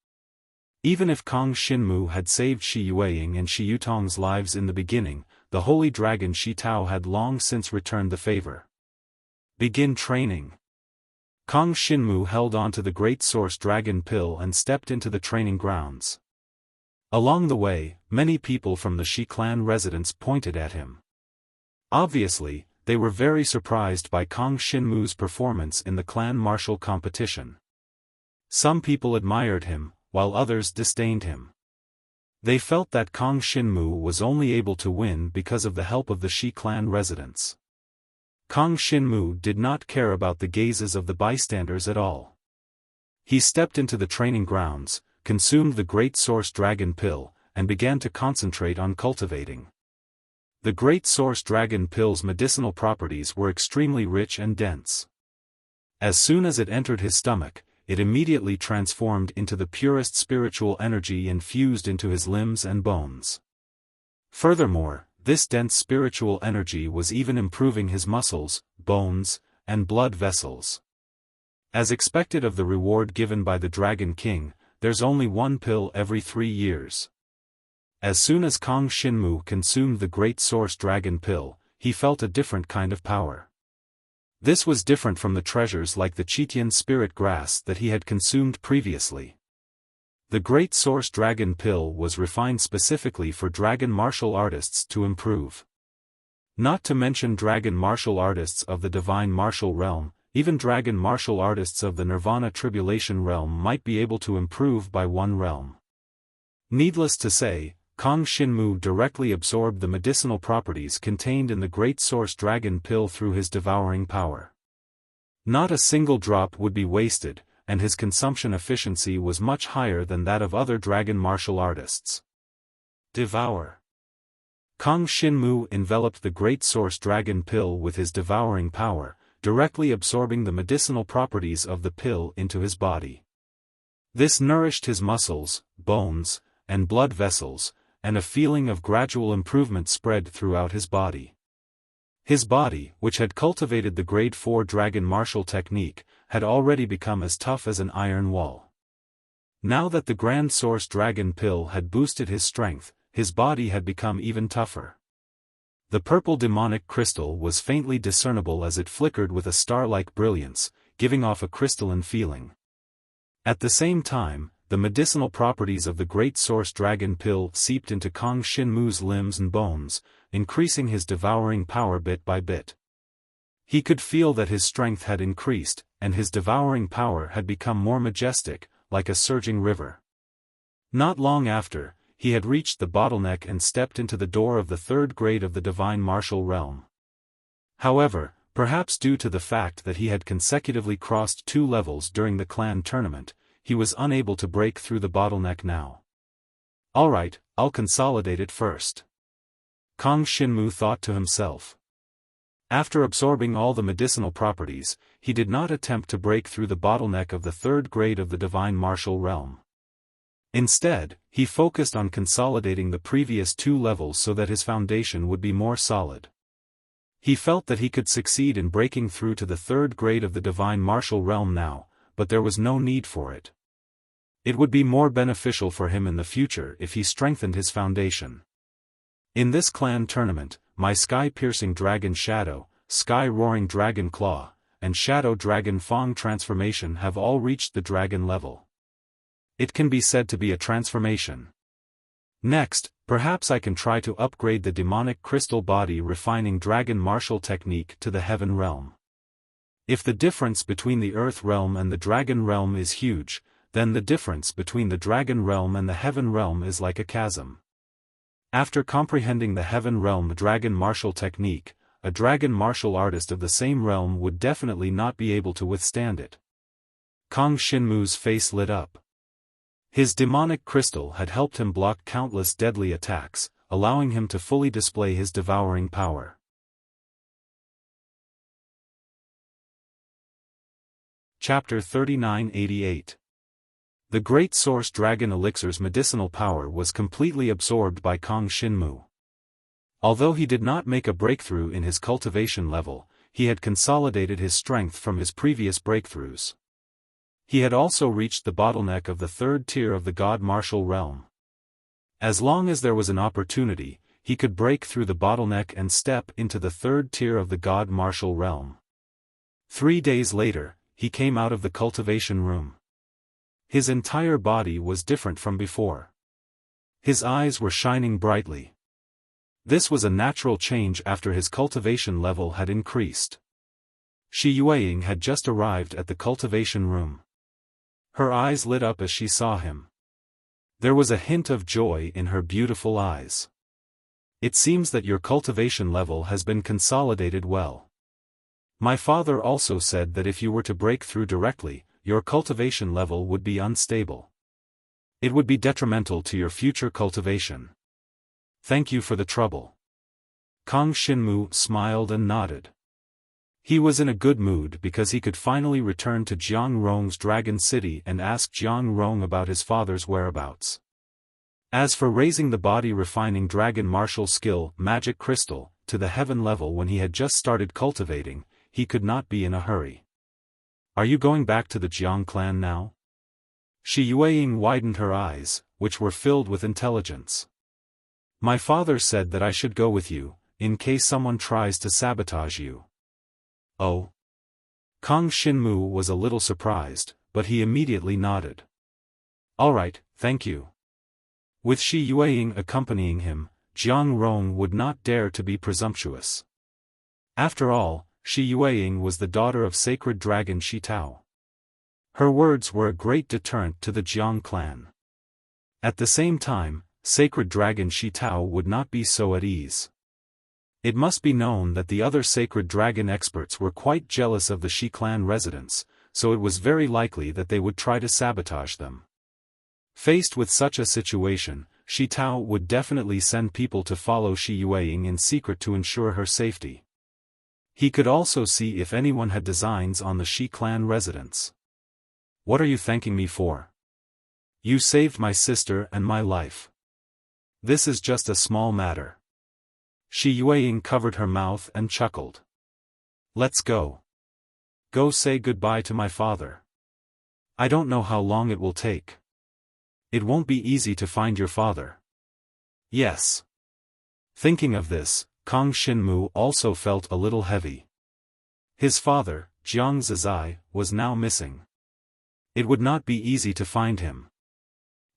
Even if Kong Shinmu had saved Shi Yueying and Shi Yutong's lives in the beginning, the Holy Dragon Shi Tao had long since returned the favor. Begin training. Kong Shinmu held on to the Great Source Dragon Pill and stepped into the training grounds. Along the way, many people from the Shi clan residents pointed at him. Obviously, they were very surprised by Kong Shinmu's performance in the clan martial competition. Some people admired him, while others disdained him. They felt that Kong Shinmu was only able to win because of the help of the Shi clan residents. Kong Shinmu did not care about the gazes of the bystanders at all. He stepped into the training grounds, consumed the Great Source Dragon Pill, and began to concentrate on cultivating. The Great Source Dragon Pill's medicinal properties were extremely rich and dense. As soon as it entered his stomach, it immediately transformed into the purest spiritual energy and fused into his limbs and bones. Furthermore, this dense spiritual energy was even improving his muscles, bones, and blood vessels. As expected of the reward given by the Dragon King, there's only one pill every 3 years. As soon as Kong Shinmu consumed the Great Source Dragon Pill, he felt a different kind of power. This was different from the treasures like the Chitian Spirit Grass that he had consumed previously. The Great Source Dragon Pill was refined specifically for dragon martial artists to improve. Not to mention dragon martial artists of the Divine Martial Realm, even dragon martial artists of the Nirvana Tribulation Realm might be able to improve by 1 realm. Needless to say, Kong Shinmu directly absorbed the medicinal properties contained in the Great Source Dragon Pill through his devouring power. Not a single drop would be wasted, and his consumption efficiency was much higher than that of other dragon martial artists. Devour. Kong Shinmu enveloped the Great Source Dragon Pill with his devouring power, directly absorbing the medicinal properties of the pill into his body. This nourished his muscles, bones, and blood vessels, and a feeling of gradual improvement spread throughout his body. His body, which had cultivated the Grade 4 Dragon Martial technique, had already become as tough as an iron wall. Now that the Grand Source Dragon Pill had boosted his strength, his body had become even tougher. The purple demonic crystal was faintly discernible as it flickered with a star-like brilliance, giving off a crystalline feeling. At the same time, the medicinal properties of the Great Source Dragon Pill seeped into Kong Shinmu's limbs and bones, increasing his devouring power bit by bit. He could feel that his strength had increased, and his devouring power had become more majestic, like a surging river. Not long after, he had reached the bottleneck and stepped into the door of the 3rd grade of the Divine Martial Realm. However, perhaps due to the fact that he had consecutively crossed 2 levels during the clan tournament, he was unable to break through the bottleneck now. Alright, I'll consolidate it first. Kang Shinmu thought to himself. After absorbing all the medicinal properties, he did not attempt to break through the bottleneck of the third grade of the divine martial realm. Instead, he focused on consolidating the previous 2 levels so that his foundation would be more solid. He felt that he could succeed in breaking through to the third grade of the divine martial realm now, but there was no need for it. It would be more beneficial for him in the future if he strengthened his foundation. In this clan tournament, my sky-piercing dragon Shadow, sky-roaring dragon Claw, and Shadow Dragon Fang transformation have all reached the dragon level. It can be said to be a transformation. Next, perhaps I can try to upgrade the demonic crystal body refining dragon martial technique to the heaven realm. If the difference between the earth realm and the dragon realm is huge, then the difference between the dragon realm and the heaven realm is like a chasm. After comprehending the heaven realm dragon martial technique, a dragon martial artist of the same realm would definitely not be able to withstand it. Kang Shinmu's face lit up. His demonic crystal had helped him block countless deadly attacks, allowing him to fully display his devouring power. Chapter 3988. The Great Source Dragon Elixir's medicinal power was completely absorbed by Kang Shinmu. Although he did not make a breakthrough in his cultivation level, he had consolidated his strength from his previous breakthroughs. He had also reached the bottleneck of the third tier of the God Martial Realm. As long as there was an opportunity, he could break through the bottleneck and step into the third tier of the God Martial Realm. 3 days later, he came out of the cultivation room. His entire body was different from before. His eyes were shining brightly. This was a natural change after his cultivation level had increased. Shi Yueying had just arrived at the cultivation room. Her eyes lit up as she saw him. There was a hint of joy in her beautiful eyes. It seems that your cultivation level has been consolidated well. My father also said that if you were to break through directly, your cultivation level would be unstable. It would be detrimental to your future cultivation. Thank you for the trouble. Kang Shinmu smiled and nodded. He was in a good mood because he could finally return to Jiang Rong's Dragon City and ask Jiang Rong about his father's whereabouts. As for raising the body refining dragon martial skill, magic crystal, to the heaven level when he had just started cultivating, he could not be in a hurry. Are you going back to the Jiang clan now? Shi Yueying widened her eyes, which were filled with intelligence. My father said that I should go with you, in case someone tries to sabotage you. Oh. Kang Shinmu was a little surprised, but he immediately nodded. Alright, thank you. With Shi Yueying accompanying him, Jiang Rong would not dare to be presumptuous. After all, Shi Yueying was the daughter of sacred dragon Shi Tao. Her words were a great deterrent to the Jiang clan. At the same time, sacred dragon Shi Tao would not be so at ease. It must be known that the other sacred dragon experts were quite jealous of the Shi clan residents, so it was very likely that they would try to sabotage them. Faced with such a situation, Shi Tao would definitely send people to follow Shi Yueying in secret to ensure her safety. He could also see if anyone had designs on the Shi clan residents. What are you thanking me for? You saved my sister and my life. This is just a small matter. Shi Yueying covered her mouth and chuckled. Let's go. Go say goodbye to my father. I don't know how long it will take. It won't be easy to find your father. Yes. Thinking of this, Kang Shinmu also felt a little heavy. His father, Jiang Zizai, was now missing. It would not be easy to find him.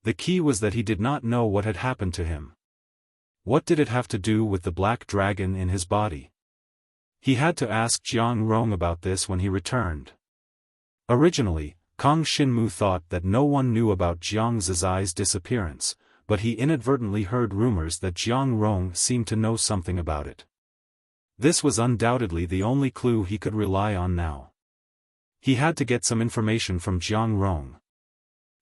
The key was that he did not know what had happened to him. What did it have to do with the black dragon in his body? He had to ask Jiang Rong about this when he returned. Originally, Kang Shinmu thought that no one knew about Jiang Zizai's disappearance, but he inadvertently heard rumors that Jiang Rong seemed to know something about it. This was undoubtedly the only clue he could rely on now. He had to get some information from Jiang Rong.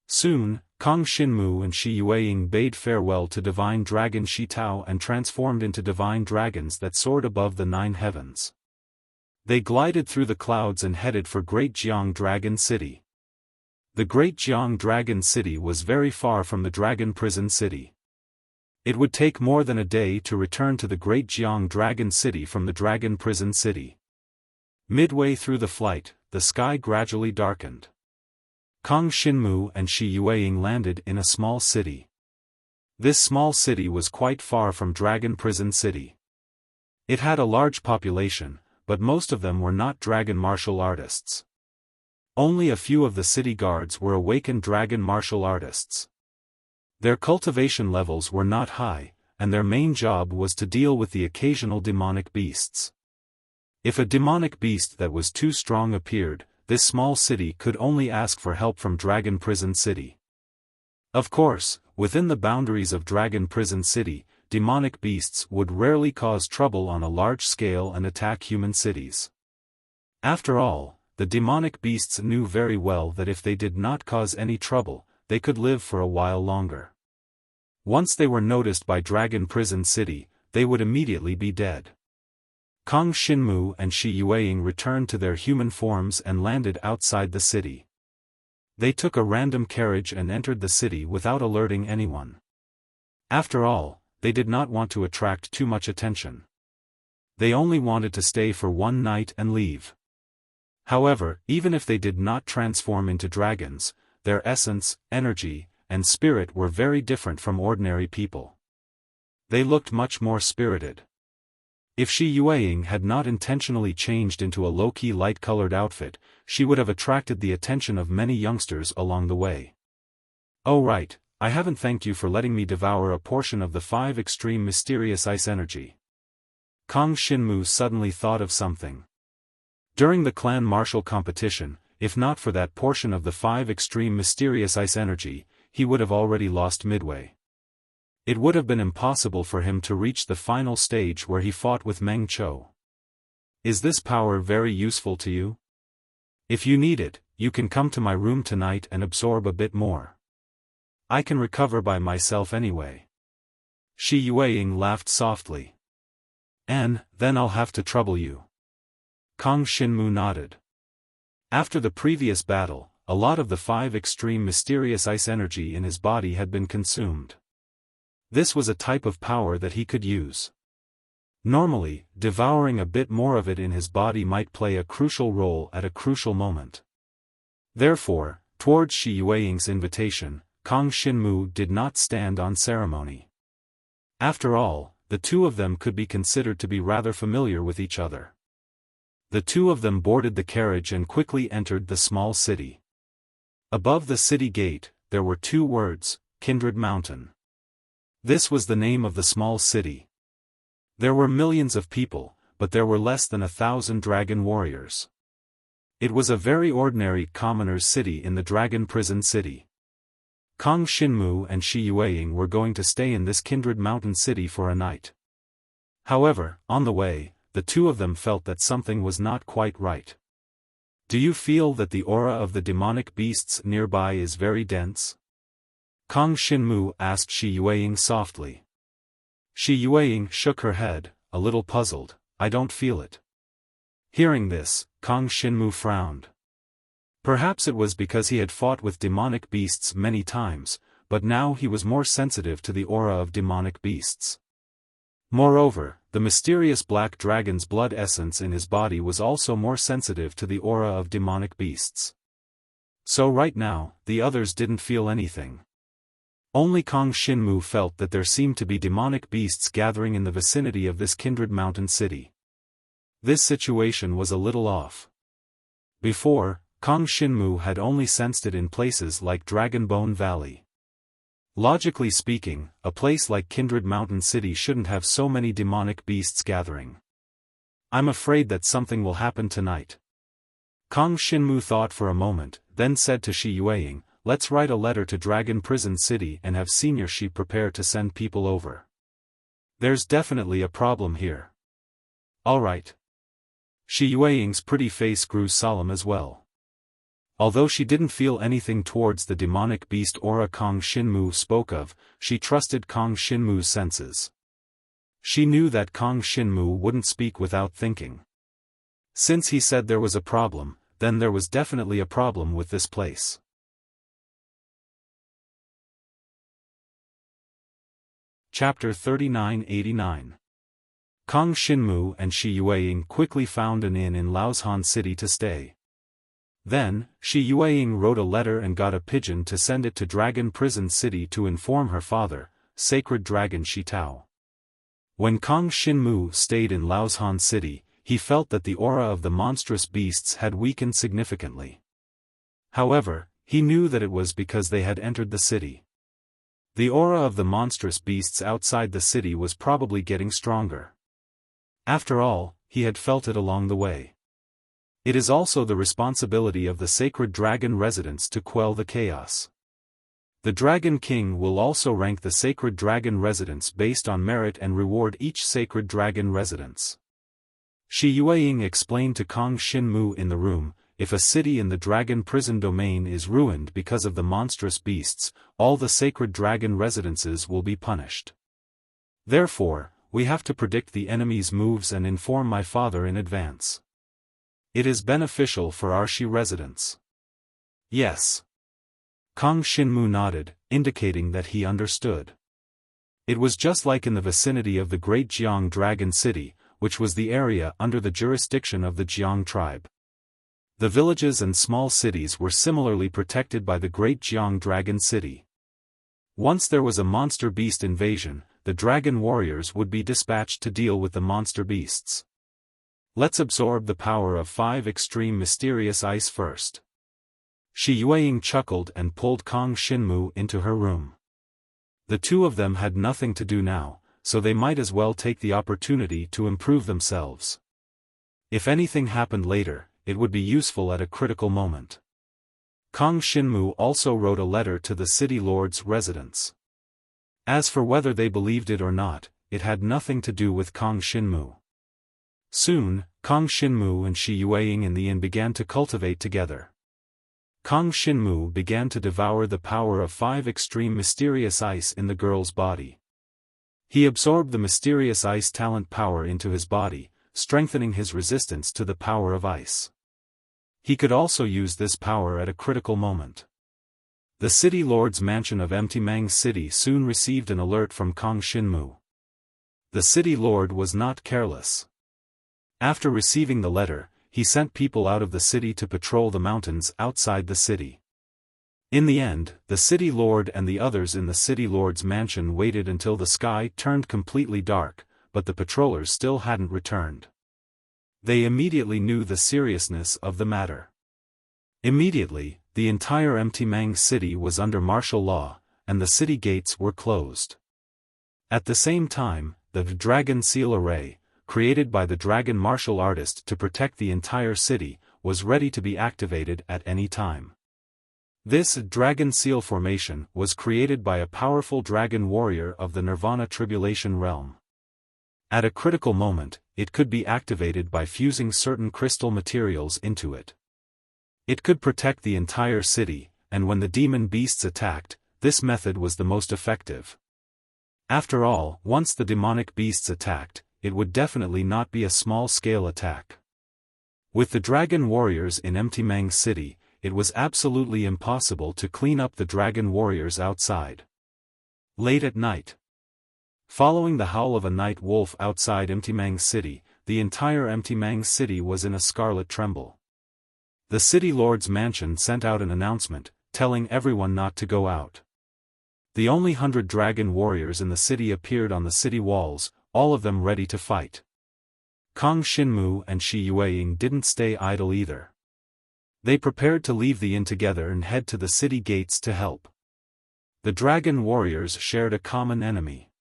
Soon, Kang Xinmu and Shi Yueying bade farewell to divine dragon Shi Tao and transformed into divine dragons that soared above the 9 heavens. They glided through the clouds and headed for Great Jiang Dragon City. The Great Jiang Dragon City was very far from the Dragon Prison City. It would take more than a day to return to the Great Jiang Dragon City from the Dragon Prison City. Midway through the flight, the sky gradually darkened. Kang Xinmu and Shi Yueying landed in a small city. This small city was quite far from Dragon Prison City. It had a large population, but most of them were not dragon martial artists. Only a few of the city guards were awakened dragon martial artists. Their cultivation levels were not high, and their main job was to deal with the occasional demonic beasts. If a demonic beast that was too strong appeared, this small city could only ask for help from Dragon Prison City. Of course, within the boundaries of Dragon Prison City, demonic beasts would rarely cause trouble on a large scale and attack human cities. After all, the demonic beasts knew very well that if they did not cause any trouble, they could live for a while longer. Once they were noticed by Dragon Prison City, they would immediately be dead. Kang Xinmu and Shi Yueying returned to their human forms and landed outside the city. They took a random carriage and entered the city without alerting anyone. After all, they did not want to attract too much attention. They only wanted to stay for one night and leave. However, even if they did not transform into dragons, their essence, energy, and spirit were very different from ordinary people. They looked much more spirited. If Shi Yueying had not intentionally changed into a low-key light-colored outfit, she would have attracted the attention of many youngsters along the way. Oh right, I haven't thanked you for letting me devour a portion of the 5 extreme mysterious ice energy. Kang Xinmu suddenly thought of something. During the clan martial competition, if not for that portion of the 5 extreme mysterious ice energy, he would have already lost midway. It would have been impossible for him to reach the final stage where he fought with Meng Chou. Is this power very useful to you? If you need it, you can come to my room tonight and absorb a bit more. I can recover by myself anyway. Shi Yueying laughed softly. And, then I'll have to trouble you. Kang Xinmu nodded. After the previous battle, a lot of the 5 extreme mysterious ice energy in his body had been consumed. This was a type of power that he could use. Normally, devouring a bit more of it in his body might play a crucial role at a crucial moment. Therefore, towards Shi Yueying's invitation, Kang Xinmu did not stand on ceremony. After all, the two of them could be considered to be rather familiar with each other. The two of them boarded the carriage and quickly entered the small city. Above the city gate, there were 2 words, Kindred Mountain. This was the name of the small city. There were millions of people, but there were less than 1,000 dragon warriors. It was a very ordinary commoner's city in the Dragon Prison City. Kang Xinmu and Shi Yueying were going to stay in this Kindred Mountain city for a night. However, on the way, the two of them felt that something was not quite right. Do you feel that the aura of the demonic beasts nearby is very dense? Kang Xinmu asked Shi Yueying softly. Shi Yueying shook her head, a little puzzled. I don't feel it. Hearing this, Kang Xinmu frowned. Perhaps it was because he had fought with demonic beasts many times, but now he was more sensitive to the aura of demonic beasts. Moreover, the mysterious black dragon's blood essence in his body was also more sensitive to the aura of demonic beasts. So right now, the others didn't feel anything. Only Kang Xinmu felt that there seemed to be demonic beasts gathering in the vicinity of this Kindred Mountain city. This situation was a little off. Before, Kang Xinmu had only sensed it in places like Dragonbone Valley. Logically speaking, a place like Kindred Mountain City shouldn't have so many demonic beasts gathering. I'm afraid that something will happen tonight. Kang Xinmu thought for a moment, then said to Shi Yueying, let's write a letter to Dragon Prison City and have Senior Shi prepare to send people over. There's definitely a problem here. Alright. Shi Yueying's pretty face grew solemn as well. Although she didn't feel anything towards the demonic beast aura Kang Shinmu spoke of, she trusted Kang Shinmu's senses. She knew that Kang Shinmu wouldn't speak without thinking. Since he said there was a problem, then there was definitely a problem with this place. Chapter 3989. Kang Shinmu and Shi Yueying quickly found an inn in Laoshan City to stay. Then, Shi Yueying wrote a letter and got a pigeon to send it to Dragon Prison City to inform her father, Sacred Dragon Shi Tao. When Kang Shinmu stayed in Laoshan City, he felt that the aura of the monstrous beasts had weakened significantly. However, he knew that it was because they had entered the city. The aura of the monstrous beasts outside the city was probably getting stronger. After all, he had felt it along the way. It is also the responsibility of the Sacred Dragon residents to quell the chaos. The Dragon King will also rank the Sacred Dragon residents based on merit and reward each Sacred Dragon residence. Shi Yueying explained to Kang Shinmu in the room, if a city in the Dragon Prison domain is ruined because of the monstrous beasts, all the Sacred Dragon residences will be punished. Therefore, we have to predict the enemy's moves and inform my father in advance. It is beneficial for our Shi residents. Yes. Kang Shinmu nodded, indicating that he understood. It was just like in the vicinity of the Great Jiang Dragon City, which was the area under the jurisdiction of the Jiang tribe. The villages and small cities were similarly protected by the Great Jiang Dragon City. Once there was a monster beast invasion, the dragon warriors would be dispatched to deal with the monster beasts. Let's absorb the power of 5 extreme mysterious ice first. Shi Yueying chuckled and pulled Kang Shinmu into her room. The two of them had nothing to do now, so they might as well take the opportunity to improve themselves. If anything happened later, it would be useful at a critical moment. Kang Shinmu also wrote a letter to the city lord's residents. As for whether they believed it or not, it had nothing to do with Kang Shinmu. Soon, Kang Shinmu and Shi Yueying in the inn began to cultivate together. Kang Shinmu began to devour the power of 5 extreme mysterious ice in the girl's body. He absorbed the mysterious ice talent power into his body, strengthening his resistance to the power of ice. He could also use this power at a critical moment. The city lord's mansion of Empty Mang City soon received an alert from Kang Shinmu. The city lord was not careless. After receiving the letter, he sent people out of the city to patrol the mountains outside the city. In the end, the city lord and the others in the city lord's mansion waited until the sky turned completely dark, but the patrollers still hadn't returned. They immediately knew the seriousness of the matter. Immediately, the entire Empty Mang City was under martial law, and the city gates were closed. At the same time, the Dragon Seal Array, created by the dragon martial artist to protect the entire city, was ready to be activated at any time. This Dragon Seal formation was created by a powerful dragon warrior of the Nirvana Tribulation realm. At a critical moment, it could be activated by fusing certain crystal materials into it. It could protect the entire city, and when the demon beasts attacked, this method was the most effective. After all, once the demonic beasts attacked, it would definitely not be a small-scale attack. With the dragon warriors in Empty Mang City, it was absolutely impossible to clean up the dragon warriors outside. Late at night. Following the howl of a night wolf outside Empty Mang City, the entire Empty Mang City was in a scarlet tremble. The city lord's mansion sent out an announcement, telling everyone not to go out. The only 100 dragon warriors in the city appeared on the city walls, all of them ready to fight. Kang Shinmu and Shi Yueying didn't stay idle either. They prepared to leave the inn together and head to the city gates to help. The dragon warriors shared a common enemy.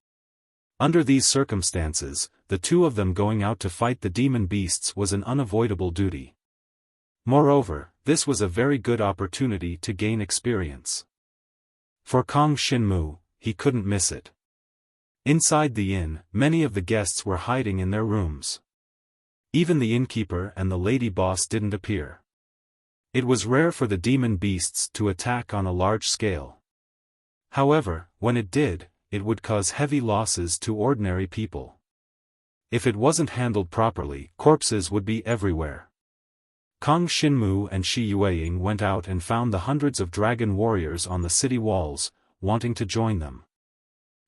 Under these circumstances, the two of them going out to fight the demon beasts was an unavoidable duty. Moreover, this was a very good opportunity to gain experience. For Kang Shinmu, he couldn't miss it. Inside the inn, many of the guests were hiding in their rooms. Even the innkeeper and the lady boss didn't appear. It was rare for the demon beasts to attack on a large scale. However, when it did, it would cause heavy losses to ordinary people. If it wasn't handled properly, corpses would be everywhere. Kang Xinmu and Shi Yueying went out and found the hundreds of dragon warriors on the city walls, wanting to join them.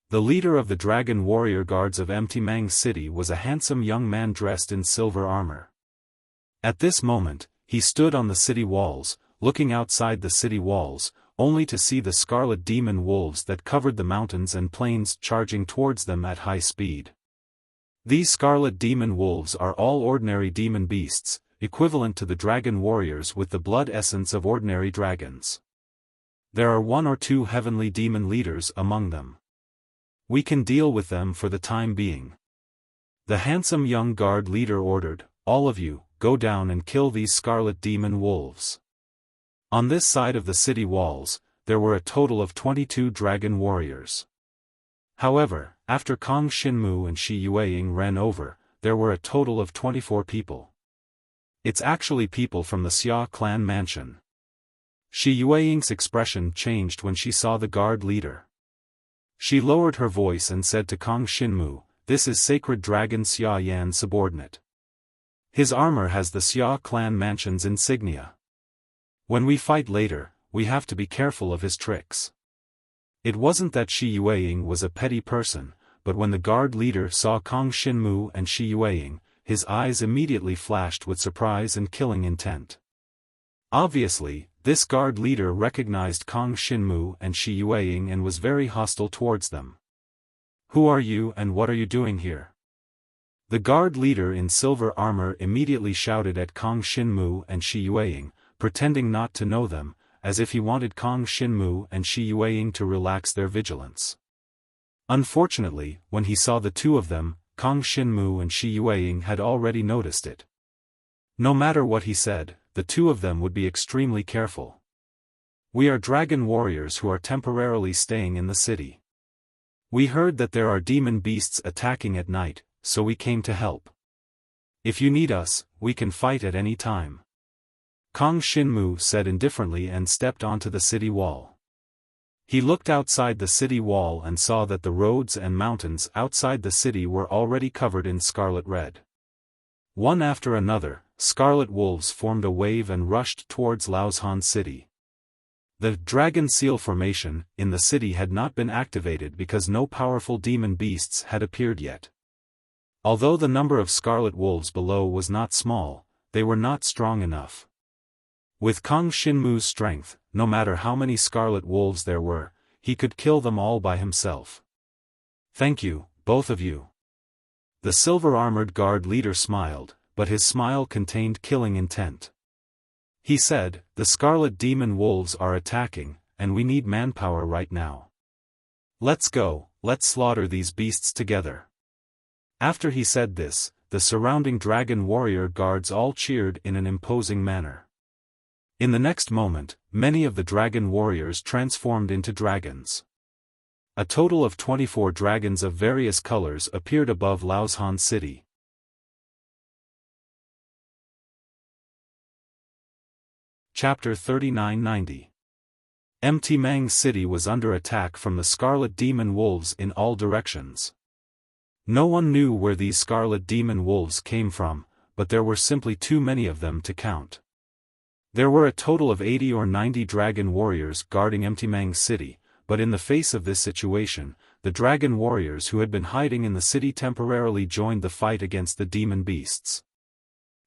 The leader of the dragon warrior guards of Mtimang City was a handsome young man dressed in silver armor. At this moment, he stood on the city walls, looking outside the city walls, only to see the scarlet demon wolves that covered the mountains and plains charging towards them at high speed. These scarlet demon wolves are all ordinary demon beasts, equivalent to the dragon warriors with the blood essence of ordinary dragons. There are 1 or 2 heavenly demon leaders among them. We can deal with them for the time being. The handsome young guard leader ordered, "All of you, go down and kill these scarlet demon wolves." On this side of the city walls, there were a total of 22 dragon warriors. However, after Kang Xinmu and Shi Yueying ran over, there were a total of 24 people. It's actually people from the Xia clan mansion. Shi Yueying's expression changed when she saw the guard leader. She lowered her voice and said to Kang Xinmu, "This is sacred dragon Xia Yan subordinate. His armor has the Xia clan mansion's insignia. When we fight later, we have to be careful of his tricks." It wasn't that Shi Yueying was a petty person, but when the guard leader saw Kang Xinmu and Shi Yueying, his eyes immediately flashed with surprise and killing intent. Obviously, this guard leader recognized Kang Xinmu and Shi Yueying and was very hostile towards them. "Who are you and what are you doing here?" The guard leader in silver armor immediately shouted at Kang Xinmu and Shi Yueying, pretending not to know them, as if he wanted Kang Xinmu and Shi Yueying to relax their vigilance. Unfortunately, when he saw the two of them, Kang Xinmu and Shi Yueying had already noticed it. No matter what he said, the two of them would be extremely careful. "We are dragon warriors who are temporarily staying in the city. We heard that there are demon beasts attacking at night, so we came to help. If you need us, we can fight at any time." Kang Xinmu said indifferently and stepped onto the city wall. He looked outside the city wall and saw that the roads and mountains outside the city were already covered in scarlet red. One after another, scarlet wolves formed a wave and rushed towards Laoshan City. The Dragon Seal Formation in the city had not been activated because no powerful demon beasts had appeared yet. Although the number of scarlet wolves below was not small, they were not strong enough. With Kang Xinmu's strength, no matter how many scarlet wolves there were, he could kill them all by himself. "Thank you, both of you." The silver-armored guard leader smiled, but his smile contained killing intent. He said, "The scarlet demon wolves are attacking, and we need manpower right now. Let's go, let's slaughter these beasts together." After he said this, the surrounding dragon warrior guards all cheered in an imposing manner. In the next moment, many of the dragon warriors transformed into dragons. A total of 24 dragons of various colors appeared above Laoshan City. Chapter 3990. Mtimang City was under attack from the scarlet demon wolves in all directions. No one knew where these scarlet demon wolves came from, but there were simply too many of them to count. There were a total of 80 or 90 dragon warriors guarding Mtimang City, but in the face of this situation, the dragon warriors who had been hiding in the city temporarily joined the fight against the demon beasts.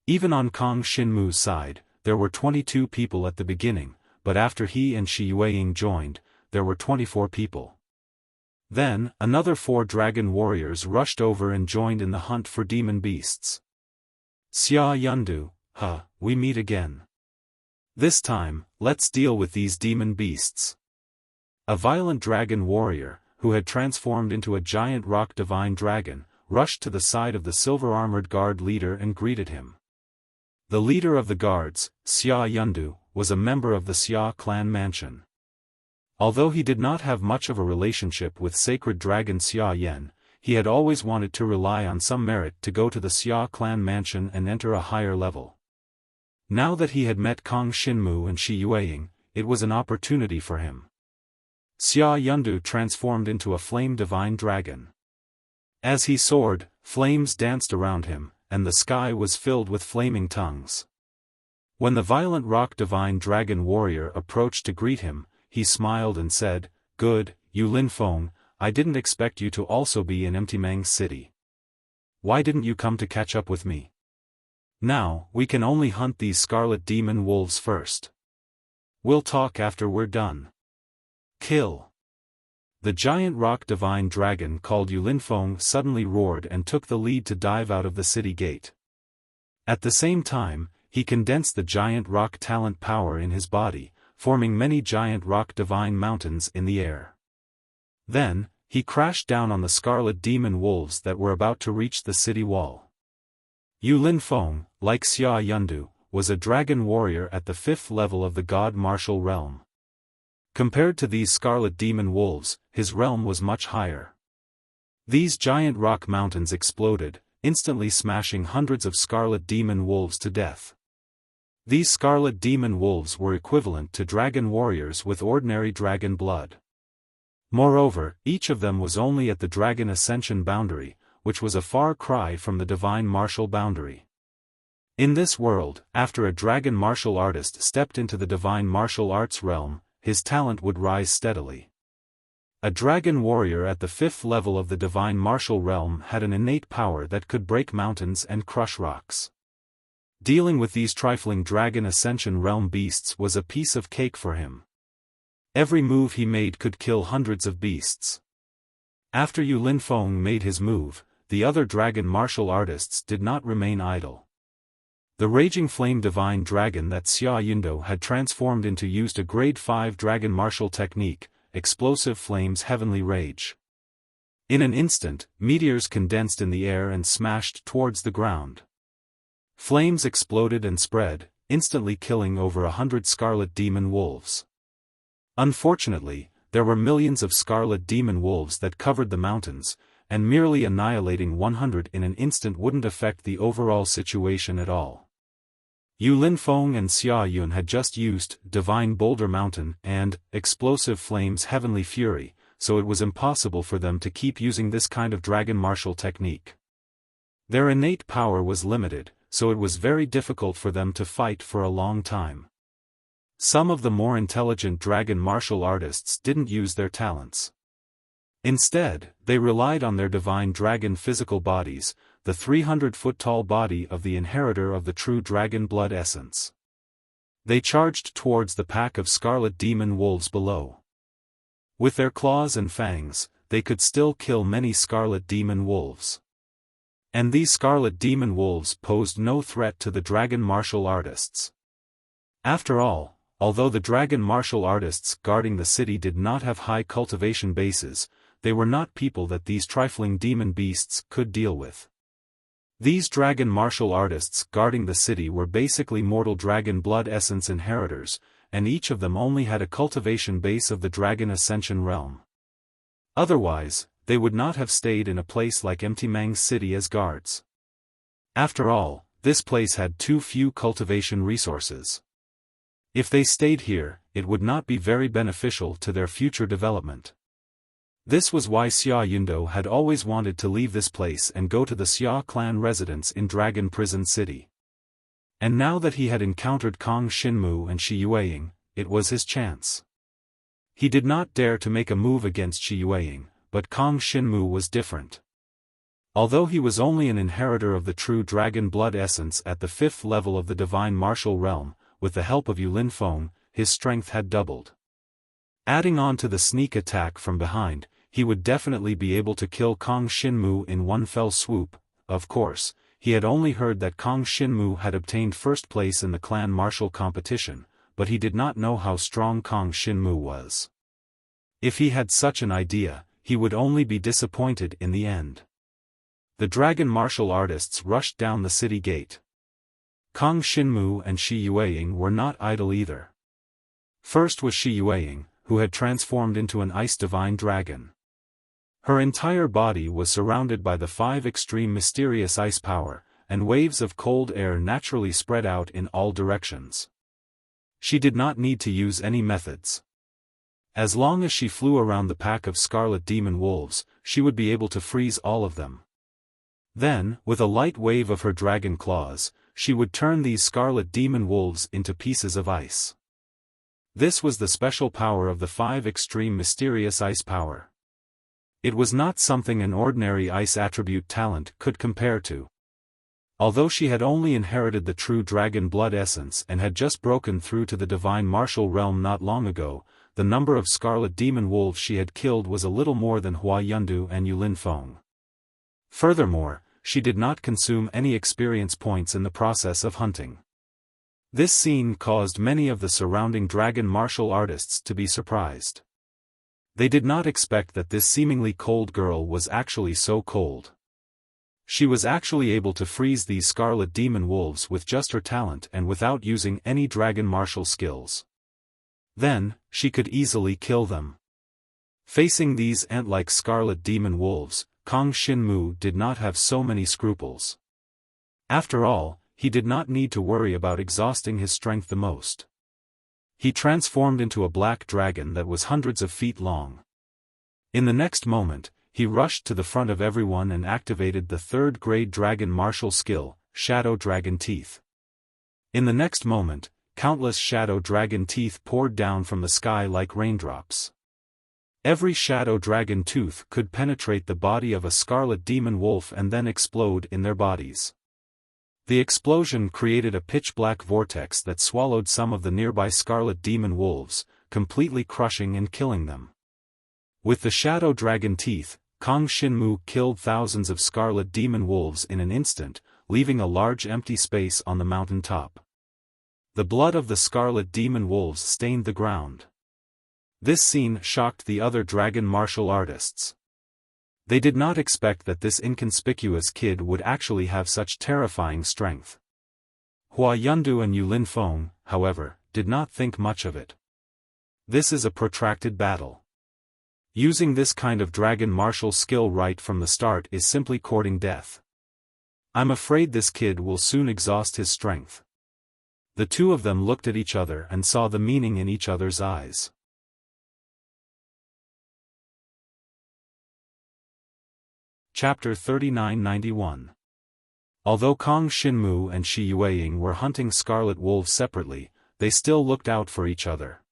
Even on Kang Xinmu's side, there were 22 people at the beginning, but after he and Shi Yueying joined, there were 24 people. Then, another 4 dragon warriors rushed over and joined in the hunt for demon beasts. "Xia Yundu, we meet again. This time, let's deal with these demon beasts." A violent dragon warrior, who had transformed into a giant rock divine dragon, rushed to the side of the silver-armored guard leader and greeted him. The leader of the guards, Xia Yundu, was a member of the Xia clan mansion. Although he did not have much of a relationship with sacred dragon Xia Yan, he had always wanted to rely on some merit to go to the Xia clan mansion and enter a higher level. Now that he had met Kong Xinmu and Shi Yueying, it was an opportunity for him. Xia Yundu transformed into a flame divine dragon. As he soared, flames danced around him, and the sky was filled with flaming tongues. When the violent rock divine dragon warrior approached to greet him, he smiled and said, "Good, Yu Linfeng, I didn't expect you to also be in Mtimang's city. Why didn't you come to catch up with me? Now, we can only hunt these scarlet demon wolves first. We'll talk after we're done." Kill. The giant rock divine dragon called Yu Linfeng suddenly roared and took the lead to dive out of the city gate. At the same time, he condensed the giant rock talent power in his body, forming many giant rock divine mountains in the air. Then, he crashed down on the scarlet demon wolves that were about to reach the city wall. Yu Linfeng, like Xia Yundu, was a dragon warrior at the 5th level of the god martial realm. Compared to these scarlet demon wolves, his realm was much higher. These giant rock mountains exploded, instantly smashing hundreds of scarlet demon wolves to death. These scarlet demon wolves were equivalent to dragon warriors with ordinary dragon blood. Moreover, each of them was only at the dragon ascension boundary, which was a far cry from the divine martial boundary. In this world, after a dragon martial artist stepped into the divine martial arts realm, his talent would rise steadily. A dragon warrior at the 5th level of the divine martial realm had an innate power that could break mountains and crush rocks. Dealing with these trifling dragon ascension realm beasts was a piece of cake for him. Every move he made could kill hundreds of beasts. After Yu Linfeng made his move, the other dragon martial artists did not remain idle. The raging flame divine dragon that Xia Yundu had transformed into used a grade 5 dragon martial technique, explosive flames heavenly rage. In an instant, meteors condensed in the air and smashed towards the ground. Flames exploded and spread, instantly killing over 100 scarlet demon wolves. Unfortunately, there were millions of scarlet demon wolves that covered the mountains, and merely annihilating 100 in an instant wouldn't affect the overall situation at all. Yu Linfeng and Xia Yun had just used Divine Boulder Mountain and Explosive Flames Heavenly Fury, so it was impossible for them to keep using this kind of dragon martial technique. Their innate power was limited, so it was very difficult for them to fight for a long time. Some of the more intelligent dragon martial artists didn't use their talents. Instead, they relied on their divine dragon physical bodies, the 300-foot-tall body of the inheritor of the true dragon blood essence. They charged towards the pack of scarlet demon wolves below. With their claws and fangs, they could still kill many scarlet demon wolves. And these scarlet demon wolves posed no threat to the dragon martial artists. After all, although the dragon martial artists guarding the city did not have high cultivation bases, they were not people that these trifling demon beasts could deal with. These dragon martial artists guarding the city were basically mortal dragon blood essence inheritors, and each of them only had a cultivation base of the dragon ascension realm. Otherwise, they would not have stayed in a place like Mtimang's city as guards. After all, this place had too few cultivation resources. If they stayed here, it would not be very beneficial to their future development. This was why Xia Yundu had always wanted to leave this place and go to the Xia clan residence in Dragon Prison City. And now that he had encountered Kong Xinmu and Shi Yueying, it was his chance. He did not dare to make a move against Shi Yueying, but Kong Xinmu was different. Although he was only an inheritor of the true dragon blood essence at the 5th level of the divine martial realm, with the help of Yu Linfeng, his strength had doubled. Adding on to the sneak attack from behind, he would definitely be able to kill Kong Xinmu in one fell swoop. Of course, he had only heard that Kong Xinmu had obtained first place in the clan martial competition, but he did not know how strong Kong Xinmu was. If he had such an idea, he would only be disappointed in the end. The dragon martial artists rushed down the city gate. Kong Xinmu and Shi Yueying were not idle either. First was Shi Yueying, who had transformed into an ice divine dragon. Her entire body was surrounded by the 5 extreme mysterious ice power, and waves of cold air naturally spread out in all directions. She did not need to use any methods. As long as she flew around the pack of scarlet demon wolves, she would be able to freeze all of them. Then, with a light wave of her dragon claws, she would turn these scarlet demon wolves into pieces of ice. This was the special power of the 5 extreme mysterious ice power. It was not something an ordinary ice attribute talent could compare to. Although she had only inherited the true dragon blood essence and had just broken through to the divine martial realm not long ago, the number of scarlet demon wolves she had killed was a little more than Hua Yundu and Yulin Feng. Furthermore, she did not consume any experience points in the process of hunting. This scene caused many of the surrounding dragon martial artists to be surprised. They did not expect that this seemingly cold girl was actually so cold. She was actually able to freeze these scarlet demon wolves with just her talent and without using any dragon martial skills. Then, she could easily kill them. Facing these ant-like scarlet demon wolves, Kang Xinmu did not have so many scruples. After all, he did not need to worry about exhausting his strength the most. He transformed into a black dragon that was hundreds of feet long. In the next moment, he rushed to the front of everyone and activated the 3rd-grade dragon martial skill, Shadow Dragon Teeth. In the next moment, countless shadow dragon teeth poured down from the sky like raindrops. Every shadow dragon tooth could penetrate the body of a scarlet demon wolf and then explode in their bodies. The explosion created a pitch-black vortex that swallowed some of the nearby scarlet demon wolves, completely crushing and killing them. With the shadow dragon teeth, Kang Xinmu killed thousands of scarlet demon wolves in an instant, leaving a large empty space on the mountain top. The blood of the scarlet demon wolves stained the ground. This scene shocked the other dragon martial artists. They did not expect that this inconspicuous kid would actually have such terrifying strength. Hua Yundu and Yulin Feng, however, did not think much of it. This is a protracted battle. Using this kind of dragon martial skill right from the start is simply courting death. I'm afraid this kid will soon exhaust his strength. The two of them looked at each other and saw the meaning in each other's eyes. Chapter 3991. Although Kang Xinmu and Shi Yueying were hunting scarlet wolves separately, they still looked out for each other.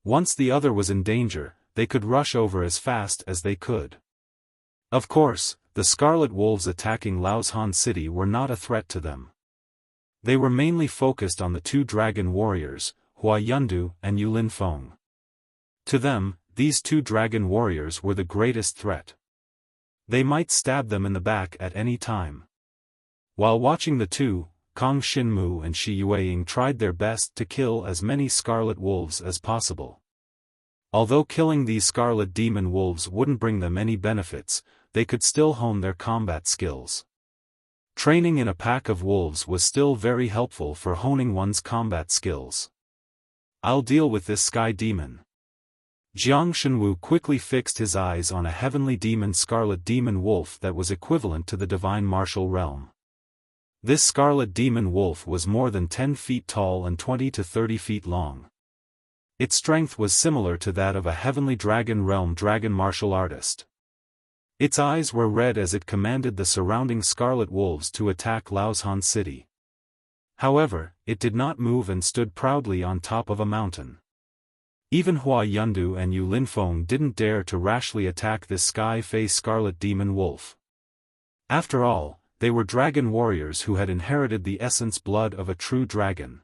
Once the other was in danger, they could rush over as fast as they could. Of course, the scarlet wolves attacking Laoshan City were not a threat to them. They were mainly focused on the 2 dragon warriors, Hua Yundu and Yulin Feng. To them, these 2 dragon warriors were the greatest threat. They might stab them in the back at any time. While watching the two, Kang Xinmu and Shi Yueying tried their best to kill as many scarlet wolves as possible. Although killing these scarlet demon wolves wouldn't bring them any benefits, they could still hone their combat skills. Training in a pack of wolves was still very helpful for honing one's combat skills. I'll deal with this sky demon. Jiang Shenwu quickly fixed his eyes on a heavenly demon scarlet demon wolf that was equivalent to the divine martial realm. This scarlet demon wolf was more than 10 feet tall and 20 to 30 feet long. Its strength was similar to that of a heavenly dragon realm dragon martial artist. Its eyes were red as it commanded the surrounding scarlet wolves to attack Laoshan City. However, it did not move and stood proudly on top of a mountain. Even Hua Yundu and Yulin Feng didn't dare to rashly attack this sky-face scarlet demon wolf. After all, they were dragon warriors who had inherited the essence blood of a true dragon.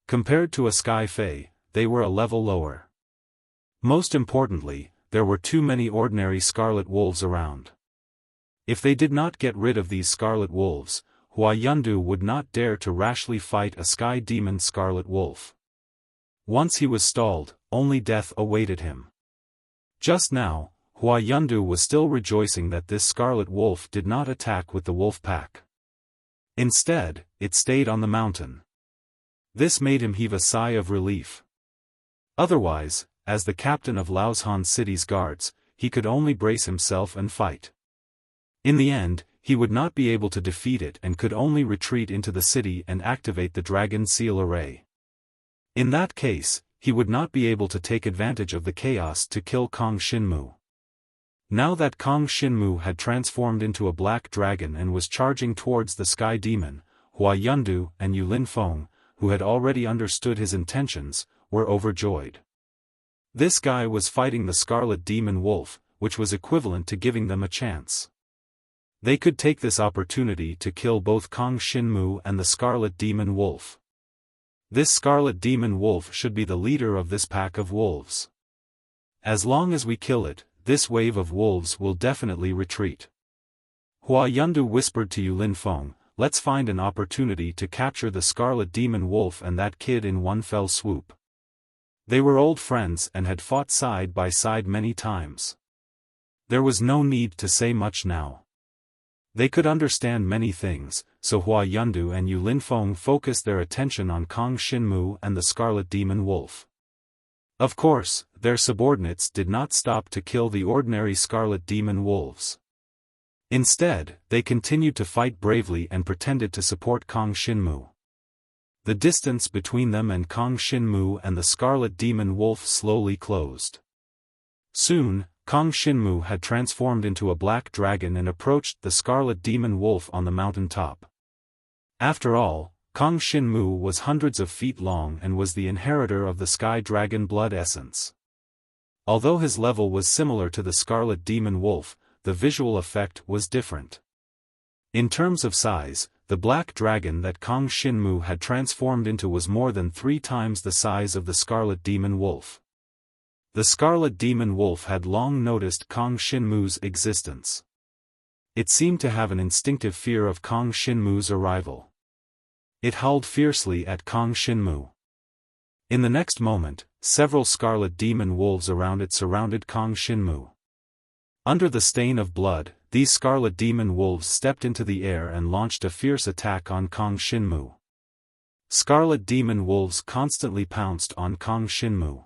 Compared to a sky fae, they were a level lower. Most importantly, there were too many ordinary scarlet wolves around. If they did not get rid of these scarlet wolves, Hua Yundu would not dare to rashly fight a sky demon scarlet wolf. Once he was stalled, only death awaited him. Just now, Hua Yundu was still rejoicing that this scarlet wolf did not attack with the wolf pack. Instead, it stayed on the mountain. This made him heave a sigh of relief. Otherwise, as the captain of Laoshan City's guards, he could only brace himself and fight. In the end, he would not be able to defeat it and could only retreat into the city and activate the Dragon Seal Array. In that case, he would not be able to take advantage of the chaos to kill Kong Shinmu. Now that Kong Shinmu had transformed into a black dragon and was charging towards the Sky Demon, Hua Yundu and Yulin Feng, who had already understood his intentions, were overjoyed. This guy was fighting the Scarlet Demon Wolf, which was equivalent to giving them a chance. They could take this opportunity to kill both Kong Shinmu and the Scarlet Demon Wolf. This Scarlet Demon Wolf should be the leader of this pack of wolves. As long as we kill it, this wave of wolves will definitely retreat. Hua Yundu whispered to Yulin Feng, let's find an opportunity to capture the Scarlet Demon Wolf and that kid in one fell swoop. They were old friends and had fought side by side many times. There was no need to say much now. They could understand many things, so Hua Yundu and Yulin Feng focused their attention on Kong Shinmu and the Scarlet Demon Wolf. Of course, their subordinates did not stop to kill the ordinary Scarlet Demon Wolves. Instead, they continued to fight bravely and pretended to support Kong Shinmu. The distance between them and Kong Shinmu and the Scarlet Demon Wolf slowly closed. Soon, Kong Shinmu had transformed into a black dragon and approached the Scarlet Demon Wolf on the mountain top. After all, Kong Shinmu was hundreds of feet long and was the inheritor of the Sky Dragon blood essence. Although his level was similar to the Scarlet Demon Wolf, the visual effect was different. In terms of size, the black dragon that Kong Shinmu had transformed into was more than 3 times the size of the Scarlet Demon Wolf. The Scarlet Demon Wolf had long noticed Kong Shinmu's existence. It seemed to have an instinctive fear of Kong Shinmu's arrival. It howled fiercely at Kong Shinmu. In the next moment, several Scarlet Demon Wolves around it surrounded Kong Shinmu. Under the stain of blood, these Scarlet Demon Wolves stepped into the air and launched a fierce attack on Kong Shinmu. Scarlet Demon Wolves constantly pounced on Kong Shinmu.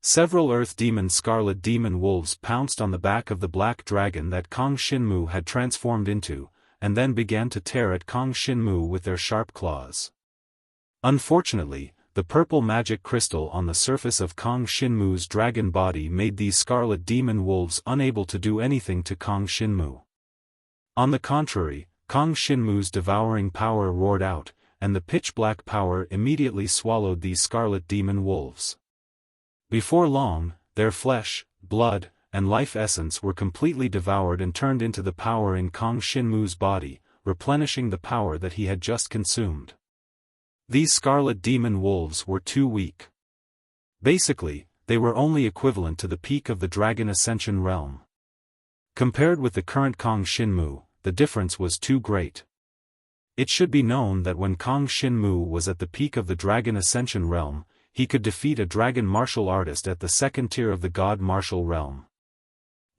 Several Earth Demon Scarlet Demon Wolves pounced on the back of the black dragon that Kong Shinmu had transformed into, and then began to tear at Kong Shinmu with their sharp claws. Unfortunately, the purple magic crystal on the surface of Kong Shinmu's dragon body made these Scarlet Demon Wolves unable to do anything to Kong Shinmu. On the contrary, Kong Shinmu's devouring power roared out, and the pitch-black power immediately swallowed these Scarlet Demon Wolves. Before long, their flesh, blood, and life essence were completely devoured and turned into the power in Kong Shinmu's body, replenishing the power that he had just consumed. These Scarlet Demon Wolves were too weak. Basically, they were only equivalent to the peak of the Dragon Ascension realm. Compared with the current Kong Shinmu, the difference was too great. It should be known that when Kong Shinmu was at the peak of the Dragon Ascension realm, he could defeat a dragon martial artist at the second tier of the God martial realm.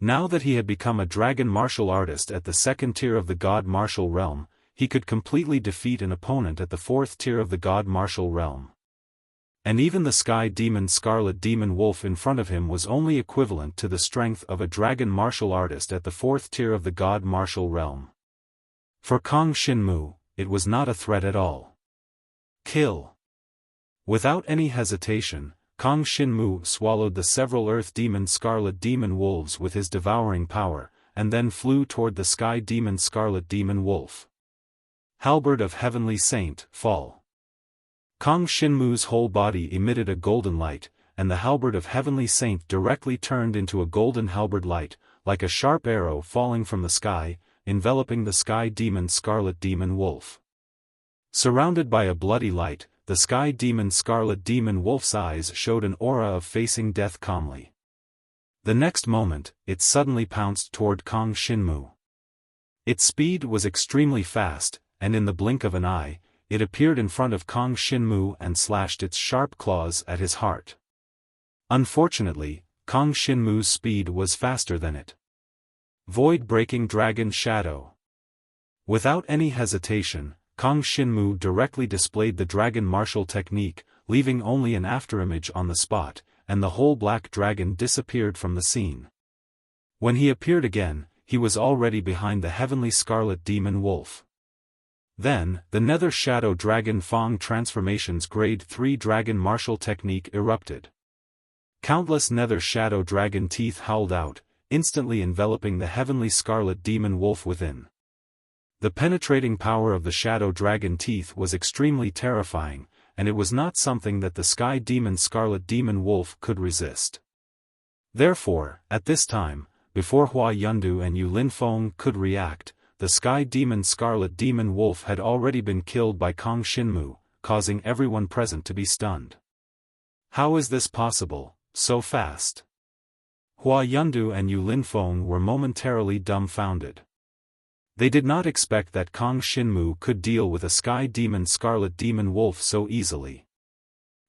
Now that he had become a dragon martial artist at the second tier of the God martial realm, he could completely defeat an opponent at the fourth tier of the God martial realm. And even the Sky Demon Scarlet Demon Wolf in front of him was only equivalent to the strength of a dragon martial artist at the fourth tier of the God martial realm. For Kong Shinmu, it was not a threat at all. Kill. Without any hesitation, Kong Shinmu swallowed the several Earth Demon Scarlet Demon Wolves with his devouring power, and then flew toward the Sky Demon Scarlet Demon Wolf. Halberd of Heavenly Saint, fall. Kong Shinmu's whole body emitted a golden light, and the Halberd of Heavenly Saint directly turned into a golden halberd light, like a sharp arrow falling from the sky, enveloping the Sky Demon Scarlet Demon Wolf. Surrounded by a bloody light, the Sky Demon Scarlet Demon Wolf's eyes showed an aura of facing death calmly. The next moment, it suddenly pounced toward Kong Shinmu. Its speed was extremely fast, and in the blink of an eye, it appeared in front of Kong Shinmu and slashed its sharp claws at his heart. Unfortunately, Kong Shinmu's speed was faster than it. Void-breaking Dragon Shadow. Without any hesitation, Kong Shinmu directly displayed the dragon martial technique, leaving only an afterimage on the spot, and the whole black dragon disappeared from the scene. When he appeared again, he was already behind the heavenly scarlet demon wolf. Then, the Nether Shadow Dragon Fang Transformation's Grade 3 Dragon Martial Technique erupted. Countless Nether Shadow Dragon teeth howled out, instantly enveloping the heavenly scarlet demon wolf within. The penetrating power of the Shadow Dragon teeth was extremely terrifying, and it was not something that the Sky Demon Scarlet Demon Wolf could resist. Therefore, at this time, before Hua Yundu and Yu Linfeng could react, the Sky Demon Scarlet Demon Wolf had already been killed by Kang Shinmu, causing everyone present to be stunned. How is this possible, so fast? Hua Yundu and Yu Linfeng were momentarily dumbfounded. They did not expect that Kang Shinmu could deal with a Sky Demon Scarlet Demon Wolf so easily.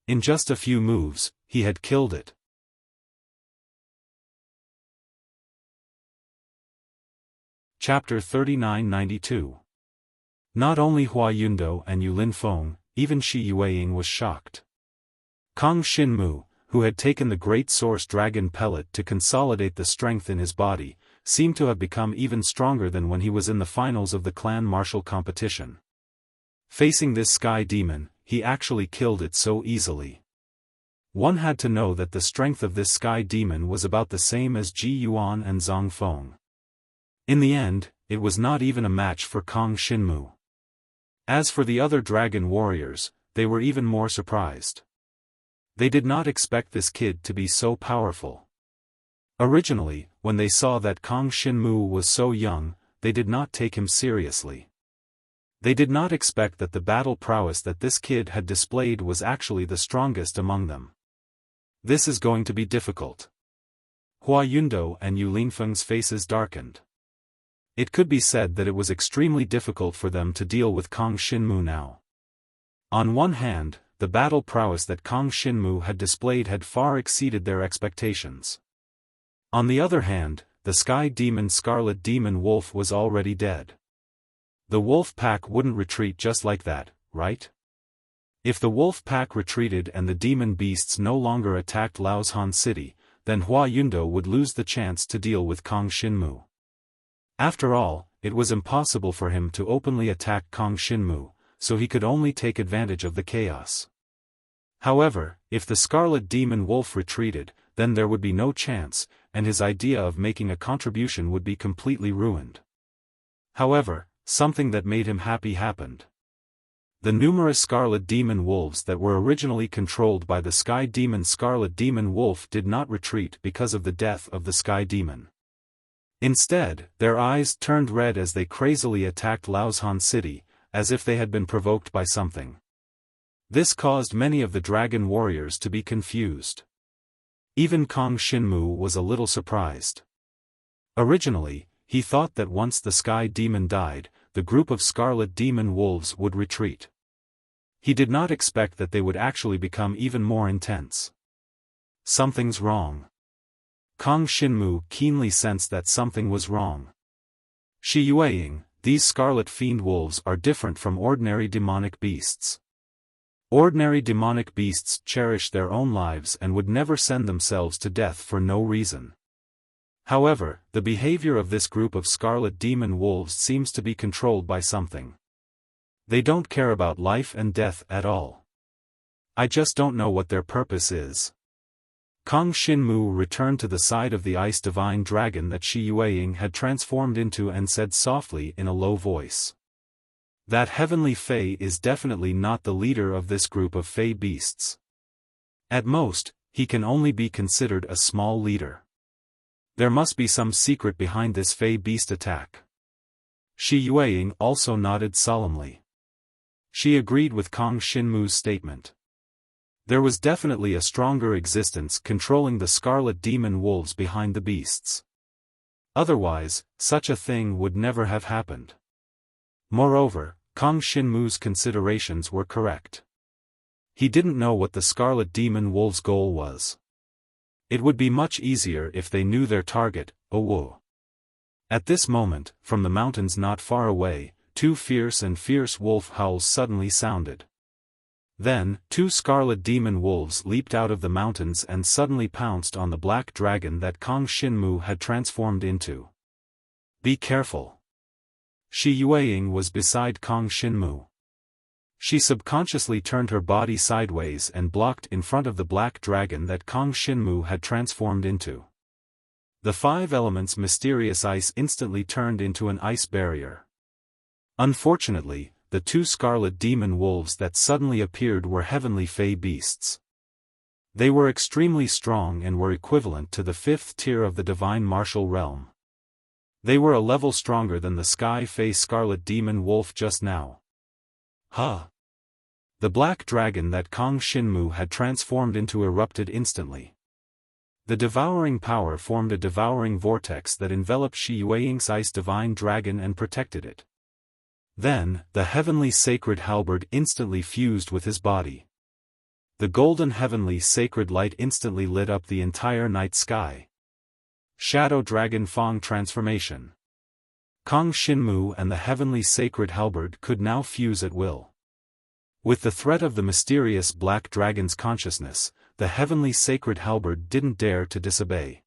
In just a few moves, he had killed it. Chapter 3992. Not only Hua Yundu and Yu Linfeng, even Shi Yueying was shocked. Kang Shinmu, who had taken the Great Source Dragon Pellet to consolidate the strength in his body, seemed to have become even stronger than when he was in the finals of the clan martial competition. Facing this Sky Demon, he actually killed it so easily. One had to know that the strength of this Sky Demon was about the same as Ji Yuan and Zhang Feng. In the end, it was not even a match for Kang Shinmu. As for the other dragon warriors, they were even more surprised. They did not expect this kid to be so powerful. Originally, when they saw that Kang Shinmu was so young, they did not take him seriously. They did not expect that the battle prowess that this kid had displayed was actually the strongest among them. This is going to be difficult. Hua Yundu and Yu Linfeng's faces darkened. It could be said that it was extremely difficult for them to deal with Kang Shinmu now. On one hand, the battle prowess that Kang Shinmu had displayed had far exceeded their expectations. On the other hand, the Sky Demon Scarlet Demon Wolf was already dead. The wolf pack wouldn't retreat just like that, right? If the wolf pack retreated and the demon beasts no longer attacked Laoshan City, then Hua Yundu would lose the chance to deal with Kang Shinmu. After all, it was impossible for him to openly attack Kang Shinmu, so he could only take advantage of the chaos. However, if the Scarlet Demon Wolf retreated, then there would be no chance, and his idea of making a contribution would be completely ruined. However, something that made him happy happened. The numerous Scarlet Demon Wolves that were originally controlled by the Sky Demon Scarlet Demon Wolf did not retreat because of the death of the Sky Demon. Instead, their eyes turned red as they crazily attacked Laoshan City, as if they had been provoked by something. This caused many of the dragon warriors to be confused. Even Kang Shinmu was a little surprised. Originally, he thought that once the Sky Demon died, the group of Scarlet Demon Wolves would retreat. He did not expect that they would actually become even more intense. Something's wrong. Kang Shinmu keenly sensed that something was wrong. Shi Yueying, these Scarlet Fiend Wolves are different from ordinary demonic beasts. Ordinary demonic beasts cherish their own lives and would never send themselves to death for no reason. However, the behavior of this group of Scarlet Demon Wolves seems to be controlled by something. They don't care about life and death at all. I just don't know what their purpose is. Kang Shinmu returned to the side of the Ice Divine Dragon that Shi Yueying had transformed into and said softly in a low voice. That heavenly Fae is definitely not the leader of this group of Fae beasts. At most, he can only be considered a small leader. There must be some secret behind this Fae beast attack. Shi Yueying also nodded solemnly. She agreed with Kang Shinmu's statement. There was definitely a stronger existence controlling the Scarlet Demon Wolves behind the beasts. Otherwise, such a thing would never have happened. Moreover, Kang Shinmu's considerations were correct. He didn't know what the Scarlet Demon Wolves' goal was. It would be much easier if they knew their target, Owo. At this moment, from the mountains not far away, two fierce wolf howls suddenly sounded. Then, two Scarlet Demon Wolves leaped out of the mountains and suddenly pounced on the black dragon that Kang Shinmu had transformed into. Be careful. Shi Yueying was beside Kang Xinmu. She subconsciously turned her body sideways and blocked in front of the black dragon that Kang Xinmu had transformed into. The five elements' mysterious ice instantly turned into an ice barrier. Unfortunately, the two scarlet demon wolves that suddenly appeared were heavenly fey beasts. They were extremely strong and were equivalent to the fifth tier of the divine martial realm. They were a level stronger than the sky fey scarlet demon wolf just now. Huh! The black dragon that Kang Xinmu had transformed into erupted instantly. The devouring power formed a devouring vortex that enveloped Shi Yueying's ice divine dragon and protected it. Then, the heavenly sacred halberd instantly fused with his body. The golden heavenly sacred light instantly lit up the entire night sky. Shadow Dragon Fang Transformation. Kang Xinmu and the heavenly sacred halberd could now fuse at will. With the threat of the mysterious black dragon's consciousness, the heavenly sacred halberd didn't dare to disobey.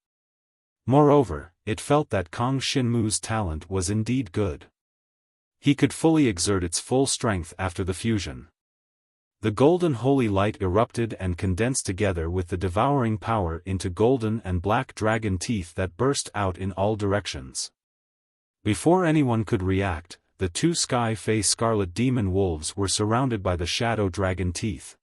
Moreover, it felt that Kang Xinmu's talent was indeed good. He could fully exert its full strength after the fusion. The golden holy light erupted and condensed together with the devouring power into golden and black dragon teeth that burst out in all directions. Before anyone could react, the two sky fey scarlet demon wolves were surrounded by the shadow dragon teeth.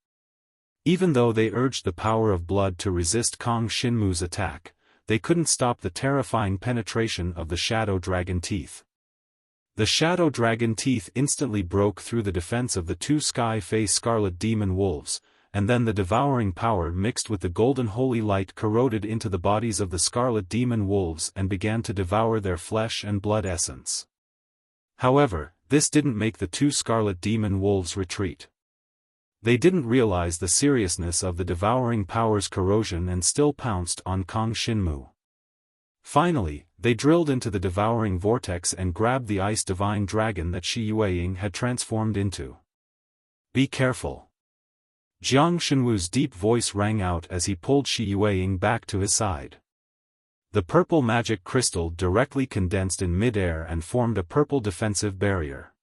Even though they urged the power of blood to resist Kang Xinmu's attack, they couldn't stop the terrifying penetration of the shadow dragon teeth. The shadow dragon teeth instantly broke through the defense of the two sky fey scarlet demon wolves, and then the devouring power mixed with the golden holy light corroded into the bodies of the scarlet demon wolves and began to devour their flesh and blood essence. However, this didn't make the two scarlet demon wolves retreat. They didn't realize the seriousness of the devouring power's corrosion and still pounced on Kang Xinmu. Finally, they drilled into the devouring vortex and grabbed the ice divine dragon that Shi Yueying had transformed into. Be careful. Jiang Xinwu's deep voice rang out as he pulled Shi Yueying back to his side. The purple magic crystal directly condensed in mid-air and formed a purple defensive barrier.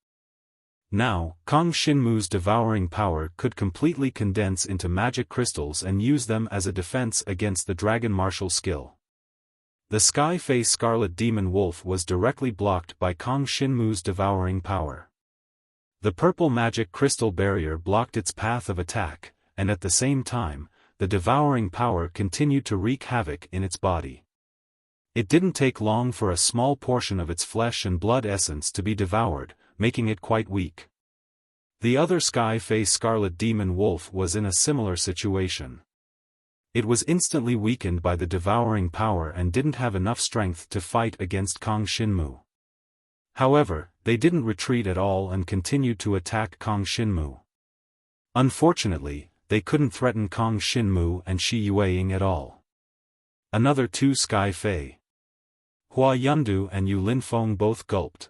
Now, Kang Xinmu's devouring power could completely condense into magic crystals and use them as a defense against the dragon martial skill. The sky fey scarlet demon wolf was directly blocked by Kang Xinmu's devouring power. The purple magic crystal barrier blocked its path of attack, and at the same time, the devouring power continued to wreak havoc in its body. It didn't take long for a small portion of its flesh and blood essence to be devoured, making it quite weak. The other sky fey scarlet demon wolf was in a similar situation. It was instantly weakened by the devouring power and didn't have enough strength to fight against Kang Xinmu. However, they didn't retreat at all and continued to attack Kang Xinmu. Unfortunately, they couldn't threaten Kang Xinmu and Shi Yueying at all. Another two sky fey. Hua Yundu and Yu Linfeng both gulped.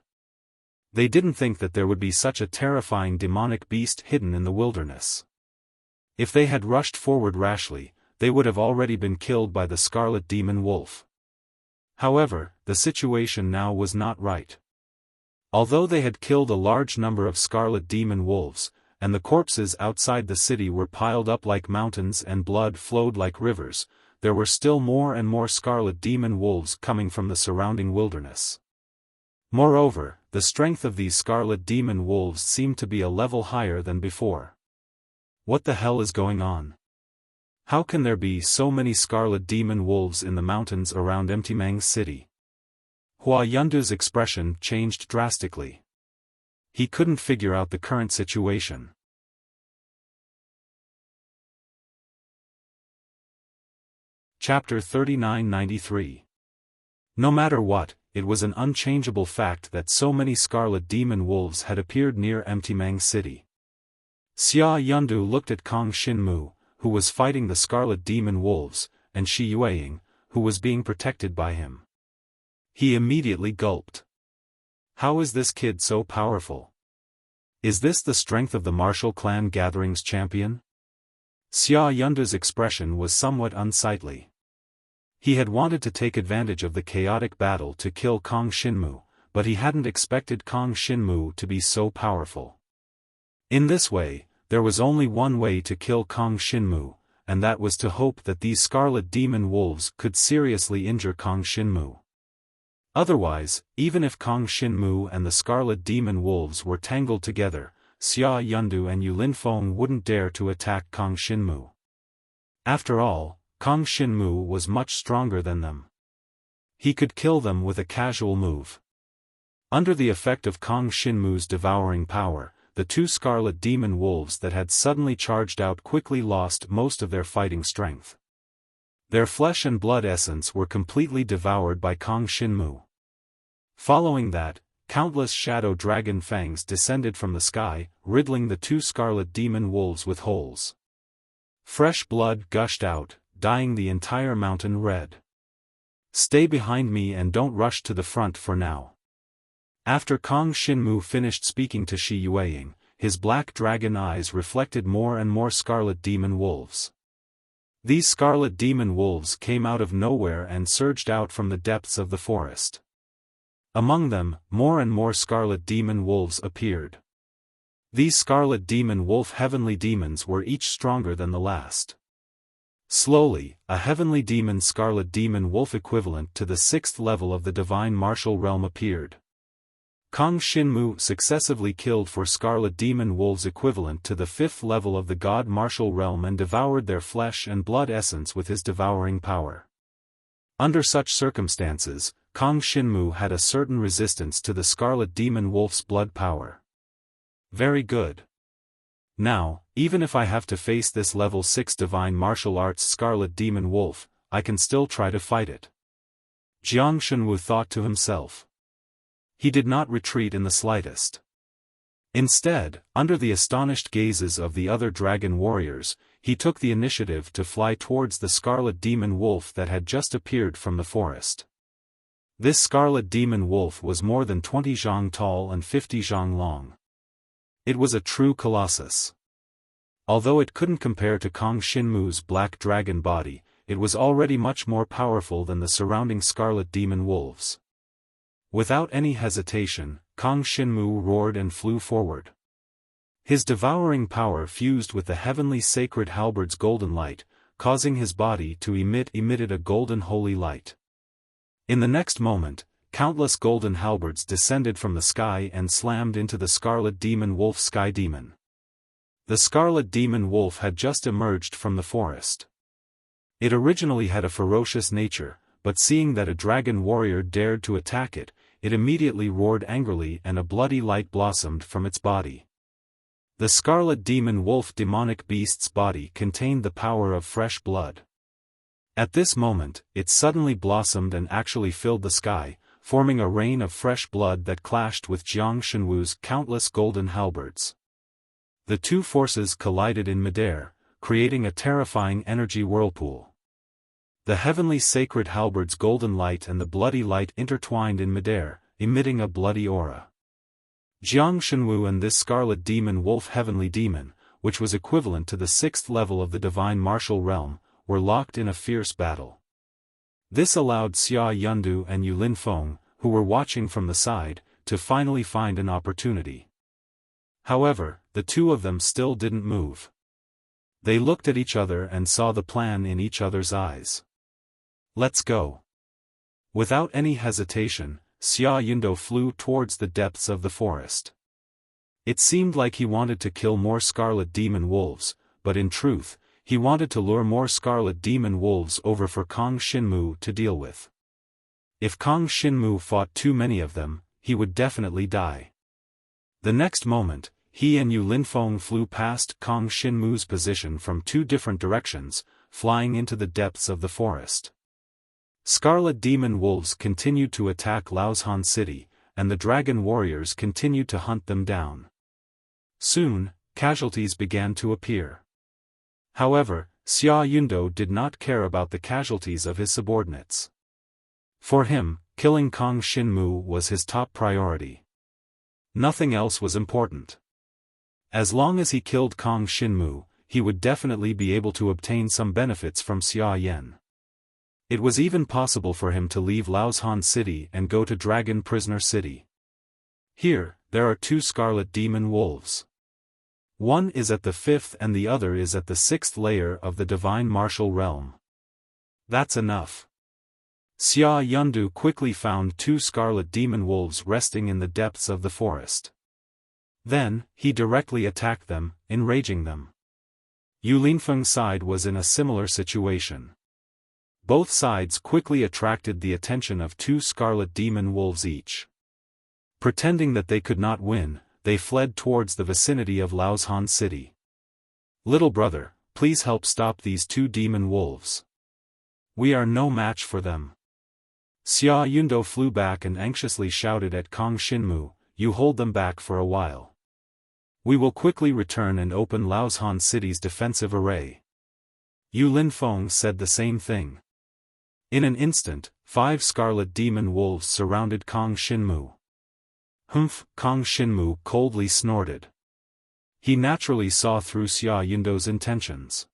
They didn't think that there would be such a terrifying demonic beast hidden in the wilderness. If they had rushed forward rashly, they would have already been killed by the scarlet demon wolf. However, the situation now was not right. Although they had killed a large number of scarlet demon wolves, and the corpses outside the city were piled up like mountains and blood flowed like rivers, there were still more and more scarlet demon wolves coming from the surrounding wilderness. Moreover, the strength of these scarlet demon wolves seemed to be a level higher than before. What the hell is going on? How can there be so many scarlet demon wolves in the mountains around Emtimang's city? Hua Yundu's expression changed drastically. He couldn't figure out the current situation. Chapter 3993. No matter what, it was an unchangeable fact that so many scarlet demon wolves had appeared near Emtimang city. Xia Yundu looked at Kang Xinmu, who was fighting the scarlet demon wolves, and Shi Yueying, who was being protected by him. He immediately gulped. How is this kid so powerful? Is this the strength of the martial clan gathering's champion? Xia Yundu's expression was somewhat unsightly. He had wanted to take advantage of the chaotic battle to kill Kang Xinmu, but he hadn't expected Kang Shinmu to be so powerful. In this way, there was only one way to kill Kang Shinmu, and that was to hope that these scarlet demon wolves could seriously injure Kang Shinmu. Otherwise, even if Kang Shinmu and the scarlet demon wolves were tangled together, Xia Yundu and Yulin Feng wouldn't dare to attack Kang Shinmu. After all, Kang Shinmu was much stronger than them. He could kill them with a casual move. Under the effect of Kang Shinmu's devouring power, the two scarlet demon wolves that had suddenly charged out quickly lost most of their fighting strength. Their flesh and blood essence were completely devoured by Kang Shinmu. Following that, countless shadow dragon fangs descended from the sky, riddling the two scarlet demon wolves with holes. Fresh blood gushed out, dyeing the entire mountain red. "Stay behind me and don't rush to the front for now." After Kang Shinmu finished speaking to Shi Yueying, his black dragon eyes reflected more and more scarlet demon wolves. These scarlet demon wolves came out of nowhere and surged out from the depths of the forest. Among them, more and more scarlet demon wolves appeared. These scarlet demon wolf heavenly demons were each stronger than the last. Slowly, a heavenly demon scarlet demon wolf equivalent to the 6th level of the divine martial realm appeared. Kang Shinmu successively killed 4 scarlet demon wolves equivalent to the 5th level of the god martial realm and devoured their flesh and blood essence with his devouring power. Under such circumstances, Kang Shinmu had a certain resistance to the scarlet demon wolf's blood power. Very good. Now, even if I have to face this level 6 divine martial arts scarlet demon wolf, I can still try to fight it. Jiang Shenwu thought to himself. He did not retreat in the slightest. Instead, under the astonished gazes of the other dragon warriors, he took the initiative to fly towards the scarlet demon wolf that had just appeared from the forest. This scarlet demon wolf was more than 20 zhang tall and 50 zhang long. It was a true colossus. Although it couldn't compare to Kang Shinmu's black dragon body, it was already much more powerful than the surrounding scarlet demon wolves. Without any hesitation, Kang Shinmu roared and flew forward. His devouring power fused with the heavenly sacred halberd's golden light, causing his body to emitted a golden holy light. In the next moment, countless golden halberds descended from the sky and slammed into the scarlet demon wolf sky demon. The scarlet demon wolf had just emerged from the forest. It originally had a ferocious nature, but seeing that a dragon warrior dared to attack it, it immediately roared angrily and a bloody light blossomed from its body. The scarlet demon wolf demonic beast's body contained the power of fresh blood. At this moment, it suddenly blossomed and actually filled the sky, forming a rain of fresh blood that clashed with Jiang Shenwu's countless golden halberds. The two forces collided in midair, creating a terrifying energy whirlpool. The heavenly sacred halberd's golden light and the bloody light intertwined in midair, emitting a bloody aura. Jiang Shenwu and this scarlet demon wolf heavenly demon, which was equivalent to the 6th level of the divine martial realm, were locked in a fierce battle. This allowed Xia Yundu and Yulin Feng, who were watching from the side, to finally find an opportunity. However, the two of them still didn't move. They looked at each other and saw the plan in each other's eyes. "Let's go." Without any hesitation, Xia Yundu flew towards the depths of the forest. It seemed like he wanted to kill more scarlet demon wolves, but in truth, he wanted to lure more scarlet demon wolves over for Kang Shinmu to deal with. If Kang Shinmu fought too many of them, he would definitely die. The next moment, he and Yulin Feng flew past Kang Shinmu's position from two different directions, flying into the depths of the forest. Scarlet demon wolves continued to attack Laozhan City, and the dragon warriors continued to hunt them down. Soon, casualties began to appear. However, Xia Yundu did not care about the casualties of his subordinates. For him, killing Kang Shinmu was his top priority. Nothing else was important. As long as he killed Kang Shinmu, he would definitely be able to obtain some benefits from Xia Yan. It was even possible for him to leave Laoshan City and go to Dragon Prisoner City. Here, there are two scarlet demon wolves. One is at the 5th and the other is at the 6th layer of the divine martial realm. That's enough. Xia Yundu quickly found two scarlet demon wolves resting in the depths of the forest. Then, he directly attacked them, enraging them. Yu Linfeng's side was in a similar situation. Both sides quickly attracted the attention of two scarlet demon wolves each. Pretending that they could not win, they fled towards the vicinity of Laoshan City. "Little brother, please help stop these two demon wolves. We are no match for them." Xia Yundo flew back and anxiously shouted at Kong Shinmu, "You hold them back for a while. We will quickly return and open Laoshan City's defensive array." Yu Linfeng said the same thing. In an instant, 5 scarlet demon wolves surrounded Kong Shinmu. "Humph!" Kong Shinmu coldly snorted. He naturally saw through Xia Yundo's intentions.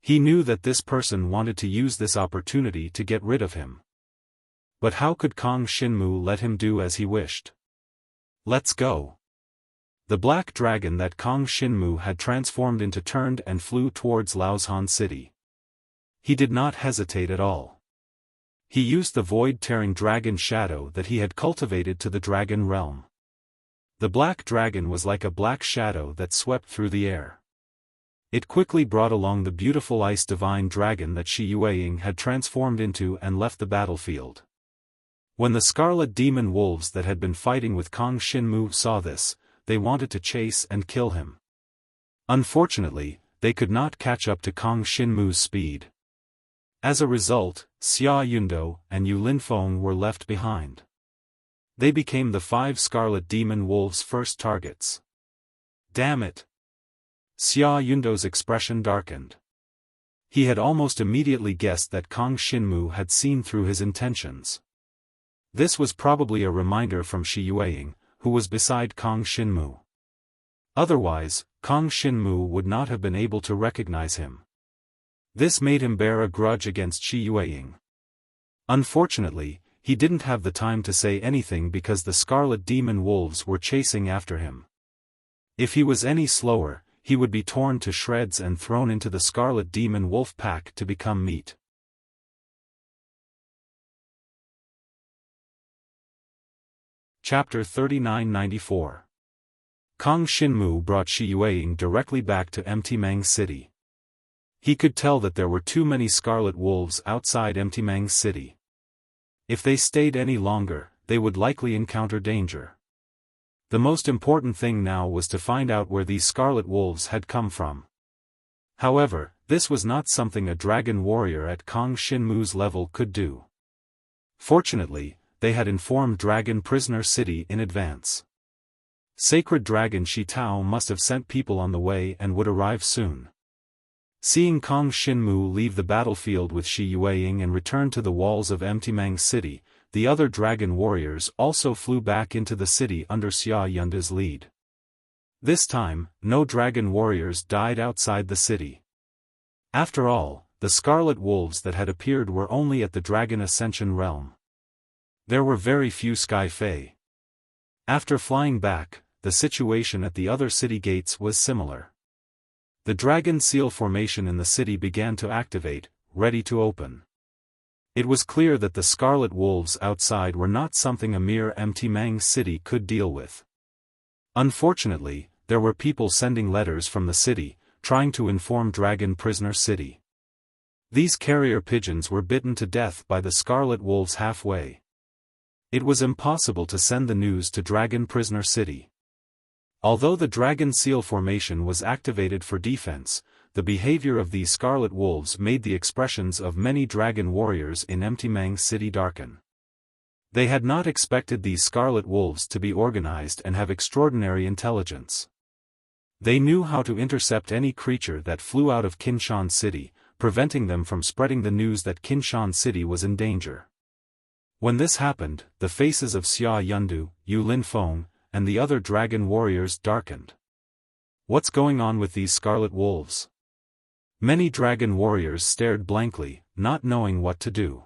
He knew that this person wanted to use this opportunity to get rid of him. But how could Kong Shinmu let him do as he wished? "Let's go." The black dragon that Kong Shinmu had transformed into turned and flew towards Laoshan City. He did not hesitate at all. He used the void-tearing dragon shadow that he had cultivated to the dragon realm. The black dragon was like a black shadow that swept through the air. It quickly brought along the beautiful ice divine dragon that Shi Yueying had transformed into and left the battlefield. When the scarlet demon wolves that had been fighting with Kong Shinmu saw this, they wanted to chase and kill him. Unfortunately, they could not catch up to Kong Shinmu's speed. As a result, Xia Yundo and Yu Linfeng were left behind. They became the 5 scarlet demon wolves' first targets. Damn it! Xia Yundo's expression darkened. He had almost immediately guessed that Kong Shinmu had seen through his intentions. This was probably a reminder from Shi Yueying, who was beside Kong Shinmu. Otherwise, Kong Shinmu would not have been able to recognize him. This made him bear a grudge against Shi Yueying. Unfortunately, he didn't have the time to say anything because the scarlet demon wolves were chasing after him. If he was any slower, he would be torn to shreds and thrown into the scarlet demon wolf pack to become meat. Chapter 3994. Kong Shinmu brought Shi Yueying directly back to Emtimang City. He could tell that there were too many scarlet wolves outside Emtimang City. If they stayed any longer, they would likely encounter danger. The most important thing now was to find out where these scarlet wolves had come from. However, this was not something a dragon warrior at Kong Shinmu's level could do. Fortunately, they had informed Dragon Prisoner City in advance. Sacred Dragon Shi Tao must have sent people on the way and would arrive soon. Seeing Kong Shinmu leave the battlefield with Shi Yueying and return to the walls of Emtimang City, the other dragon warriors also flew back into the city under Xia Yunda's lead. This time, no dragon warriors died outside the city. After all, the scarlet wolves that had appeared were only at the Dragon Ascension realm. There were very few Sky Fae. After flying back, the situation at the other city gates was similar. The dragon seal formation in the city began to activate, ready to open. It was clear that the scarlet wolves outside were not something a mere Emtimang City could deal with. Unfortunately, there were people sending letters from the city, trying to inform Dragon Prisoner City. These carrier pigeons were bitten to death by the scarlet wolves halfway. It was impossible to send the news to Dragon Prisoner City. Although the dragon seal formation was activated for defense, the behavior of these scarlet wolves made the expressions of many dragon warriors in Emtimang City darken. They had not expected these scarlet wolves to be organized and have extraordinary intelligence. They knew how to intercept any creature that flew out of Qinshan City, preventing them from spreading the news that Qinshan City was in danger. When this happened, the faces of Xia Yundu, Yu Linfeng, and the other dragon warriors darkened. What's going on with these scarlet wolves? Many dragon warriors stared blankly, not knowing what to do.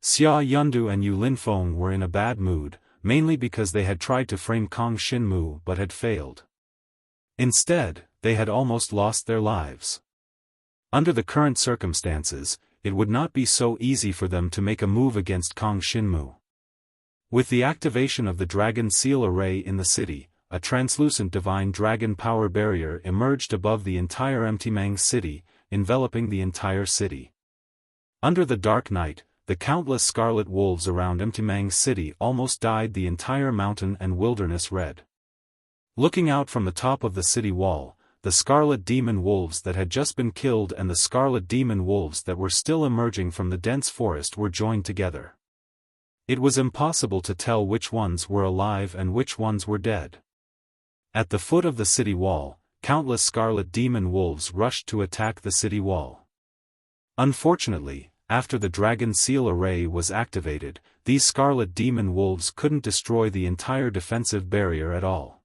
Xia Yundu and Yu Linfeng were in a bad mood, mainly because they had tried to frame Kong Xinmu but had failed. Instead, they had almost lost their lives. Under the current circumstances, it would not be so easy for them to make a move against Kong Xinmu. With the activation of the Dragon Seal Array in the city, a translucent divine dragon power barrier emerged above the entire Mtimang city, enveloping the entire city. Under the dark night, the countless scarlet wolves around Mtimang city almost dyed the entire mountain and wilderness red. Looking out from the top of the city wall, the scarlet demon wolves that had just been killed and the scarlet demon wolves that were still emerging from the dense forest were joined together. It was impossible to tell which ones were alive and which ones were dead. At the foot of the city wall, countless scarlet demon wolves rushed to attack the city wall. Unfortunately, after the Dragon Seal Array was activated, these scarlet demon wolves couldn't destroy the entire defensive barrier at all.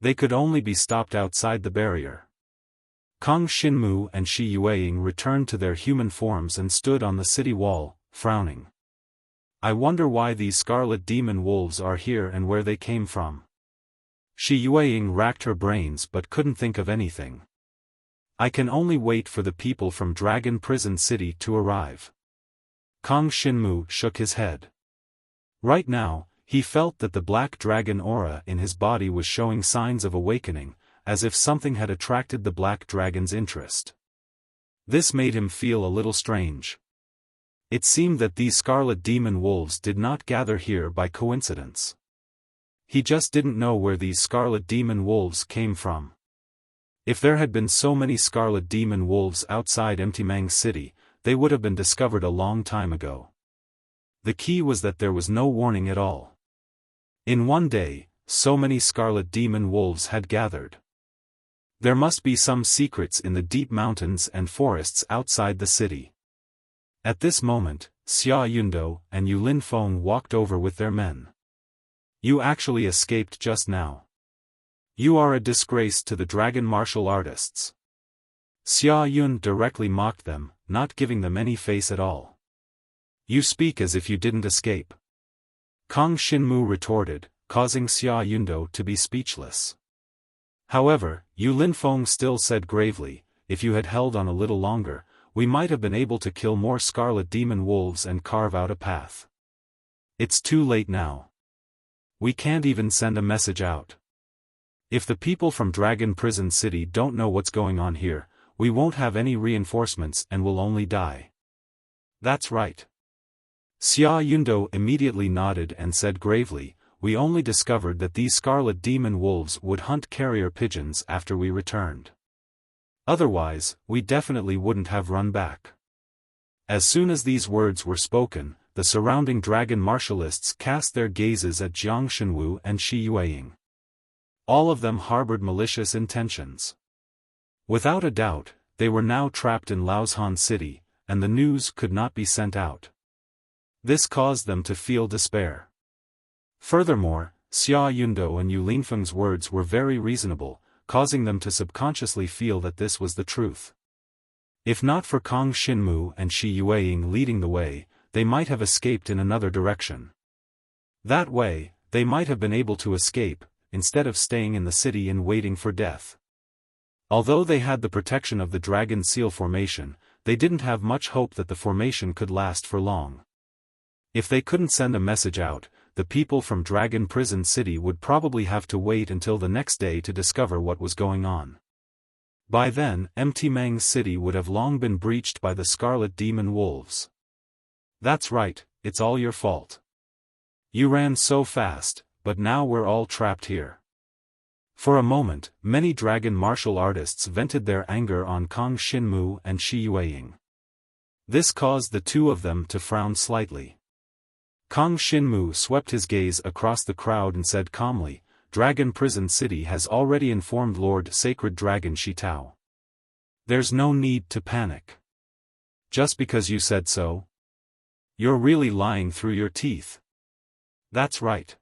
They could only be stopped outside the barrier. Kong Xinmu and Shi Yueying returned to their human forms and stood on the city wall, frowning. I wonder why these scarlet demon wolves are here and where they came from. Shi Yueying racked her brains but couldn't think of anything. I can only wait for the people from Dragon Prison City to arrive. Kong Xinmu shook his head. Right now, he felt that the black dragon aura in his body was showing signs of awakening, as if something had attracted the black dragon's interest. This made him feel a little strange. It seemed that these scarlet demon wolves did not gather here by coincidence. He just didn't know where these scarlet demon wolves came from. If there had been so many scarlet demon wolves outside Mtimang City, they would have been discovered a long time ago. The key was that there was no warning at all. In one day, so many scarlet demon wolves had gathered. There must be some secrets in the deep mountains and forests outside the city. At this moment, Xia Yundu and Yu Linfeng walked over with their men. You actually escaped just now. You are a disgrace to the dragon martial artists. Xia Yun directly mocked them, not giving them any face at all. You speak as if you didn't escape. Kong Xinmu retorted, causing Xia Yundu to be speechless. However, Yu Linfeng still said gravely, if you had held on a little longer, we might have been able to kill more scarlet demon wolves and carve out a path. It's too late now. We can't even send a message out. If the people from Dragon Prison City don't know what's going on here, we won't have any reinforcements and will only die. That's right. Xia Yundu immediately nodded and said gravely, we only discovered that these scarlet demon wolves would hunt carrier pigeons after we returned. Otherwise, we definitely wouldn't have run back. As soon as these words were spoken, the surrounding dragon martialists cast their gazes at Jiang Shenwu and Shi Yueying. All of them harbored malicious intentions. Without a doubt, they were now trapped in Laoshan City, and the news could not be sent out. This caused them to feel despair. Furthermore, Xia Yundu and Yu Linfeng's words were very reasonable, causing them to subconsciously feel that this was the truth. If not for Kong Xinmu and Shi Yueying leading the way, they might have escaped in another direction. That way, they might have been able to escape, instead of staying in the city and waiting for death. Although they had the protection of the Dragon Seal formation, they didn't have much hope that the formation could last for long. If they couldn't send a message out, the people from Dragon Prison City would probably have to wait until the next day to discover what was going on. By then, Mtimang City would have long been breached by the Scarlet Demon Wolves. That's right, it's all your fault. You ran so fast, but now we're all trapped here. For a moment, many dragon martial artists vented their anger on Kong Xinmu and Shi Yueying. This caused the two of them to frown slightly. Kong Xinmu swept his gaze across the crowd and said calmly, Dragon Prison City has already informed Lord Sacred Dragon Shi Tao. There's no need to panic. Just because you said so? You're really lying through your teeth. That's right.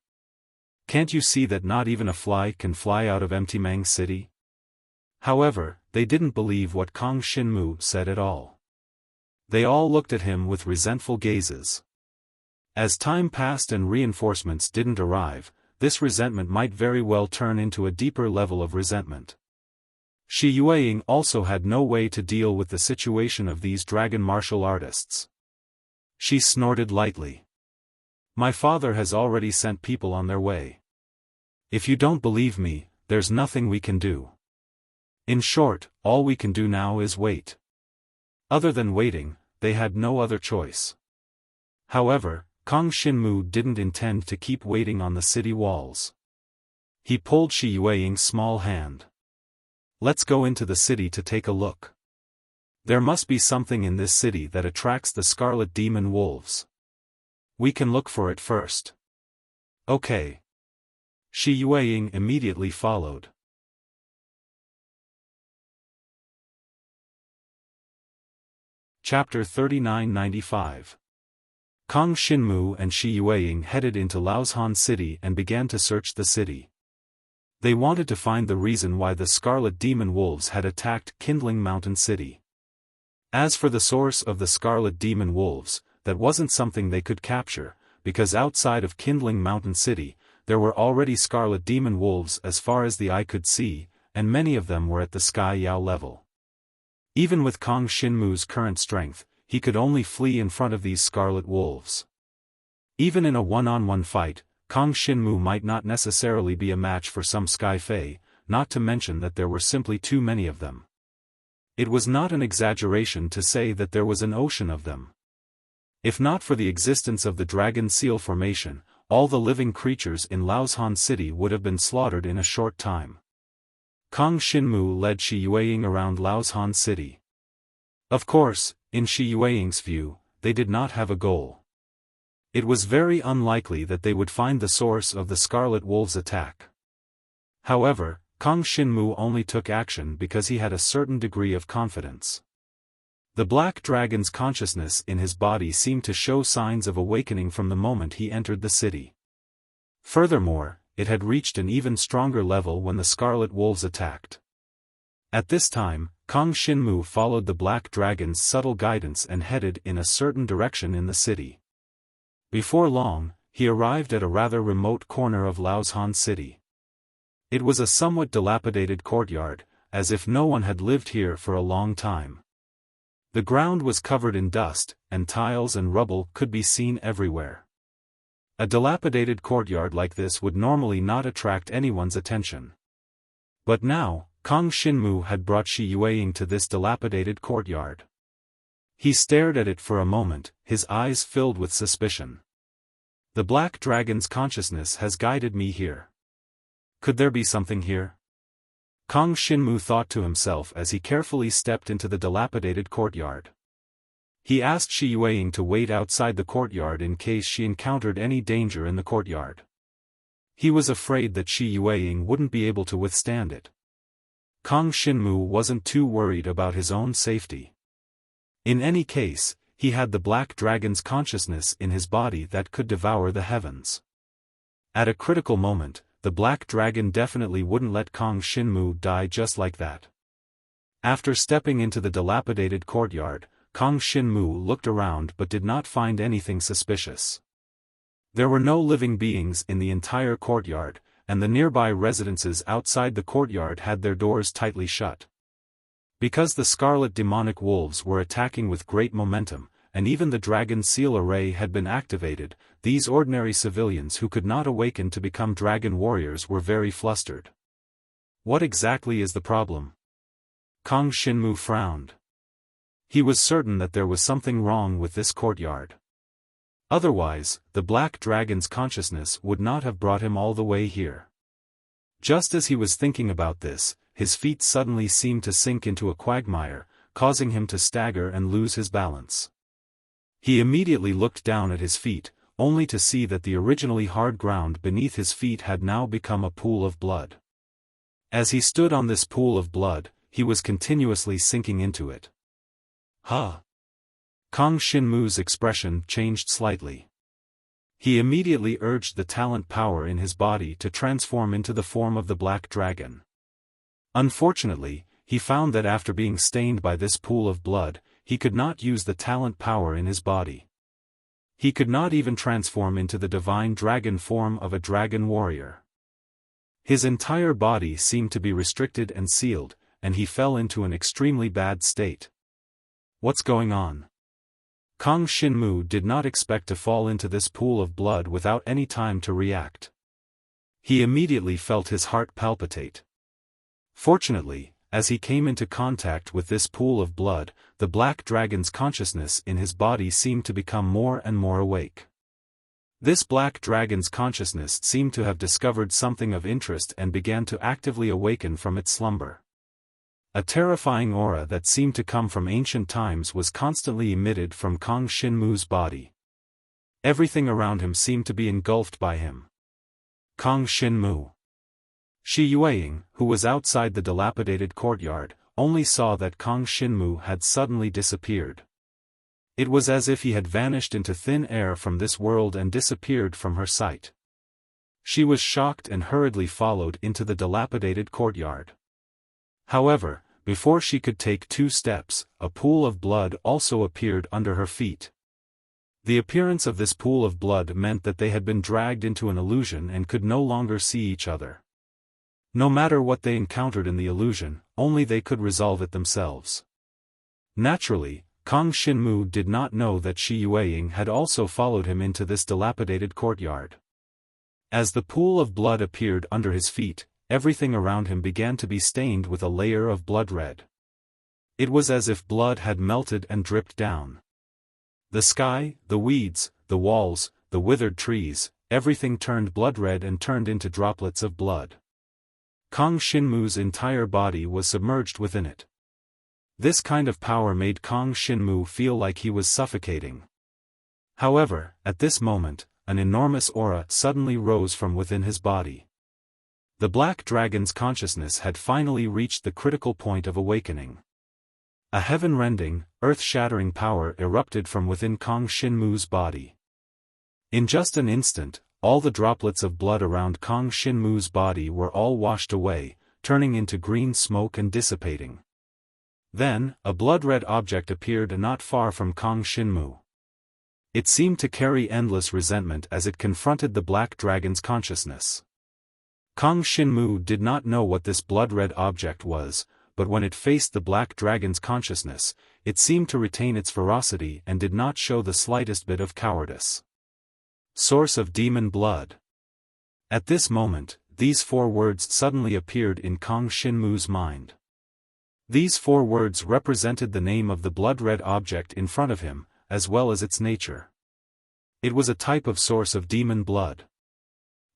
Can't you see that not even a fly can fly out of Mtimang City? However, they didn't believe what Kong Xinmu said at all. They all looked at him with resentful gazes. As time passed and reinforcements didn't arrive, this resentment might very well turn into a deeper level of resentment. Shi Yueying also had no way to deal with the situation of these dragon martial artists. She snorted lightly. My father has already sent people on their way. If you don't believe me, there's nothing we can do. In short, all we can do now is wait. Other than waiting, they had no other choice. However, Kang Xinmu didn't intend to keep waiting on the city walls. He pulled Shi Yueying's small hand. Let's go into the city to take a look. There must be something in this city that attracts the scarlet demon wolves. We can look for it first. Okay. Shi Yueying immediately followed. Chapter 3995. Kang Xinmu and Shi Yueying headed into Laoshan City and began to search the city. They wanted to find the reason why the Scarlet Demon Wolves had attacked Kindling Mountain City. As for the source of the Scarlet Demon Wolves, that wasn't something they could capture, because outside of Kindling Mountain City, there were already Scarlet Demon Wolves as far as the eye could see, and many of them were at the Sky Yao level. Even with Kang Xinmu's current strength, he could only flee in front of these Scarlet Wolves. Even in a one-on-one fight, Kang Xinmu might not necessarily be a match for some Sky Fae, not to mention that there were simply too many of them. It was not an exaggeration to say that there was an ocean of them. If not for the existence of the Dragon Seal Formation, all the living creatures in Laoshan City would have been slaughtered in a short time. Kang Xinmu led Shi Yueying around Laoshan City. Of course, in Shi Yueying's view, they did not have a goal. It was very unlikely that they would find the source of the Scarlet Wolves' attack. However, Kang Xinmu only took action because he had a certain degree of confidence. The Black Dragon's consciousness in his body seemed to show signs of awakening from the moment he entered the city. Furthermore, it had reached an even stronger level when the Scarlet Wolves attacked. At this time, Kang Xinmu followed the Black Dragon's subtle guidance and headed in a certain direction in the city. Before long, he arrived at a rather remote corner of Laoshan City. It was a somewhat dilapidated courtyard, as if no one had lived here for a long time. The ground was covered in dust, and tiles and rubble could be seen everywhere. A dilapidated courtyard like this would normally not attract anyone's attention. But now, Kang Xinmu had brought Shi Yueying to this dilapidated courtyard. He stared at it for a moment, his eyes filled with suspicion. The Black Dragon's consciousness has guided me here. Could there be something here? Kang Xinmu thought to himself as he carefully stepped into the dilapidated courtyard. He asked Shi Yueying to wait outside the courtyard in case she encountered any danger in the courtyard. He was afraid that Shi Yueying wouldn't be able to withstand it. Kang Xinmu wasn't too worried about his own safety. In any case, he had the Black Dragon's consciousness in his body that could devour the heavens. At a critical moment, the Black Dragon definitely wouldn't let Kang Xinmu die just like that. After stepping into the dilapidated courtyard, Kang Xinmu looked around but did not find anything suspicious. There were no living beings in the entire courtyard, and the nearby residences outside the courtyard had their doors tightly shut. Because the Scarlet Demonic Wolves were attacking with great momentum, and even the Dragon Seal Array had been activated, these ordinary civilians who could not awaken to become dragon warriors were very flustered. What exactly is the problem? Kang Xinmu frowned. He was certain that there was something wrong with this courtyard. Otherwise, the Black Dragon's consciousness would not have brought him all the way here. Just as he was thinking about this, his feet suddenly seemed to sink into a quagmire, causing him to stagger and lose his balance. He immediately looked down at his feet, only to see that the originally hard ground beneath his feet had now become a pool of blood. As he stood on this pool of blood, he was continuously sinking into it. Huh! Kang Xinmu's expression changed slightly. He immediately urged the talent power in his body to transform into the form of the Black Dragon. Unfortunately, he found that after being stained by this pool of blood, he could not use the talent power in his body. He could not even transform into the divine dragon form of a dragon warrior. His entire body seemed to be restricted and sealed, and he fell into an extremely bad state. What's going on? Kang Xinmu did not expect to fall into this pool of blood without any time to react. He immediately felt his heart palpitate. Fortunately, as he came into contact with this pool of blood, the black dragon's consciousness in his body seemed to become more and more awake. This black dragon's consciousness seemed to have discovered something of interest and began to actively awaken from its slumber. A terrifying aura that seemed to come from ancient times was constantly emitted from Kang Xinmu's body. Everything around him seemed to be engulfed by him. Kang Xinmu. Shi Yueying, who was outside the dilapidated courtyard, only saw that Kang Xinmu had suddenly disappeared. It was as if he had vanished into thin air from this world and disappeared from her sight. She was shocked and hurriedly followed into the dilapidated courtyard. However, before she could take 2 steps, a pool of blood also appeared under her feet. The appearance of this pool of blood meant that they had been dragged into an illusion and could no longer see each other. No matter what they encountered in the illusion, only they could resolve it themselves. Naturally, Kang Xinmu did not know that Shi Yueying had also followed him into this dilapidated courtyard. As the pool of blood appeared under his feet, everything around him began to be stained with a layer of blood red. It was as if blood had melted and dripped down. The sky, the weeds, the walls, the withered trees, everything turned blood red and turned into droplets of blood. Kang Xinmu's entire body was submerged within it. This kind of power made Kang Xinmu feel like he was suffocating. However, at this moment, an enormous aura suddenly rose from within his body. The black dragon's consciousness had finally reached the critical point of awakening. A heaven-rending, earth-shattering power erupted from within Kang Xinmu's body. In just an instant, all the droplets of blood around Kang Xinmu's body were all washed away, turning into green smoke and dissipating. Then, a blood-red object appeared not far from Kang Xinmu. It seemed to carry endless resentment as it confronted the black dragon's consciousness. Kang Xinmu did not know what this blood-red object was, but when it faced the black dragon's consciousness, it seemed to retain its ferocity and did not show the slightest bit of cowardice. Source of demon blood. At this moment, these 4 words suddenly appeared in Kang Xinmu's mind. These 4 words represented the name of the blood-red object in front of him, as well as its nature. It was a type of source of demon blood.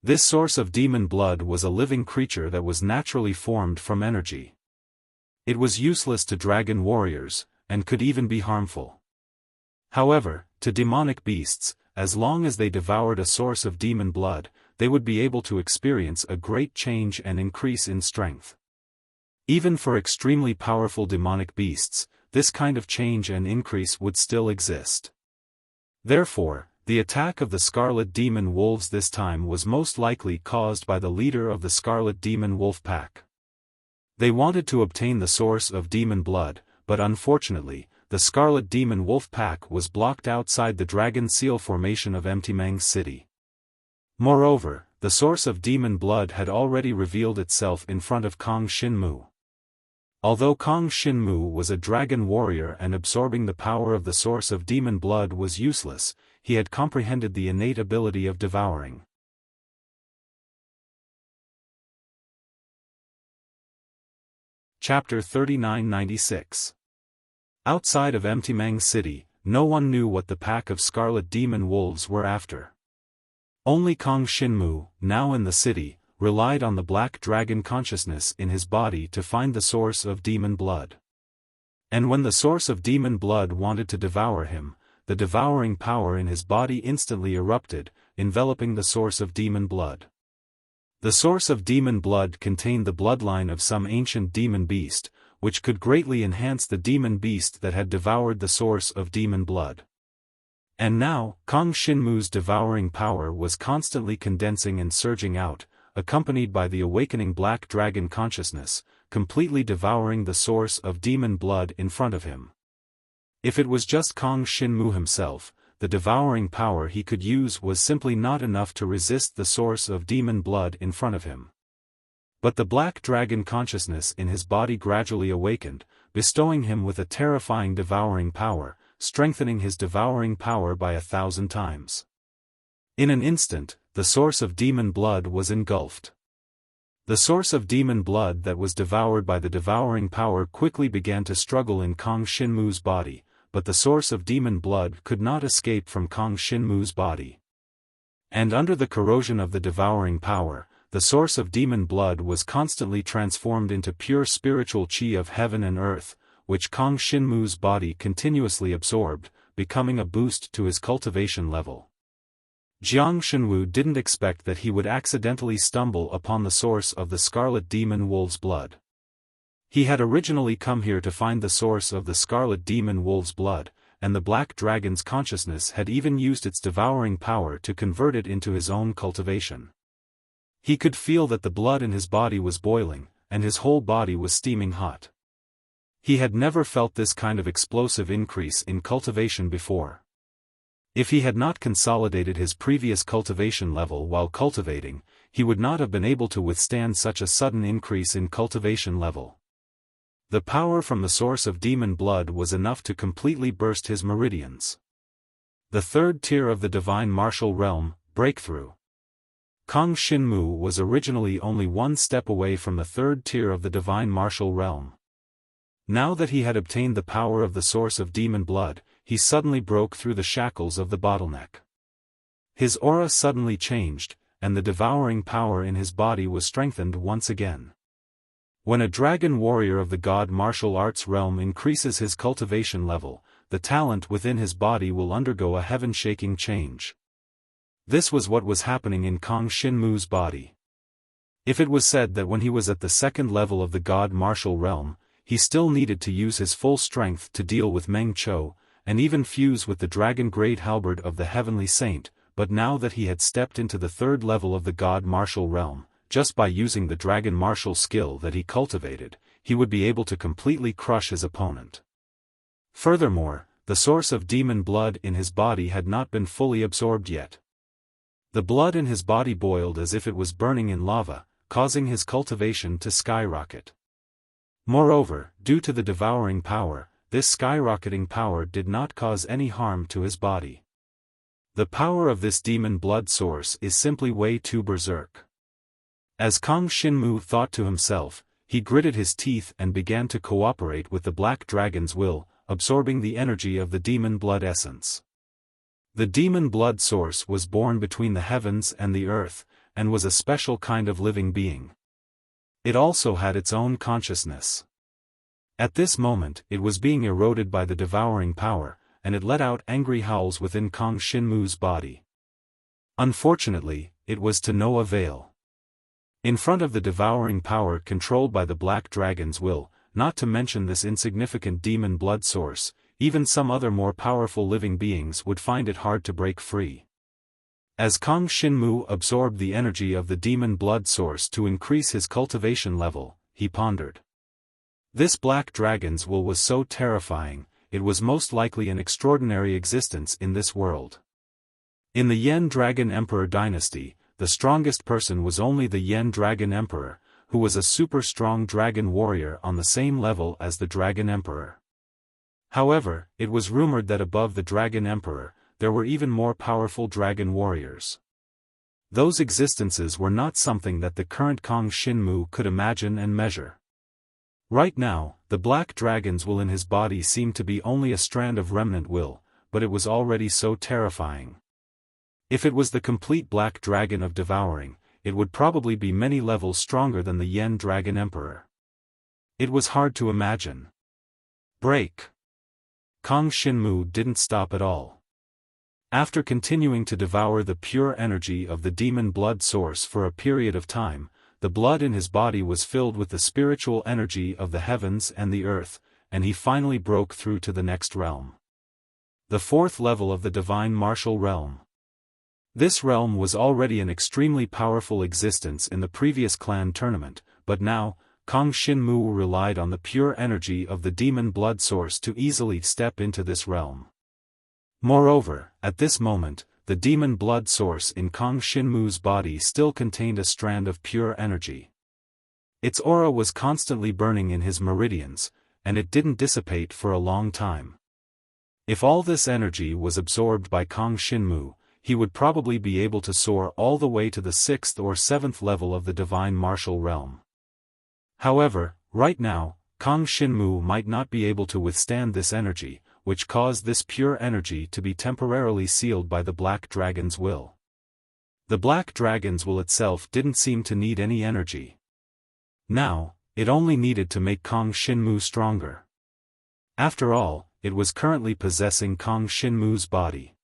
This source of demon blood was a living creature that was naturally formed from energy. It was useless to dragon warriors, and could even be harmful. However, to demonic beasts, as long as they devoured a source of demon blood, they would be able to experience a great change and increase in strength. Even for extremely powerful demonic beasts, this kind of change and increase would still exist. Therefore, the attack of the Scarlet Demon Wolves this time was most likely caused by the leader of the Scarlet Demon Wolf Pack. They wanted to obtain the source of demon blood, but unfortunately, the Scarlet Demon Wolf Pack was blocked outside the Dragon Seal formation of Emtimang City. Moreover, the source of demon blood had already revealed itself in front of Kang Xinmu. Although Kang Xinmu was a dragon warrior and absorbing the power of the source of demon blood was useless, he had comprehended the innate ability of devouring. Chapter 3996. Outside of Emtimang City, no one knew what the pack of Scarlet Demon Wolves were after. Only Kang Xinmu, now in the city, relied on the black dragon consciousness in his body to find the source of demon blood. And when the source of demon blood wanted to devour him, the devouring power in his body instantly erupted, enveloping the source of demon blood. The source of demon blood contained the bloodline of some ancient demon beast, which could greatly enhance the demon beast that had devoured the source of demon blood. And now, Kang Xinmu's devouring power was constantly condensing and surging out, accompanied by the awakening black dragon consciousness, completely devouring the source of demon blood in front of him. If it was just Kang Shinmu himself, the devouring power he could use was simply not enough to resist the source of demon blood in front of him. But the black dragon consciousness in his body gradually awakened, bestowing him with a terrifying devouring power, strengthening his devouring power by 1,000 times. In an instant, the source of demon blood was engulfed. The source of demon blood that was devoured by the devouring power quickly began to struggle in Kang Shinmu's body, but the source of demon blood could not escape from Kang Shinmu's body. And under the corrosion of the devouring power, the source of demon blood was constantly transformed into pure spiritual qi of heaven and earth, which Kang Shinmu's body continuously absorbed, becoming a boost to his cultivation level. Jiang Shenwu didn't expect that he would accidentally stumble upon the source of the Scarlet Demon Wolf's blood. He had originally come here to find the source of the Scarlet Demon Wolf's blood, and the Black Dragon's consciousness had even used its devouring power to convert it into his own cultivation. He could feel that the blood in his body was boiling, and his whole body was steaming hot. He had never felt this kind of explosive increase in cultivation before. If he had not consolidated his previous cultivation level while cultivating, he would not have been able to withstand such a sudden increase in cultivation level. The power from the source of demon blood was enough to completely burst his meridians. The third tier of the divine martial realm, breakthrough. Kang Shinmu was originally only one step away from the third tier of the divine martial realm. Now that he had obtained the power of the source of demon blood, he suddenly broke through the shackles of the bottleneck. His aura suddenly changed, and the devouring power in his body was strengthened once again. When a dragon warrior of the god martial arts realm increases his cultivation level, the talent within his body will undergo a heaven-shaking change. This was what was happening in Kang Shinmu's body. If it was said that when he was at the second level of the god martial realm, he still needed to use his full strength to deal with Meng Chou, and even fuse with the dragon-grade halberd of the heavenly saint, but now that he had stepped into the third level of the god martial realm, just by using the dragon martial skill that he cultivated, he would be able to completely crush his opponent. Furthermore, the source of demon blood in his body had not been fully absorbed yet. The blood in his body boiled as if it was burning in lava, causing his cultivation to skyrocket. Moreover, due to the devouring power, this skyrocketing power did not cause any harm to his body. The power of this demon blood source is simply way too berserk. As Kang Shinmu thought to himself, he gritted his teeth and began to cooperate with the Black Dragon's will, absorbing the energy of the demon blood essence. The demon blood source was born between the heavens and the earth, and was a special kind of living being. It also had its own consciousness. At this moment, it was being eroded by the devouring power, and it let out angry howls within Kang Shinmu's body. Unfortunately, it was to no avail. In front of the devouring power controlled by the Black Dragon's will, not to mention this insignificant demon blood source, even some other more powerful living beings would find it hard to break free. As Kang Shinmu absorbed the energy of the demon blood source to increase his cultivation level, he pondered. This Black Dragon's will was so terrifying, it was most likely an extraordinary existence in this world. In the Yen Dragon Emperor dynasty, the strongest person was only the Yen Dragon Emperor, who was a super strong dragon warrior on the same level as the Dragon Emperor. However, it was rumored that above the Dragon Emperor, there were even more powerful dragon warriors. Those existences were not something that the current Kang Shinmu could imagine and measure. Right now, the Black Dragon's will in his body seemed to be only a strand of remnant will, but it was already so terrifying. If it was the complete Black Dragon of devouring, it would probably be many levels stronger than the Yen Dragon Emperor. It was hard to imagine. Break. Kang Shinmu didn't stop at all. After continuing to devour the pure energy of the demon blood source for a period of time, the blood in his body was filled with the spiritual energy of the heavens and the earth, and he finally broke through to the next realm. The fourth level of the divine martial realm. This realm was already an extremely powerful existence in the previous clan tournament, but now, Kang Shinmu relied on the pure energy of the demon blood source to easily step into this realm. Moreover, at this moment, the demon blood source in Kang Shinmu's body still contained a strand of pure energy. Its aura was constantly burning in his meridians, and it didn't dissipate for a long time. If all this energy was absorbed by Kang Shinmu, he would probably be able to soar all the way to the 6th or 7th level of the divine martial realm. However, right now, Kang Shinmu might not be able to withstand this energy, which caused this pure energy to be temporarily sealed by the Black Dragon's will. The Black Dragon's will itself didn't seem to need any energy. Now, it only needed to make Kang Shinmu stronger. After all, it was currently possessing Kang Shinmu's body.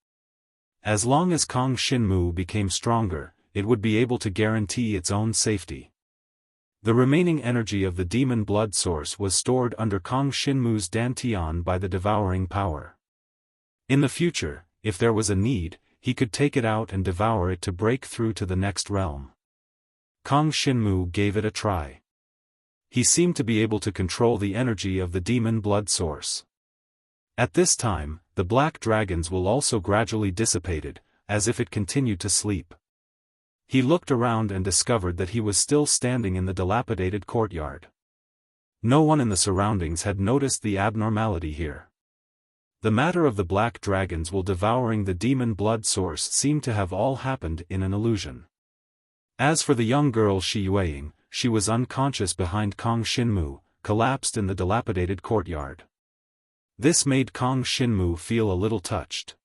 As long as Kang Shinmu became stronger, it would be able to guarantee its own safety. The remaining energy of the demon blood source was stored under Kang Shinmu's dantian by the devouring power. In the future, if there was a need, he could take it out and devour it to break through to the next realm. Kang Shinmu gave it a try. He seemed to be able to control the energy of the demon blood source. At this time, the Black Dragon's will also gradually dissipated, as if it continued to sleep. He looked around and discovered that he was still standing in the dilapidated courtyard. No one in the surroundings had noticed the abnormality here. The matter of the Black Dragon's will devouring the demon blood source seemed to have all happened in an illusion. As for the young girl Shi Yueying, she was unconscious behind Kang Shinmu, collapsed in the dilapidated courtyard. This made Kang Shinmu feel a little touched.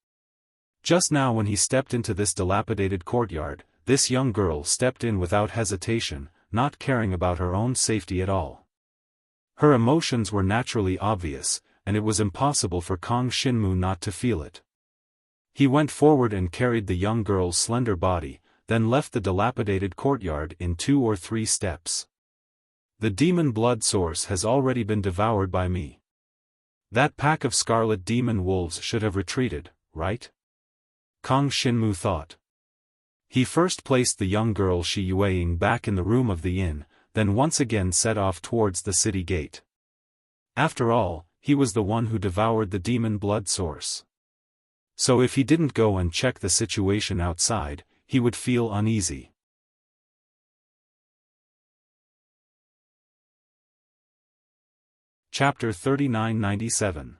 Just now when he stepped into this dilapidated courtyard, this young girl stepped in without hesitation, not caring about her own safety at all. Her emotions were naturally obvious, and it was impossible for Kang Shinmu not to feel it. He went forward and carried the young girl's slender body, then left the dilapidated courtyard in 2 or 3 steps. The demon blood source has already been devoured by me. That pack of scarlet demon wolves should have retreated, right? Kang Shinmu thought. He first placed the young girl Shi Yueying back in the room of the inn, then once again set off towards the city gate. After all, he was the one who devoured the demon blood source. So if he didn't go and check the situation outside, he would feel uneasy. Chapter 3997.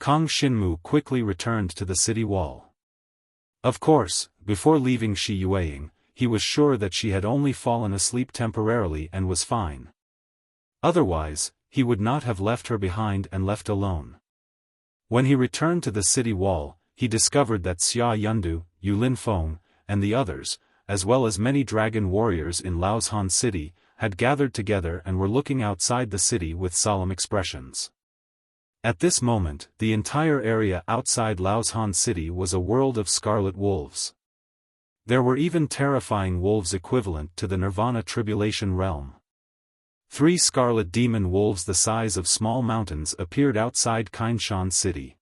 Kang Shinmu quickly returned to the city wall. Of course, before leaving Shi Yueying, he was sure that she had only fallen asleep temporarily and was fine. Otherwise, he would not have left her behind and left alone. When he returned to the city wall, he discovered that Xia Yundu, Yulin Feng, and the others, as well as many dragon warriors in Laoshan City, had gathered together and were looking outside the city with solemn expressions. At this moment, the entire area outside Laoshan City was a world of scarlet wolves. There were even terrifying wolves equivalent to the Nirvana Tribulation realm. 3 scarlet demon wolves the size of small mountains appeared outside Kainshan City.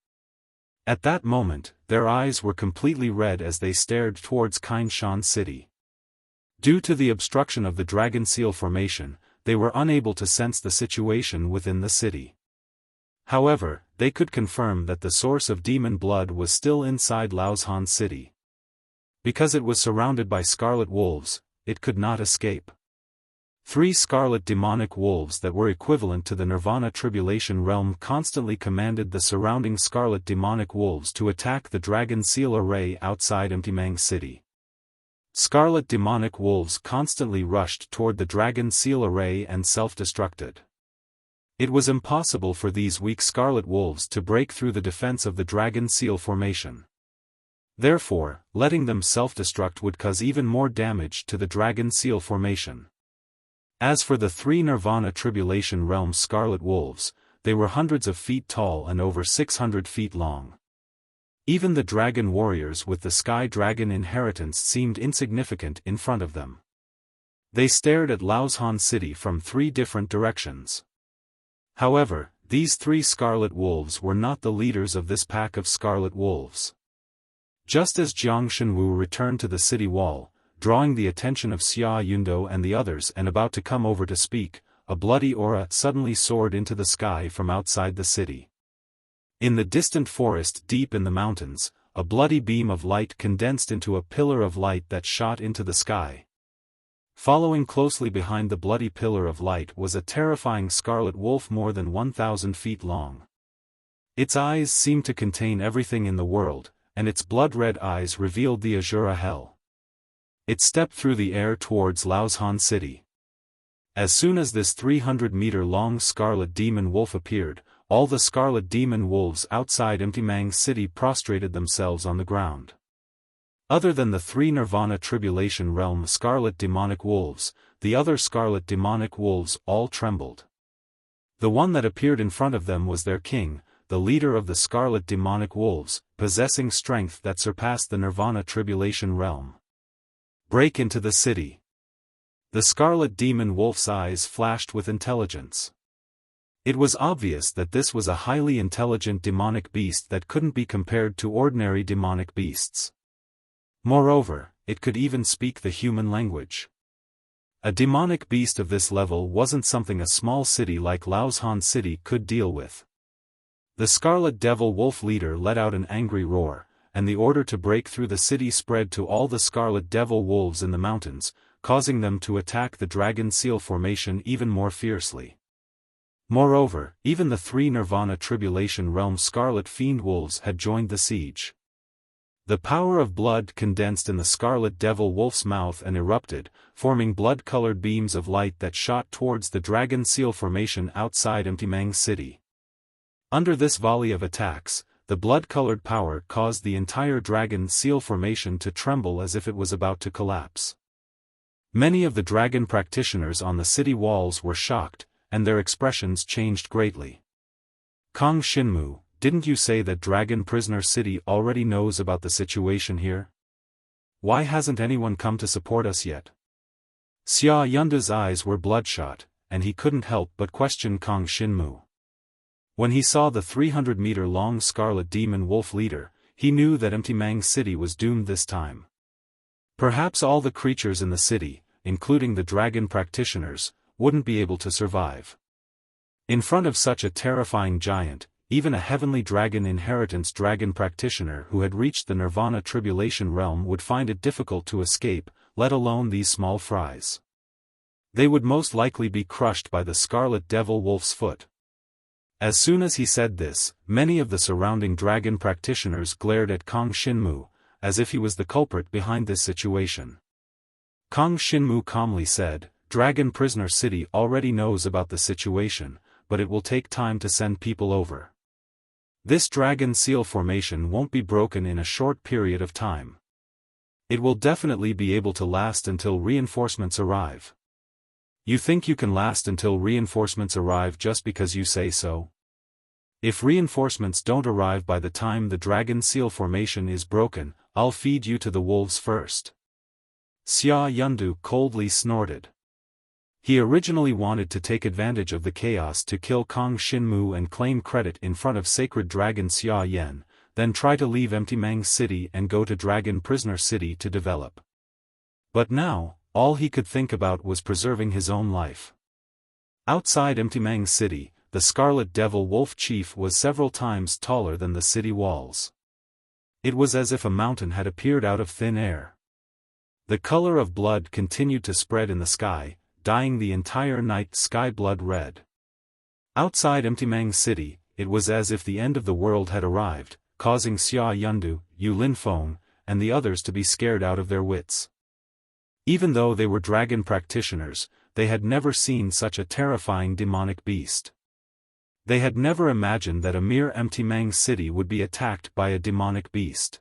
At that moment, their eyes were completely red as they stared towards Kainshan City. Due to the obstruction of the Dragon Seal formation, they were unable to sense the situation within the city. However, they could confirm that the source of demon blood was still inside Laoshan City. Because it was surrounded by scarlet wolves, it could not escape. 3 scarlet demonic wolves that were equivalent to the Nirvana Tribulation realm constantly commanded the surrounding scarlet demonic wolves to attack the Dragon Seal array outside Mtimang City. Scarlet demonic wolves constantly rushed toward the Dragon Seal array and self-destructed. It was impossible for these weak scarlet wolves to break through the defense of the Dragon Seal formation. Therefore, letting them self-destruct would cause even more damage to the Dragon Seal formation. As for the 3 Nirvana Tribulation realm scarlet wolves, they were hundreds of feet tall and over 600 feet long. Even the dragon warriors with the Sky Dragon inheritance seemed insignificant in front of them. They stared at Laoshan City from 3 different directions. However, these 3 scarlet wolves were not the leaders of this pack of scarlet wolves. Just as Jiang Shenwu returned to the city wall, drawing the attention of Xia Yundo and the others and about to come over to speak, a bloody aura suddenly soared into the sky from outside the city. In the distant forest deep in the mountains, a bloody beam of light condensed into a pillar of light that shot into the sky. Following closely behind the bloody pillar of light was a terrifying scarlet wolf more than 1,000 feet long. Its eyes seemed to contain everything in the world, and its blood-red eyes revealed the Azura hell. It stepped through the air towards Laoshan City. As soon as this 300-meter-long scarlet demon wolf appeared, all the scarlet demon wolves outside Empty City prostrated themselves on the ground. Other than the 3 Nirvana Tribulation Realm scarlet demonic wolves, the other scarlet demonic wolves all trembled. The one that appeared in front of them was their king, the leader of the scarlet demonic wolves, possessing strength that surpassed the Nirvana Tribulation Realm. Break into the city. The scarlet demon wolf's eyes flashed with intelligence. It was obvious that this was a highly intelligent demonic beast that couldn't be compared to ordinary demonic beasts. Moreover, it could even speak the human language. A demonic beast of this level wasn't something a small city like Laoshan City could deal with. The Scarlet Devil Wolf leader let out an angry roar, and the order to break through the city spread to all the Scarlet Devil Wolves in the mountains, causing them to attack the Dragon Seal Formation even more fiercely. Moreover, even the 3 Nirvana Tribulation Realm Scarlet Fiend Wolves had joined the siege. The power of blood condensed in the Scarlet Devil Wolf's mouth and erupted, forming blood-colored beams of light that shot towards the Dragon Seal Formation outside Empty City. Under this volley of attacks, the blood-colored power caused the entire Dragon Seal Formation to tremble as if it was about to collapse. Many of the dragon practitioners on the city walls were shocked, and their expressions changed greatly. Kong Shinmu, didn't you say that Dragon Prisoner City already knows about the situation here? Why hasn't anyone come to support us yet? Xia Yunda's eyes were bloodshot, and he couldn't help but question Kong Shinmu. When he saw the 300-meter-long Scarlet Demon Wolf leader, he knew that Empty City was doomed this time. Perhaps all the creatures in the city, including the dragon practitioners, wouldn't be able to survive. In front of such a terrifying giant, even a heavenly dragon inheritance dragon practitioner who had reached the Nirvana Tribulation Realm would find it difficult to escape, let alone these small fries. They would most likely be crushed by the Scarlet Devil Wolf's foot. As soon as he said this, many of the surrounding dragon practitioners glared at Kong Shinmu, as if he was the culprit behind this situation. Kong Shinmu calmly said, "Dragon Prisoner City already knows about the situation, but it will take time to send people over. This Dragon Seal Formation won't be broken in a short period of time. It will definitely be able to last until reinforcements arrive." You think you can last until reinforcements arrive just because you say so? If reinforcements don't arrive by the time the Dragon Seal Formation is broken, I'll feed you to the wolves first. Xia Yundu coldly snorted. He originally wanted to take advantage of the chaos to kill Kong Shinmu and claim credit in front of Sacred Dragon Xia Yan, then try to leave Empty City and go to Dragon Prisoner City to develop. But now, all he could think about was preserving his own life. Outside Empty City, the Scarlet Devil Wolf Chief was several times taller than the city walls. It was as if a mountain had appeared out of thin air. The color of blood continued to spread in the sky, dyeing the entire night sky blood red. Outside Empty City, it was as if the end of the world had arrived, causing Xia Yundu, Yu Linfeng, and the others to be scared out of their wits. Even though they were dragon practitioners, they had never seen such a terrifying demonic beast. They had never imagined that a mere Empty City would be attacked by a demonic beast.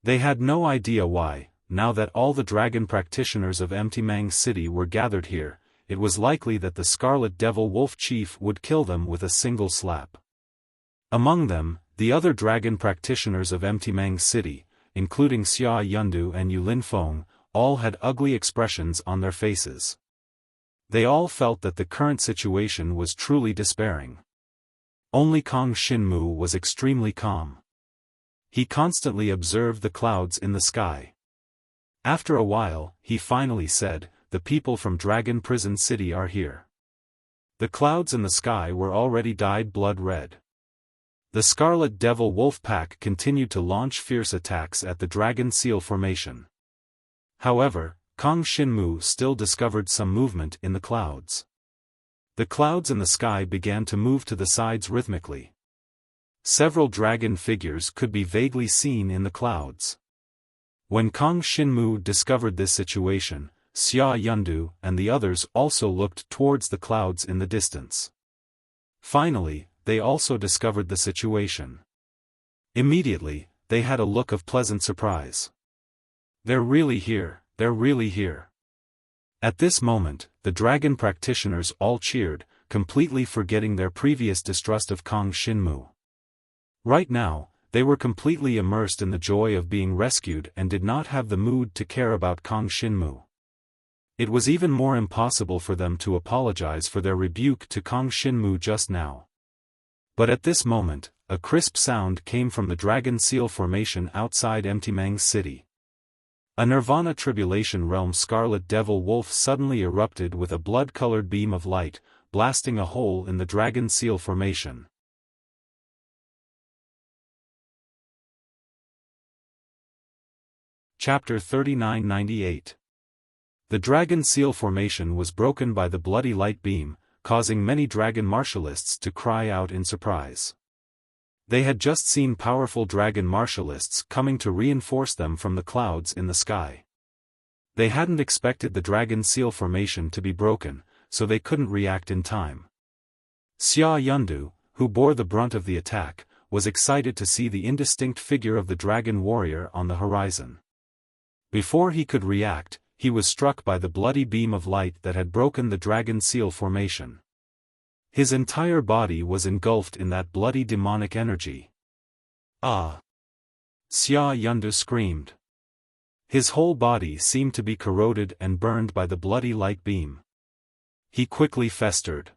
They had no idea why. Now that all the dragon practitioners of Empty City were gathered here, it was likely that the Scarlet Devil Wolf Chief would kill them with a single slap. Among them, the other dragon practitioners of Empty City, including Xia Yundu and Yu Linfeng, all had ugly expressions on their faces. They all felt that the current situation was truly despairing. Only Kong Shinmu was extremely calm. He constantly observed the clouds in the sky. After a while, he finally said, "The people from Dragon Prison City are here." The clouds in the sky were already dyed blood red. The Scarlet Devil Wolf Pack continued to launch fierce attacks at the Dragon Seal formation. However, Kang Shinmu still discovered some movement in the clouds. The clouds in the sky began to move to the sides rhythmically. Several dragon figures could be vaguely seen in the clouds. When Kang Shinmu discovered this situation, Xia Yundu and the others also looked towards the clouds in the distance. Finally, they also discovered the situation. Immediately, they had a look of pleasant surprise. They're really here, they're really here. At this moment, the dragon practitioners all cheered, completely forgetting their previous distrust of Kang Shinmu. Right now, they were completely immersed in the joy of being rescued and did not have the mood to care about Kang Shinmu. It was even more impossible for them to apologize for their rebuke to Kang Shinmu just now. But at this moment, a crisp sound came from the Dragon Seal formation outside Emtimang's city. A Nirvana Tribulation Realm Scarlet Devil Wolf suddenly erupted with a blood-colored beam of light, blasting a hole in the Dragon Seal formation. Chapter 3998. The Dragon Seal formation was broken by the bloody light beam, causing many dragon martialists to cry out in surprise. They had just seen powerful dragon martialists coming to reinforce them from the clouds in the sky. They hadn't expected the Dragon Seal formation to be broken, so they couldn't react in time. Xia Yundu, who bore the brunt of the attack, was excited to see the indistinct figure of the dragon warrior on the horizon. Before he could react, he was struck by the bloody beam of light that had broken the Dragon Seal formation. His entire body was engulfed in that bloody demonic energy. Ah! Xia Yundu screamed. His whole body seemed to be corroded and burned by the bloody light beam. He quickly festered.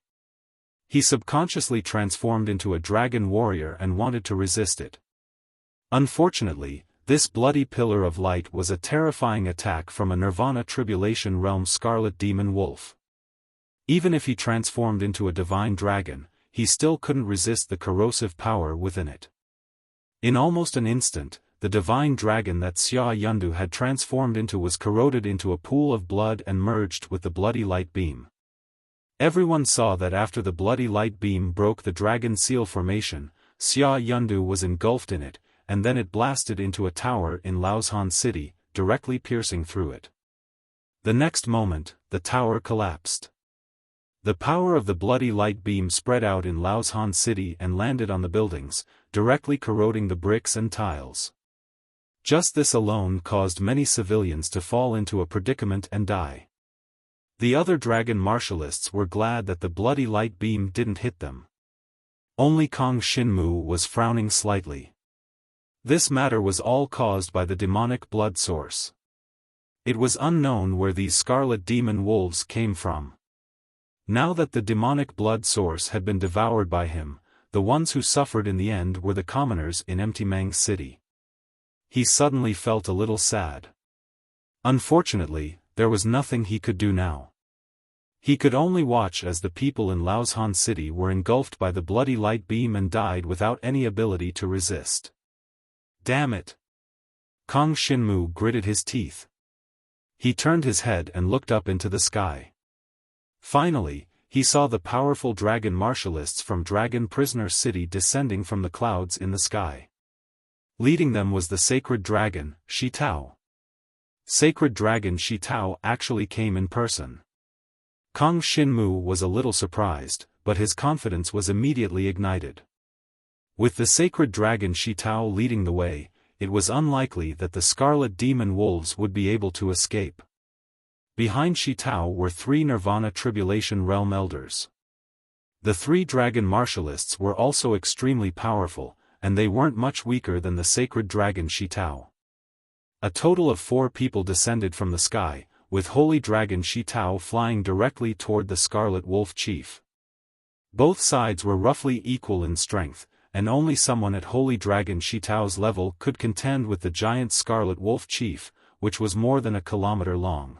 He subconsciously transformed into a dragon warrior and wanted to resist it. Unfortunately, this bloody pillar of light was a terrifying attack from a Nirvana Tribulation Realm Scarlet Demon Wolf. Even if he transformed into a divine dragon, he still couldn't resist the corrosive power within it. In almost an instant, the divine dragon that Xia Yundu had transformed into was corroded into a pool of blood and merged with the bloody light beam. Everyone saw that after the bloody light beam broke the Dragon Seal formation, Xia Yundu was engulfed in it, and then it blasted into a tower in Laozhan City, directly piercing through it. The next moment, the tower collapsed. The power of the bloody light beam spread out in Laozhan City and landed on the buildings, directly corroding the bricks and tiles. Just this alone caused many civilians to fall into a predicament and die. The other dragon martialists were glad that the bloody light beam didn't hit them. Only Kang Shinmu was frowning slightly. This matter was all caused by the demonic blood source. It was unknown where these scarlet demon wolves came from. Now that the demonic blood source had been devoured by him, the ones who suffered in the end were the commoners in Emtimang's city. He suddenly felt a little sad. Unfortunately, there was nothing he could do now. He could only watch as the people in Laozhan City were engulfed by the bloody light beam and died without any ability to resist. Damn it! Kang Shinmu gritted his teeth. He turned his head and looked up into the sky. Finally, he saw the powerful dragon martialists from Dragon Prisoner City descending from the clouds in the sky. Leading them was the sacred dragon, Shi Tao. Sacred dragon Shi Tao actually came in person. Kang Shinmu was a little surprised, but his confidence was immediately ignited. With the sacred dragon Shi Tao leading the way, it was unlikely that the scarlet demon wolves would be able to escape. Behind Shi Tao were 3 Nirvana Tribulation Realm elders. The 3 dragon martialists were also extremely powerful, and they weren't much weaker than the sacred dragon Shi Tao. A total of 4 people descended from the sky, with Holy Dragon Shi Tao flying directly toward the Scarlet Wolf Chief. Both sides were roughly equal in strength, and only someone at Holy Dragon Shi Tao's level could contend with the giant Scarlet Wolf Chief, which was more than a kilometer long.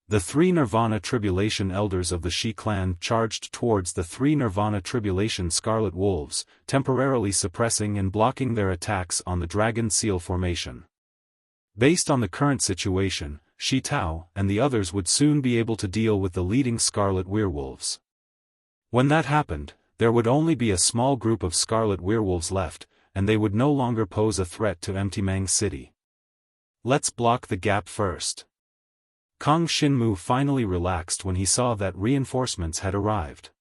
The three Nirvana Tribulation elders of the Shi clan charged towards the three Nirvana Tribulation Scarlet Wolves, temporarily suppressing and blocking their attacks on the Dragon Seal formation. Based on the current situation, Shi Tao and the others would soon be able to deal with the leading Scarlet Werewolves. When that happened, there would only be a small group of Scarlet Werewolves left, and they would no longer pose a threat to Empty Mang City. Let's block the gap first. Kang Xinmu finally relaxed when he saw that reinforcements had arrived.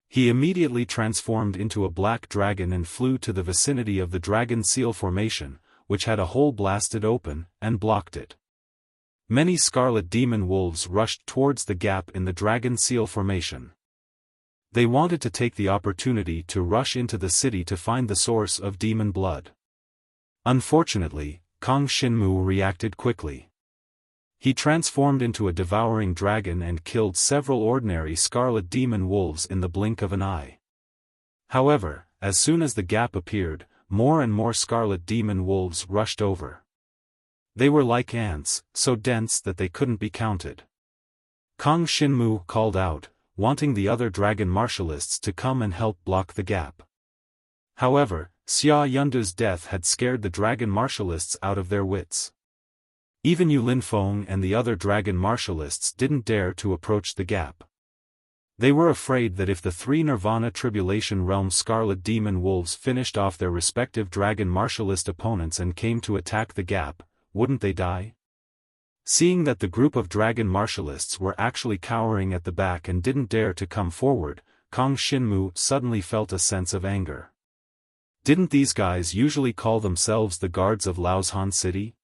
He immediately transformed into a black dragon and flew to the vicinity of the Dragon Seal formation, which had a hole blasted open, and blocked it. Many Scarlet Demon Wolves rushed towards the gap in the Dragon Seal formation. They wanted to take the opportunity to rush into the city to find the source of demon blood. Unfortunately, Kang Xinmu reacted quickly. He transformed into a devouring dragon and killed several ordinary Scarlet Demon Wolves in the blink of an eye. However, as soon as the gap appeared, more and more Scarlet Demon Wolves rushed over. They were like ants, so dense that they couldn't be counted. Kang Xinmu called out, wanting the other dragon martialists to come and help block the gap. However, Xia Yundu's death had scared the dragon martialists out of their wits. Even Yu Linfeng and the other dragon martialists didn't dare to approach the gap. They were afraid that if the three Nirvana Tribulation Realm Scarlet Demon Wolves finished off their respective dragon martialist opponents and came to attack the gap, wouldn't they die? Seeing that the group of dragon martialists were actually cowering at the back and didn't dare to come forward, Kang Xinmu suddenly felt a sense of anger. Didn't these guys usually call themselves the guards of Laoshan City?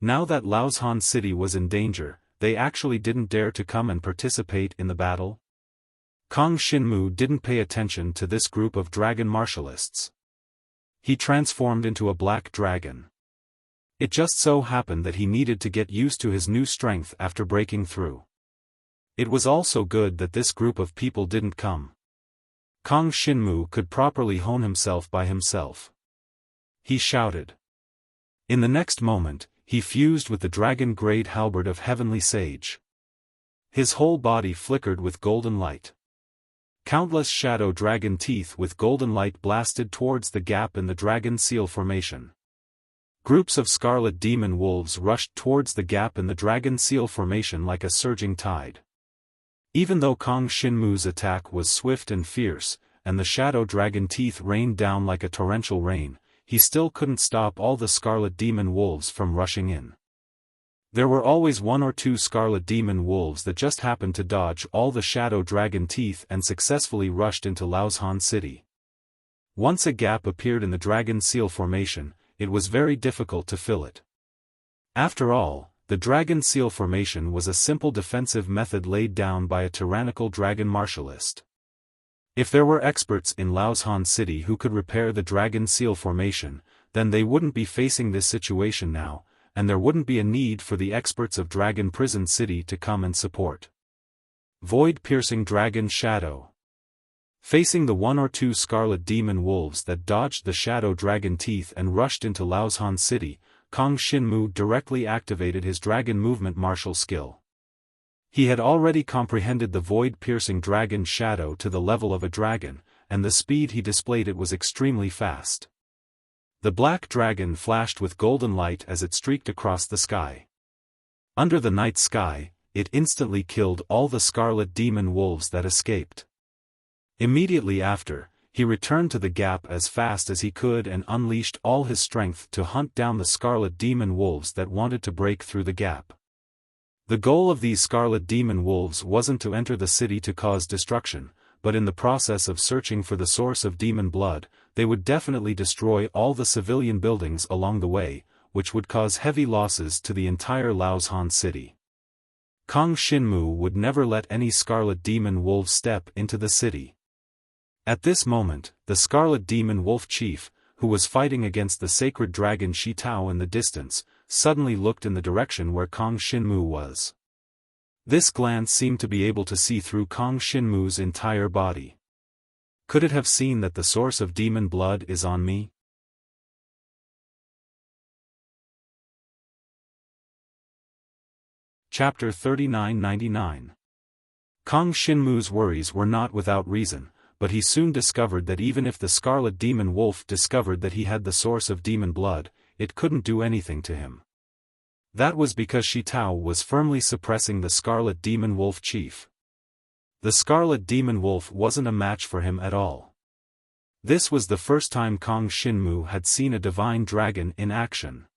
Now that Laoshan City was in danger, they actually didn't dare to come and participate in the battle? Kang Xinmu didn't pay attention to this group of dragon martialists. He transformed into a black dragon. It just so happened that he needed to get used to his new strength after breaking through. It was also good that this group of people didn't come. Kang Xinmu could properly hone himself by himself. He shouted. In the next moment, he fused with the dragon-grade halberd of Heavenly Sage. His whole body flickered with golden light. Countless shadow dragon teeth with golden light blasted towards the gap in the Dragon Seal formation. Groups of Scarlet Demon Wolves rushed towards the gap in the Dragon Seal formation like a surging tide. Even though Kang Xinmu's attack was swift and fierce, and the shadow dragon teeth rained down like a torrential rain, he still couldn't stop all the Scarlet Demon Wolves from rushing in. There were always one or two Scarlet Demon Wolves that just happened to dodge all the shadow dragon teeth and successfully rushed into Laoshan City. Once a gap appeared in the Dragon Seal formation, it was very difficult to fill it. After all, the Dragon Seal formation was a simple defensive method laid down by a tyrannical dragon martialist. If there were experts in Laoshan City who could repair the Dragon Seal formation, then they wouldn't be facing this situation now, and there wouldn't be a need for the experts of Dragon Prison City to come and support. Void-piercing dragon shadow. Facing the one or two Scarlet Demon Wolves that dodged the shadow dragon teeth and rushed into Laoshan City, Kang Xinmu directly activated his dragon movement martial skill. He had already comprehended the void-piercing dragon shadow to the level of a dragon, and the speed he displayed it was extremely fast. The black dragon flashed with golden light as it streaked across the sky. Under the night sky, it instantly killed all the Scarlet Demon Wolves that escaped. Immediately after, he returned to the gap as fast as he could and unleashed all his strength to hunt down the Scarlet Demon Wolves that wanted to break through the gap. The goal of these Scarlet Demon Wolves wasn't to enter the city to cause destruction, but in the process of searching for the source of demon blood, they would definitely destroy all the civilian buildings along the way, which would cause heavy losses to the entire Laoshan City. Kang Xinmu would never let any Scarlet Demon Wolf step into the city. At this moment, the Scarlet Demon Wolf Chief, who was fighting against the sacred dragon Shi Tao in the distance, suddenly looked in the direction where Kang Xinmu was. This glance seemed to be able to see through Kang Xinmu's entire body. Could it have seen that the source of demon blood is on me? Chapter 3999. Kang Xinmu's worries were not without reason, but he soon discovered that even if the Scarlet Demon Wolf discovered that he had the source of demon blood, it couldn't do anything to him. That was because Shi Tao was firmly suppressing the Scarlet Demon Wolf chief. The Scarlet Demon Wolf wasn't a match for him at all. This was the first time Kang Xinmu had seen a divine dragon in action.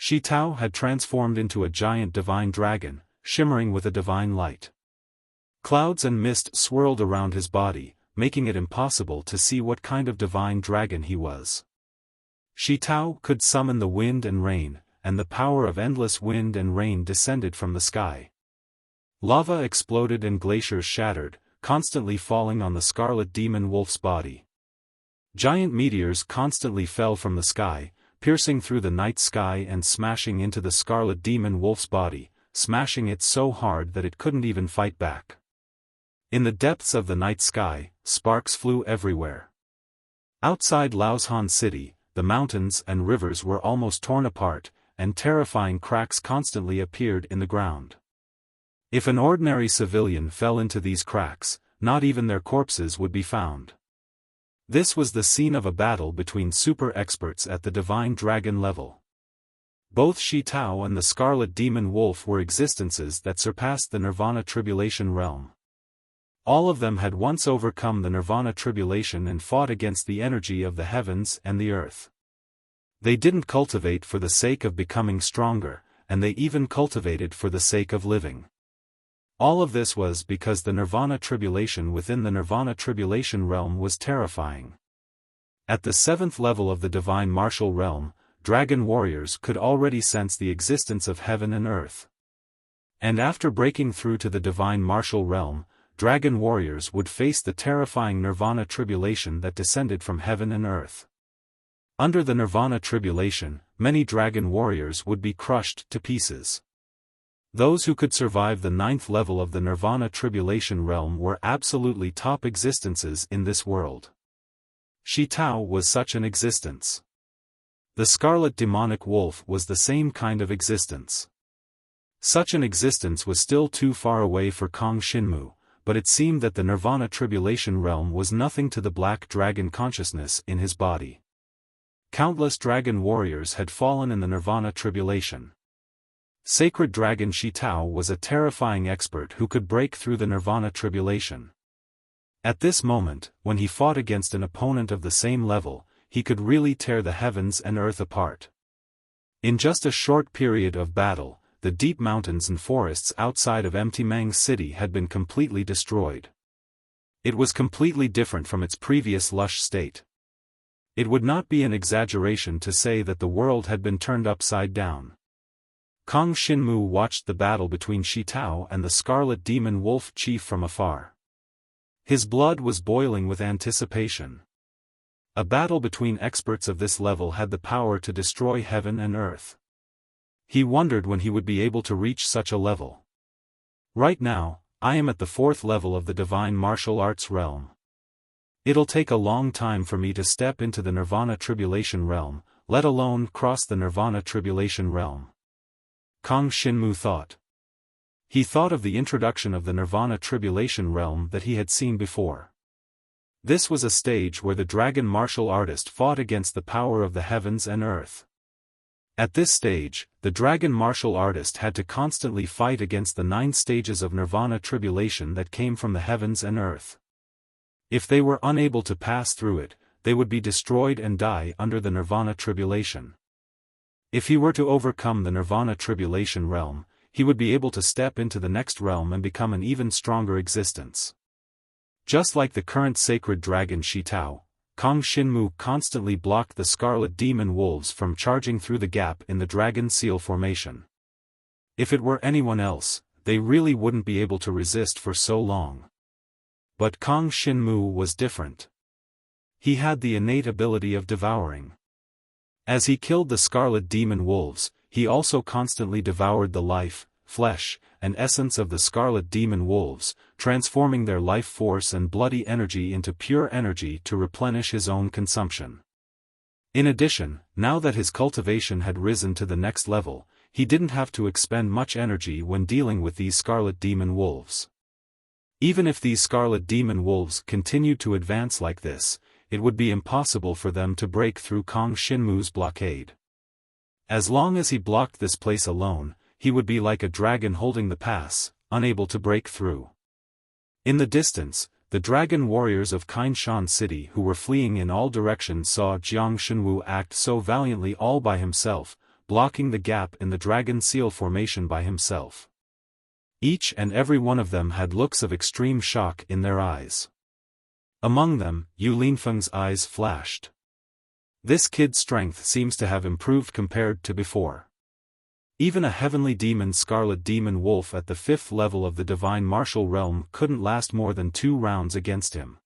Shi Tao had transformed into a giant divine dragon, shimmering with a divine light. Clouds and mist swirled around his body, making it impossible to see what kind of divine dragon he was. Shi Tao could summon the wind and rain, and the power of endless wind and rain descended from the sky. Lava exploded and glaciers shattered, constantly falling on the Scarlet Demon Wolf's body. Giant meteors constantly fell from the sky, piercing through the night sky and smashing into the Scarlet Demon Wolf's body, smashing it so hard that it couldn't even fight back. In the depths of the night sky, sparks flew everywhere. Outside Laoshan City, the mountains and rivers were almost torn apart, and terrifying cracks constantly appeared in the ground. If an ordinary civilian fell into these cracks, not even their corpses would be found. This was the scene of a battle between super experts at the divine dragon level. Both Shi Tao and the Scarlet Demon Wolf were existences that surpassed the Nirvana Tribulation realm. All of them had once overcome the Nirvana Tribulation and fought against the energy of the heavens and the earth. They didn't cultivate for the sake of becoming stronger, and they even cultivated for the sake of living. All of this was because the Nirvana Tribulation within the Nirvana Tribulation realm was terrifying. At the 7th level of the Divine Martial Realm, dragon warriors could already sense the existence of heaven and earth. And after breaking through to the Divine Martial Realm, dragon warriors would face the terrifying Nirvana Tribulation that descended from heaven and earth. Under the Nirvana Tribulation, many dragon warriors would be crushed to pieces. Those who could survive the 9th level of the Nirvana Tribulation realm were absolutely top existences in this world. Shi Tao was such an existence. The Scarlet Demonic Wolf was the same kind of existence. Such an existence was still too far away for Kang Xinmu, but it seemed that the Nirvana Tribulation realm was nothing to the black dragon consciousness in his body. Countless dragon warriors had fallen in the Nirvana Tribulation. Sacred Dragon Shi Tao was a terrifying expert who could break through the Nirvana Tribulation. At this moment, when he fought against an opponent of the same level, he could really tear the heavens and earth apart. In just a short period of battle, the deep mountains and forests outside of Empty Mang City had been completely destroyed. It was completely different from its previous lush state. It would not be an exaggeration to say that the world had been turned upside down. Kang Xinmu watched the battle between Shi Tao and the Scarlet Demon Wolf chief from afar. His blood was boiling with anticipation. A battle between experts of this level had the power to destroy heaven and earth. He wondered when he would be able to reach such a level. Right now, I am at the 4th level of the Divine Martial Arts realm. It'll take a long time for me to step into the Nirvana Tribulation realm, let alone cross the Nirvana Tribulation realm. Kang Xinmu thought. He thought of the introduction of the Nirvana Tribulation realm that he had seen before. This was a stage where the dragon martial artist fought against the power of the heavens and earth. At this stage, the dragon martial artist had to constantly fight against the 9 stages of Nirvana Tribulation that came from the heavens and earth. If they were unable to pass through it, they would be destroyed and die under the Nirvana Tribulation. If he were to overcome the Nirvana Tribulation realm, he would be able to step into the next realm and become an even stronger existence. Just like the current sacred dragon Shi Tao, Kang Xinmu constantly blocked the Scarlet Demon Wolves from charging through the gap in the Dragon Seal formation. If it were anyone else, they really wouldn't be able to resist for so long. But Kang Xinmu was different. He had the innate ability of devouring. As he killed the Scarlet Demon Wolves, he also constantly devoured the life, flesh, and essence of the Scarlet Demon Wolves, transforming their life force and bloody energy into pure energy to replenish his own consumption. In addition, now that his cultivation had risen to the next level, he didn't have to expend much energy when dealing with these scarlet demon wolves. Even if these scarlet demon wolves continued to advance like this, it would be impossible for them to break through Kang Xinmu's blockade. As long as he blocked this place alone, he would be like a dragon holding the pass, unable to break through. In the distance, the dragon warriors of Qinshan City who were fleeing in all directions saw Jiang Xinwu act so valiantly all by himself, blocking the gap in the dragon seal formation by himself. Each and every one of them had looks of extreme shock in their eyes. Among them, Yu Linfeng's eyes flashed. This kid's strength seems to have improved compared to before. Even a heavenly demon scarlet demon wolf at the 5th level of the divine martial realm couldn't last more than 2 rounds against him.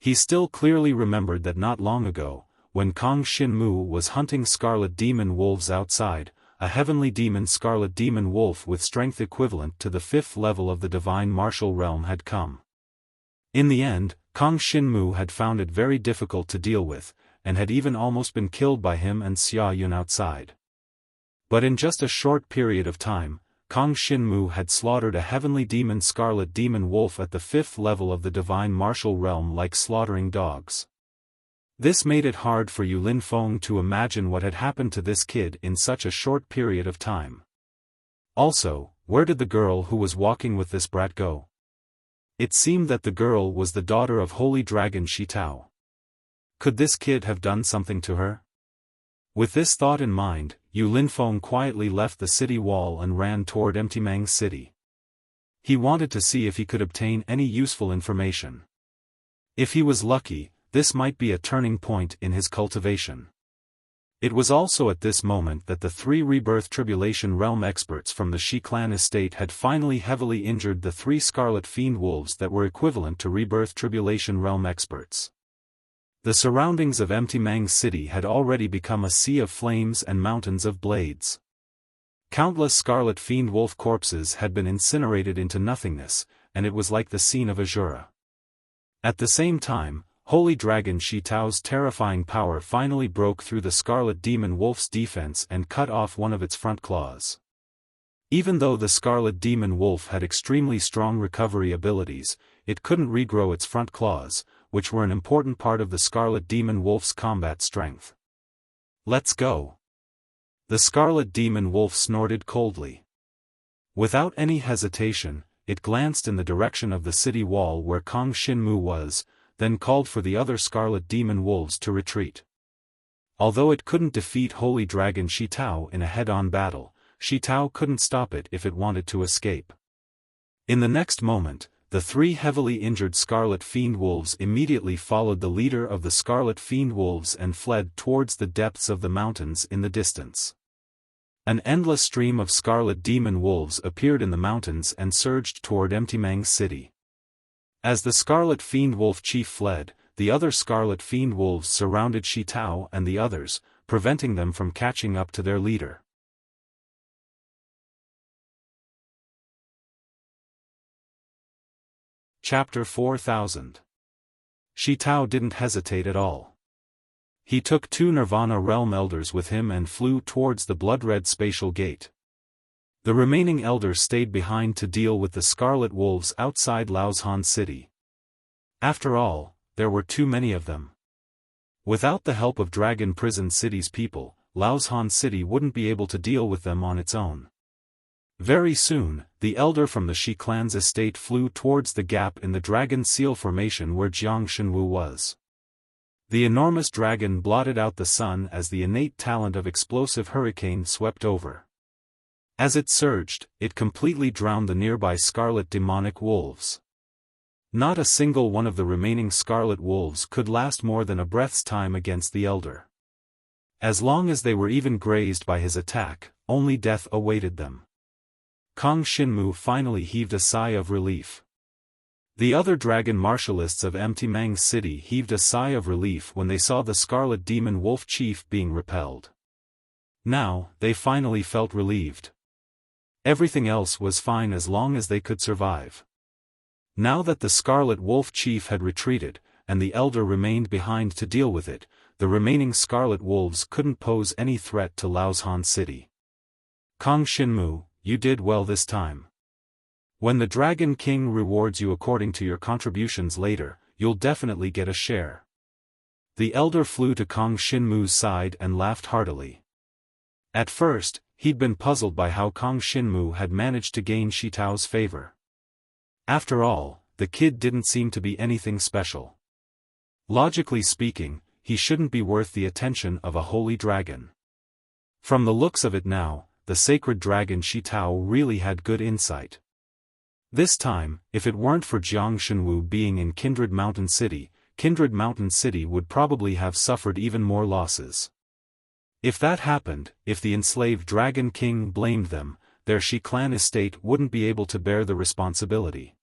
He still clearly remembered that not long ago, when Kang Xinmu was hunting scarlet demon wolves outside, a heavenly demon scarlet demon wolf with strength equivalent to the 5th level of the divine martial realm had come. In the end, Kang Xinmu had found it very difficult to deal with, and had even almost been killed by him and Xia Yun outside. But in just a short period of time, Kang Xinmu had slaughtered a heavenly demon scarlet demon wolf at the 5th level of the divine martial realm like slaughtering dogs. This made it hard for Yu Linfeng to imagine what had happened to this kid in such a short period of time. Also, where did the girl who was walking with this brat go? It seemed that the girl was the daughter of Holy Dragon Shitao. Could this kid have done something to her? With this thought in mind, Yu Linfeng quietly left the city wall and ran toward Emtimang City. He wanted to see if he could obtain any useful information. If he was lucky, this might be a turning point in his cultivation. It was also at this moment that the 3 Rebirth Tribulation Realm experts from the Shi clan estate had finally heavily injured the 3 Scarlet Fiend Wolves that were equivalent to Rebirth Tribulation Realm experts. The surroundings of Emtimang City had already become a sea of flames and mountains of blades. Countless Scarlet Fiend Wolf corpses had been incinerated into nothingness, and it was like the scene of Azura. At the same time, Holy Dragon Shitao's terrifying power finally broke through the Scarlet Demon Wolf's defense and cut off one of its front claws. Even though the Scarlet Demon Wolf had extremely strong recovery abilities, it couldn't regrow its front claws, which were an important part of the Scarlet Demon Wolf's combat strength. "Let's go." The Scarlet Demon Wolf snorted coldly. Without any hesitation, it glanced in the direction of the city wall where Kang Xinmu was, then called for the other Scarlet Demon Wolves to retreat. Although it couldn't defeat Holy Dragon Shitao in a head-on battle, Shitao couldn't stop it if it wanted to escape. In the next moment, the 3 heavily injured Scarlet Fiend Wolves immediately followed the leader of the Scarlet Fiend Wolves and fled towards the depths of the mountains in the distance. An endless stream of Scarlet Demon Wolves appeared in the mountains and surged toward Emtimang City. As the Scarlet Fiend Wolf chief fled, the other Scarlet Fiend Wolves surrounded Shitao and the others, preventing them from catching up to their leader. Chapter 4000. Shitao didn't hesitate at all. He took 2 Nirvana Realm Elders with him and flew towards the blood-red spatial gate. The remaining elders stayed behind to deal with the Scarlet Wolves outside Laozhan City. After all, there were too many of them. Without the help of Dragon Prison City's people, Laozhan City wouldn't be able to deal with them on its own. Very soon, the elder from the Shi clan's estate flew towards the gap in the Dragon Seal formation where Jiang Xinwu was. The enormous dragon blotted out the sun as the innate talent of explosive hurricane swept over. As it surged, it completely drowned the nearby Scarlet Demonic Wolves. Not a single one of the remaining Scarlet Wolves could last more than a breath's time against the elder. As long as they were even grazed by his attack, only death awaited them. Kang Xinmu finally heaved a sigh of relief. The other dragon martialists of Emtimang City heaved a sigh of relief when they saw the Scarlet Demon Wolf Chief being repelled. Now, they finally felt relieved. Everything else was fine as long as they could survive. Now that the Scarlet Wolf Chief had retreated, and the Elder remained behind to deal with it, the remaining Scarlet Wolves couldn't pose any threat to Laozhan City. Kong Shinmu, you did well this time. When the Dragon King rewards you according to your contributions later, you'll definitely get a share. The elder flew to Kong Shinmu's side and laughed heartily. At first, he'd been puzzled by how Kong Shinmu had managed to gain Shitao's favor. After all, the kid didn't seem to be anything special. Logically speaking, he shouldn't be worth the attention of a holy dragon. From the looks of it now, the sacred dragon Shitao really had good insight. This time, if it weren't for Jiang Shenwu being in Kindred Mountain City would probably have suffered even more losses. If that happened, if the enslaved Dragon King blamed them, their Shi clan estate wouldn't be able to bear the responsibility.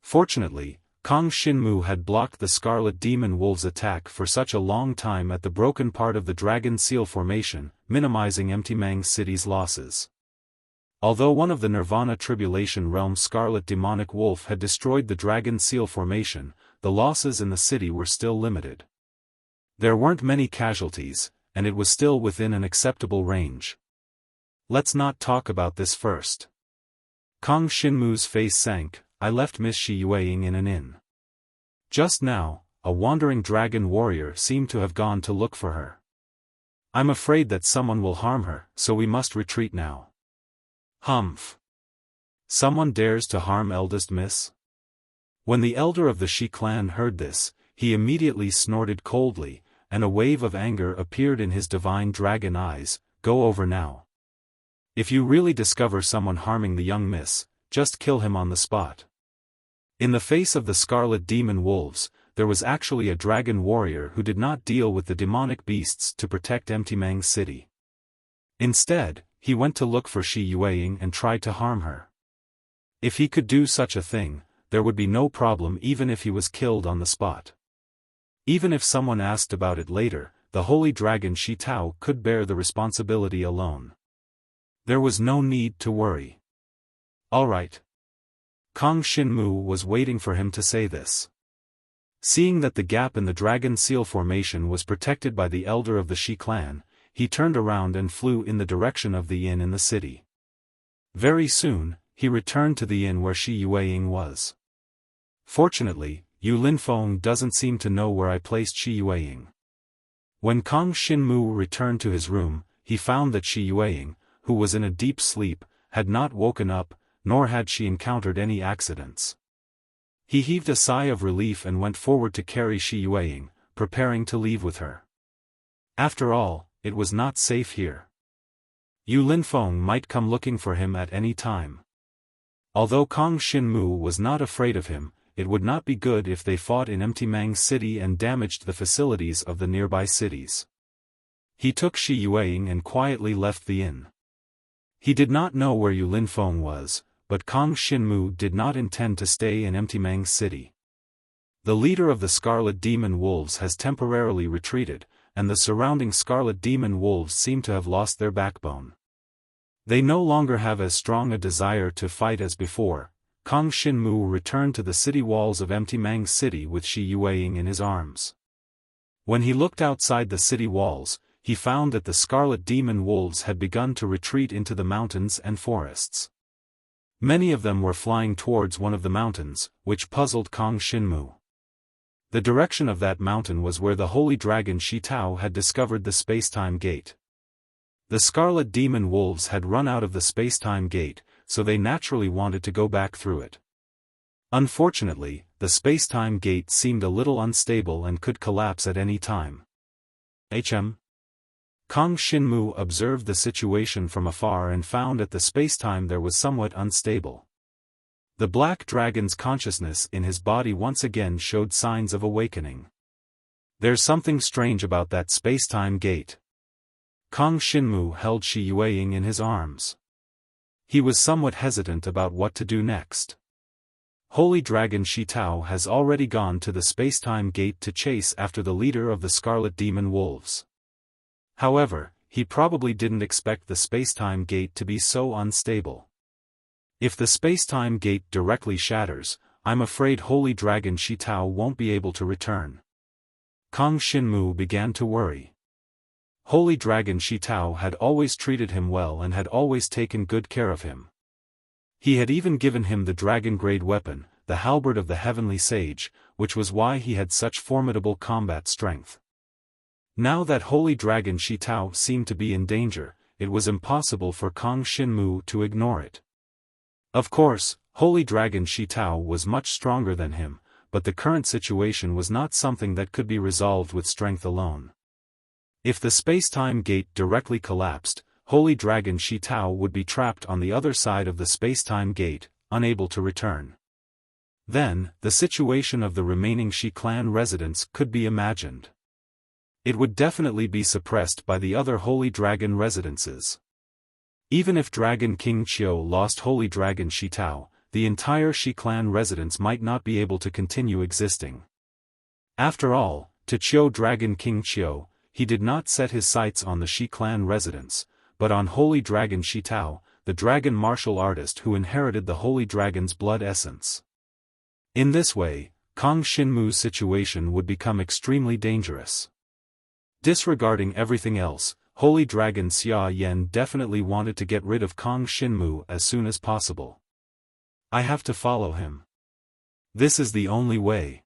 Fortunately, Kong Shinmu had blocked the Scarlet Demon Wolf's attack for such a long time at the broken part of the Dragon Seal Formation, minimizing Empty Mang City's losses. Although one of the Nirvana Tribulation Realm's Scarlet Demonic Wolf had destroyed the Dragon Seal Formation, the losses in the city were still limited. There weren't many casualties, and it was still within an acceptable range. Let's not talk about this first. Kong Shinmu's face sank. I left Miss Shi Yueying in an inn. Just now, a wandering dragon warrior seemed to have gone to look for her. I'm afraid that someone will harm her, so we must retreat now. Humph. Someone dares to harm eldest miss? When the elder of the Shi clan heard this, he immediately snorted coldly, and a wave of anger appeared in his divine dragon eyes. Go over now. If you really discover someone harming the young miss, just kill him on the spot. In the face of the Scarlet Demon Wolves, there was actually a dragon warrior who did not deal with the demonic beasts to protect Empty Mang City. Instead, he went to look for Shi Yueying and tried to harm her. If he could do such a thing, there would be no problem even if he was killed on the spot. Even if someone asked about it later, the holy dragon Shi Tao could bear the responsibility alone. There was no need to worry. All right. Kong Shinmu was waiting for him to say this. Seeing that the gap in the Dragon Seal Formation was protected by the elder of the Shi clan, he turned around and flew in the direction of the inn in the city. Very soon, he returned to the inn where Shi Yueying was. Fortunately, Yu Linfeng doesn't seem to know where I placed Shi Yueying. When Kong Shinmu returned to his room, he found that Shi Yueying, who was in a deep sleep, had not woken up, nor had she encountered any accidents. He heaved a sigh of relief and went forward to carry Shi Yueying, preparing to leave with her. After all, it was not safe here. Yu Linfeng might come looking for him at any time. Although Kong Shinmu was not afraid of him, it would not be good if they fought in Empty Mang City and damaged the facilities of the nearby cities. He took Shi Yueying and quietly left the inn. He did not know where Yu Linfeng was, but Kong Shinmu did not intend to stay in Empty Mang City. The leader of the Scarlet Demon Wolves has temporarily retreated, and the surrounding Scarlet Demon Wolves seem to have lost their backbone. They no longer have as strong a desire to fight as before. Kong Shinmu returned to the city walls of Empty Mang City with Shi Yueying in his arms. When he looked outside the city walls, he found that the Scarlet Demon Wolves had begun to retreat into the mountains and forests. Many of them were flying towards one of the mountains, which puzzled Kong Shinmu. The direction of that mountain was where the holy dragon Shi Tao had discovered the space-time gate. The Scarlet Demon Wolves had run out of the space-time gate, so they naturally wanted to go back through it. Unfortunately, the space-time gate seemed a little unstable and could collapse at any time. Kong Shinmu observed the situation from afar and found at the space-time there was somewhat unstable. The black dragon's consciousness in his body once again showed signs of awakening. There's something strange about that space-time gate. Kong Shinmu held Shi Yueying in his arms. He was somewhat hesitant about what to do next. Holy Dragon Shi Tao has already gone to the space-time gate to chase after the leader of the Scarlet Demon Wolves. However, he probably didn't expect the space-time gate to be so unstable. If the space-time gate directly shatters, I'm afraid Holy Dragon Shi Tao won't be able to return. Kong Shinmu began to worry. Holy Dragon Shi Tao had always treated him well and had always taken good care of him. He had even given him the dragon-grade weapon, the halberd of the Heavenly Sage, which was why he had such formidable combat strength. Now that Holy Dragon Shi Tao seemed to be in danger, it was impossible for Kang Xinmu to ignore it. Of course, Holy Dragon Shi Tao was much stronger than him, but the current situation was not something that could be resolved with strength alone. If the space-time gate directly collapsed, Holy Dragon Shi Tao would be trapped on the other side of the space-time gate, unable to return. Then, the situation of the remaining Shi clan residents could be imagined. It would definitely be suppressed by the other Holy Dragon residences. Even if Dragon King Qiu lost Holy Dragon Shi Tao, the entire Shi clan residence might not be able to continue existing. After all, to Qiu Dragon King Qiu, he did not set his sights on the Shi clan residence, but on Holy Dragon Shi Tao, the dragon martial artist who inherited the Holy Dragon's blood essence. In this way, Kang Xinmu's situation would become extremely dangerous. Disregarding everything else, Holy Dragon Xia Yan definitely wanted to get rid of Kang Xinmu as soon as possible. I have to follow him. This is the only way.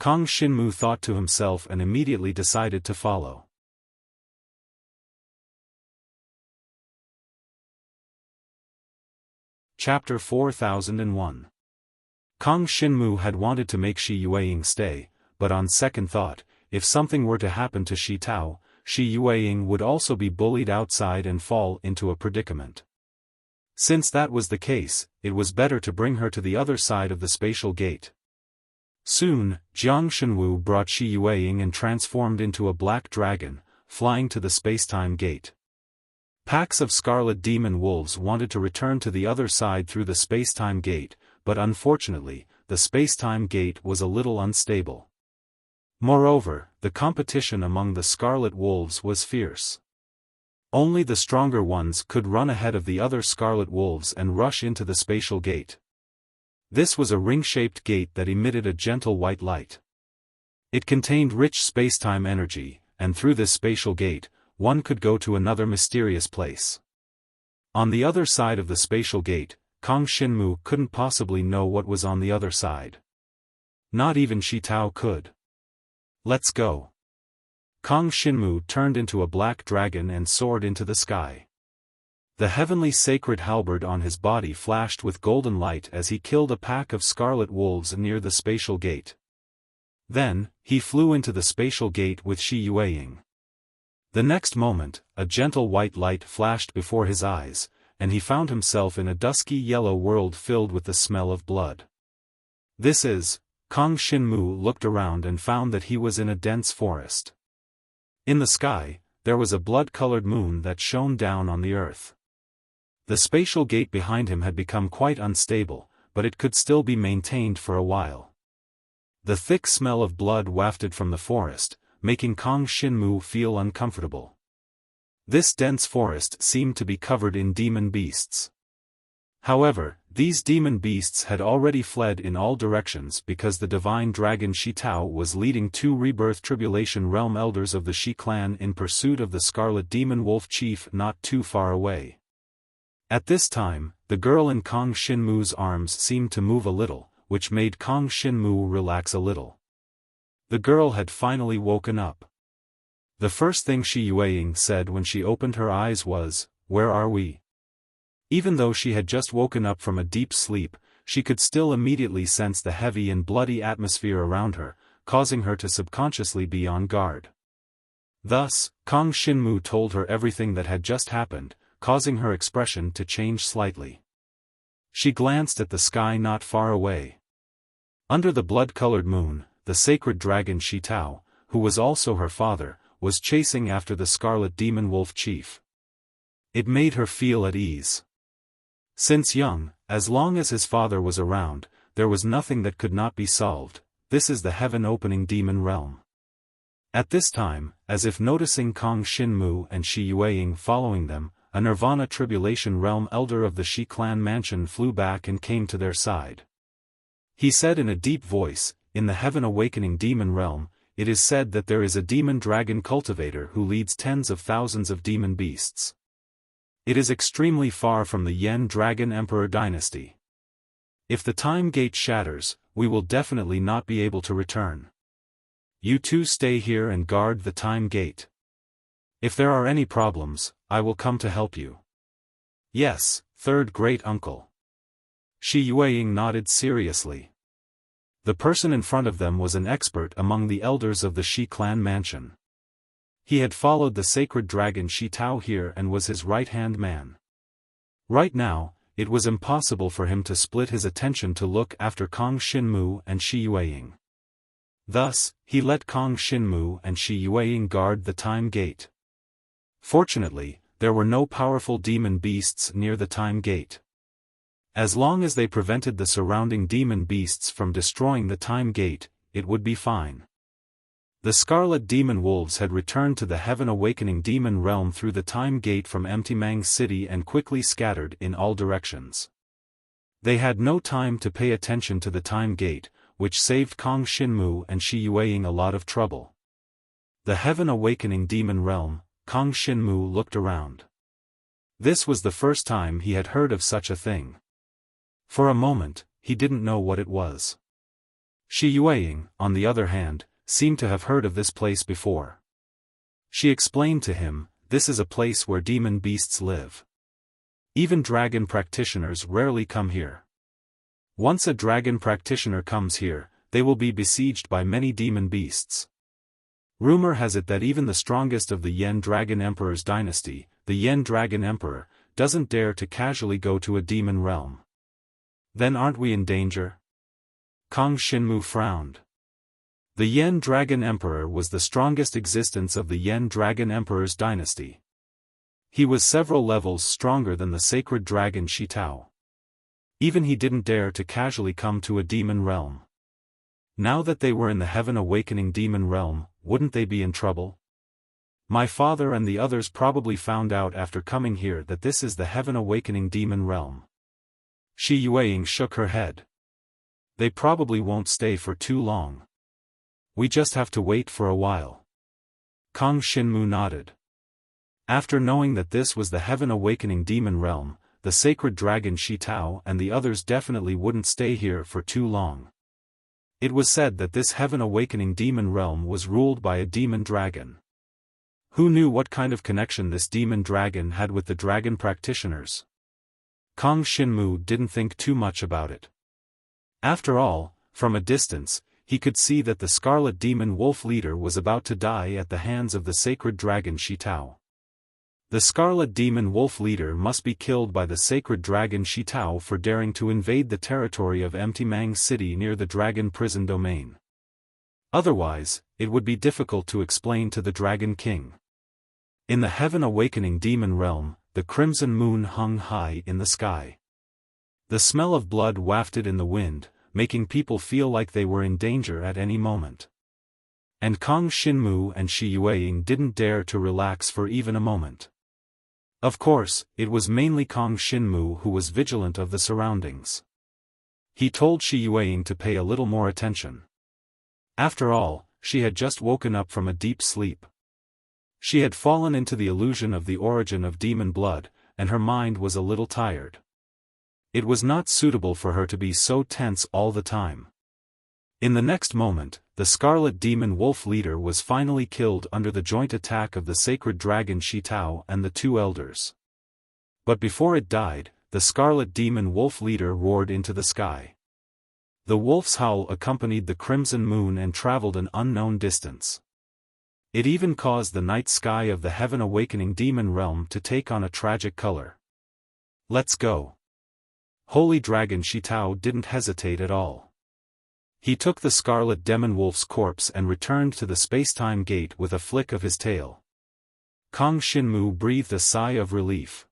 Kang Xinmu thought to himself and immediately decided to follow. Chapter 4001. Kang Xinmu had wanted to make Shi Yueying stay, but on second thought, if something were to happen to Shi Tao, Shi Yueying would also be bullied outside and fall into a predicament. Since that was the case, it was better to bring her to the other side of the spatial gate. Soon, Jiang Shenwu brought Shi Yueying and transformed into a black dragon, flying to the space-time gate. Packs of scarlet demon wolves wanted to return to the other side through the space-time gate, but unfortunately, the space-time gate was a little unstable. Moreover, the competition among the scarlet wolves was fierce. Only the stronger ones could run ahead of the other scarlet wolves and rush into the spatial gate. This was a ring-shaped gate that emitted a gentle white light. It contained rich space-time energy, and through this spatial gate, one could go to another mysterious place. On the other side of the spatial gate, Kang Xinmu couldn't possibly know what was on the other side. Not even Shi Tao could. Let's go. Kang Xinmu turned into a black dragon and soared into the sky. The heavenly sacred halberd on his body flashed with golden light as he killed a pack of scarlet wolves near the spatial gate. Then, he flew into the spatial gate with Shi Yueying. The next moment, a gentle white light flashed before his eyes, and he found himself in a dusky yellow world filled with the smell of blood. This is, Kang Xinmu looked around and found that he was in a dense forest. In the sky, there was a blood-colored moon that shone down on the earth. The spatial gate behind him had become quite unstable, but it could still be maintained for a while. The thick smell of blood wafted from the forest, making Kang Xinmu feel uncomfortable. This dense forest seemed to be covered in demon beasts. However, these demon beasts had already fled in all directions because the divine dragon Shi Tao was leading 2 rebirth tribulation realm elders of the Shi clan in pursuit of the scarlet demon wolf chief not too far away. At this time, the girl in Kang Xinmu's arms seemed to move a little, which made Kang Xinmu relax a little. The girl had finally woken up. The first thing Shi Yueying said when she opened her eyes was, "Where are we?" Even though she had just woken up from a deep sleep, she could still immediately sense the heavy and bloody atmosphere around her, causing her to subconsciously be on guard. Thus, Kang Xinmu told her everything that had just happened, causing her expression to change slightly. She glanced at the sky not far away. Under the blood-colored moon, the sacred dragon Shi Tao, who was also her father, was chasing after the scarlet demon wolf chief. It made her feel at ease. Since young, as long as his father was around, there was nothing that could not be solved. This is the heaven-opening demon realm. At this time, as if noticing Kang Xinmu and Shi Yueying following them, a Nirvana Tribulation Realm elder of the Shi clan mansion flew back and came to their side. He said in a deep voice, "In the heaven-awakening demon realm, it is said that there is a demon dragon cultivator who leads tens of thousands of demon beasts. It is extremely far from the Yen Dragon Emperor dynasty. If the time gate shatters, we will definitely not be able to return. You two stay here and guard the time gate. If there are any problems, I will come to help you. Yes, third great uncle. Shi Yueying nodded seriously. The person in front of them was an expert among the elders of the Shi clan mansion. He had followed the sacred dragon Shi Tao here and was his right-hand man. Right now, it was impossible for him to split his attention to look after Kong Xinmu and Shi Yueying. Thus, he let Kong Xinmu and Shi Yueying guard the time gate. Fortunately, there were no powerful demon beasts near the time gate. As long as they prevented the surrounding demon beasts from destroying the time gate, it would be fine. The Scarlet Demon Wolves had returned to the Heaven Awakening Demon Realm through the time gate from Empty Mang City and quickly scattered in all directions. They had no time to pay attention to the time gate, which saved Kong Xinmu and Shi Yueying a lot of trouble. The Heaven Awakening Demon Realm, Kong Xinmu looked around. This was the first time he had heard of such a thing. For a moment, he didn't know what it was. Shi Yueying, on the other hand, seemed to have heard of this place before. She explained to him, this is a place where demon beasts live. Even dragon practitioners rarely come here. Once a dragon practitioner comes here, they will be besieged by many demon beasts. Rumor has it that even the strongest of the Yen Dragon Emperor's dynasty, the Yen Dragon Emperor, doesn't dare to casually go to a demon realm. Then aren't we in danger? Kong Xinmu frowned. The Yen Dragon Emperor was the strongest existence of the Yen Dragon Emperor's dynasty. He was several levels stronger than the sacred dragon Shi Tao. Even he didn't dare to casually come to a demon realm. Now that they were in the Heaven Awakening Demon Realm, wouldn't they be in trouble? My father and the others probably found out after coming here that this is the Heaven Awakening Demon Realm. Shi Yueying shook her head. They probably won't stay for too long. We just have to wait for a while. Kong Xinmu nodded. After knowing that this was the Heaven Awakening Demon Realm, the sacred dragon Shi Tao and the others definitely wouldn't stay here for too long. It was said that this Heaven Awakening Demon Realm was ruled by a demon dragon. Who knew what kind of connection this demon dragon had with the dragon practitioners? Kong Xinmu didn't think too much about it. After all, from a distance, he could see that the Scarlet Demon Wolf leader was about to die at the hands of the sacred dragon Shi Tao. The Scarlet Demon Wolf leader must be killed by the sacred dragon Shi Tao for daring to invade the territory of Empty Mang City near the dragon prison domain. Otherwise, it would be difficult to explain to the Dragon King. In the Heaven Awakening Demon Realm, the crimson moon hung high in the sky. The smell of blood wafted in the wind, making people feel like they were in danger at any moment. And Kong Xinmu and Shi Yueying didn't dare to relax for even a moment. Of course, it was mainly Kong Xinmu who was vigilant of the surroundings. He told Shi Yueying to pay a little more attention. After all, she had just woken up from a deep sleep. She had fallen into the illusion of the origin of demon blood, and her mind was a little tired. It was not suitable for her to be so tense all the time. In the next moment, the Scarlet Demon Wolf leader was finally killed under the joint attack of the sacred dragon Shi Tao and the two elders. But before it died, the Scarlet Demon Wolf leader roared into the sky. The wolf's howl accompanied the crimson moon and traveled an unknown distance. It even caused the night sky of the Heaven Awakening Demon Realm to take on a tragic color. Let's go. Holy Dragon Shi Tao didn't hesitate at all. He took the Scarlet Demon Wolf's corpse and returned to the space-time gate with a flick of his tail. Kong Xinmu breathed a sigh of relief.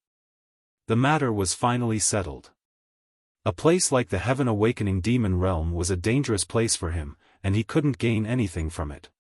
The matter was finally settled. A place like the Heaven Awakening Demon Realm was a dangerous place for him, and he couldn't gain anything from it.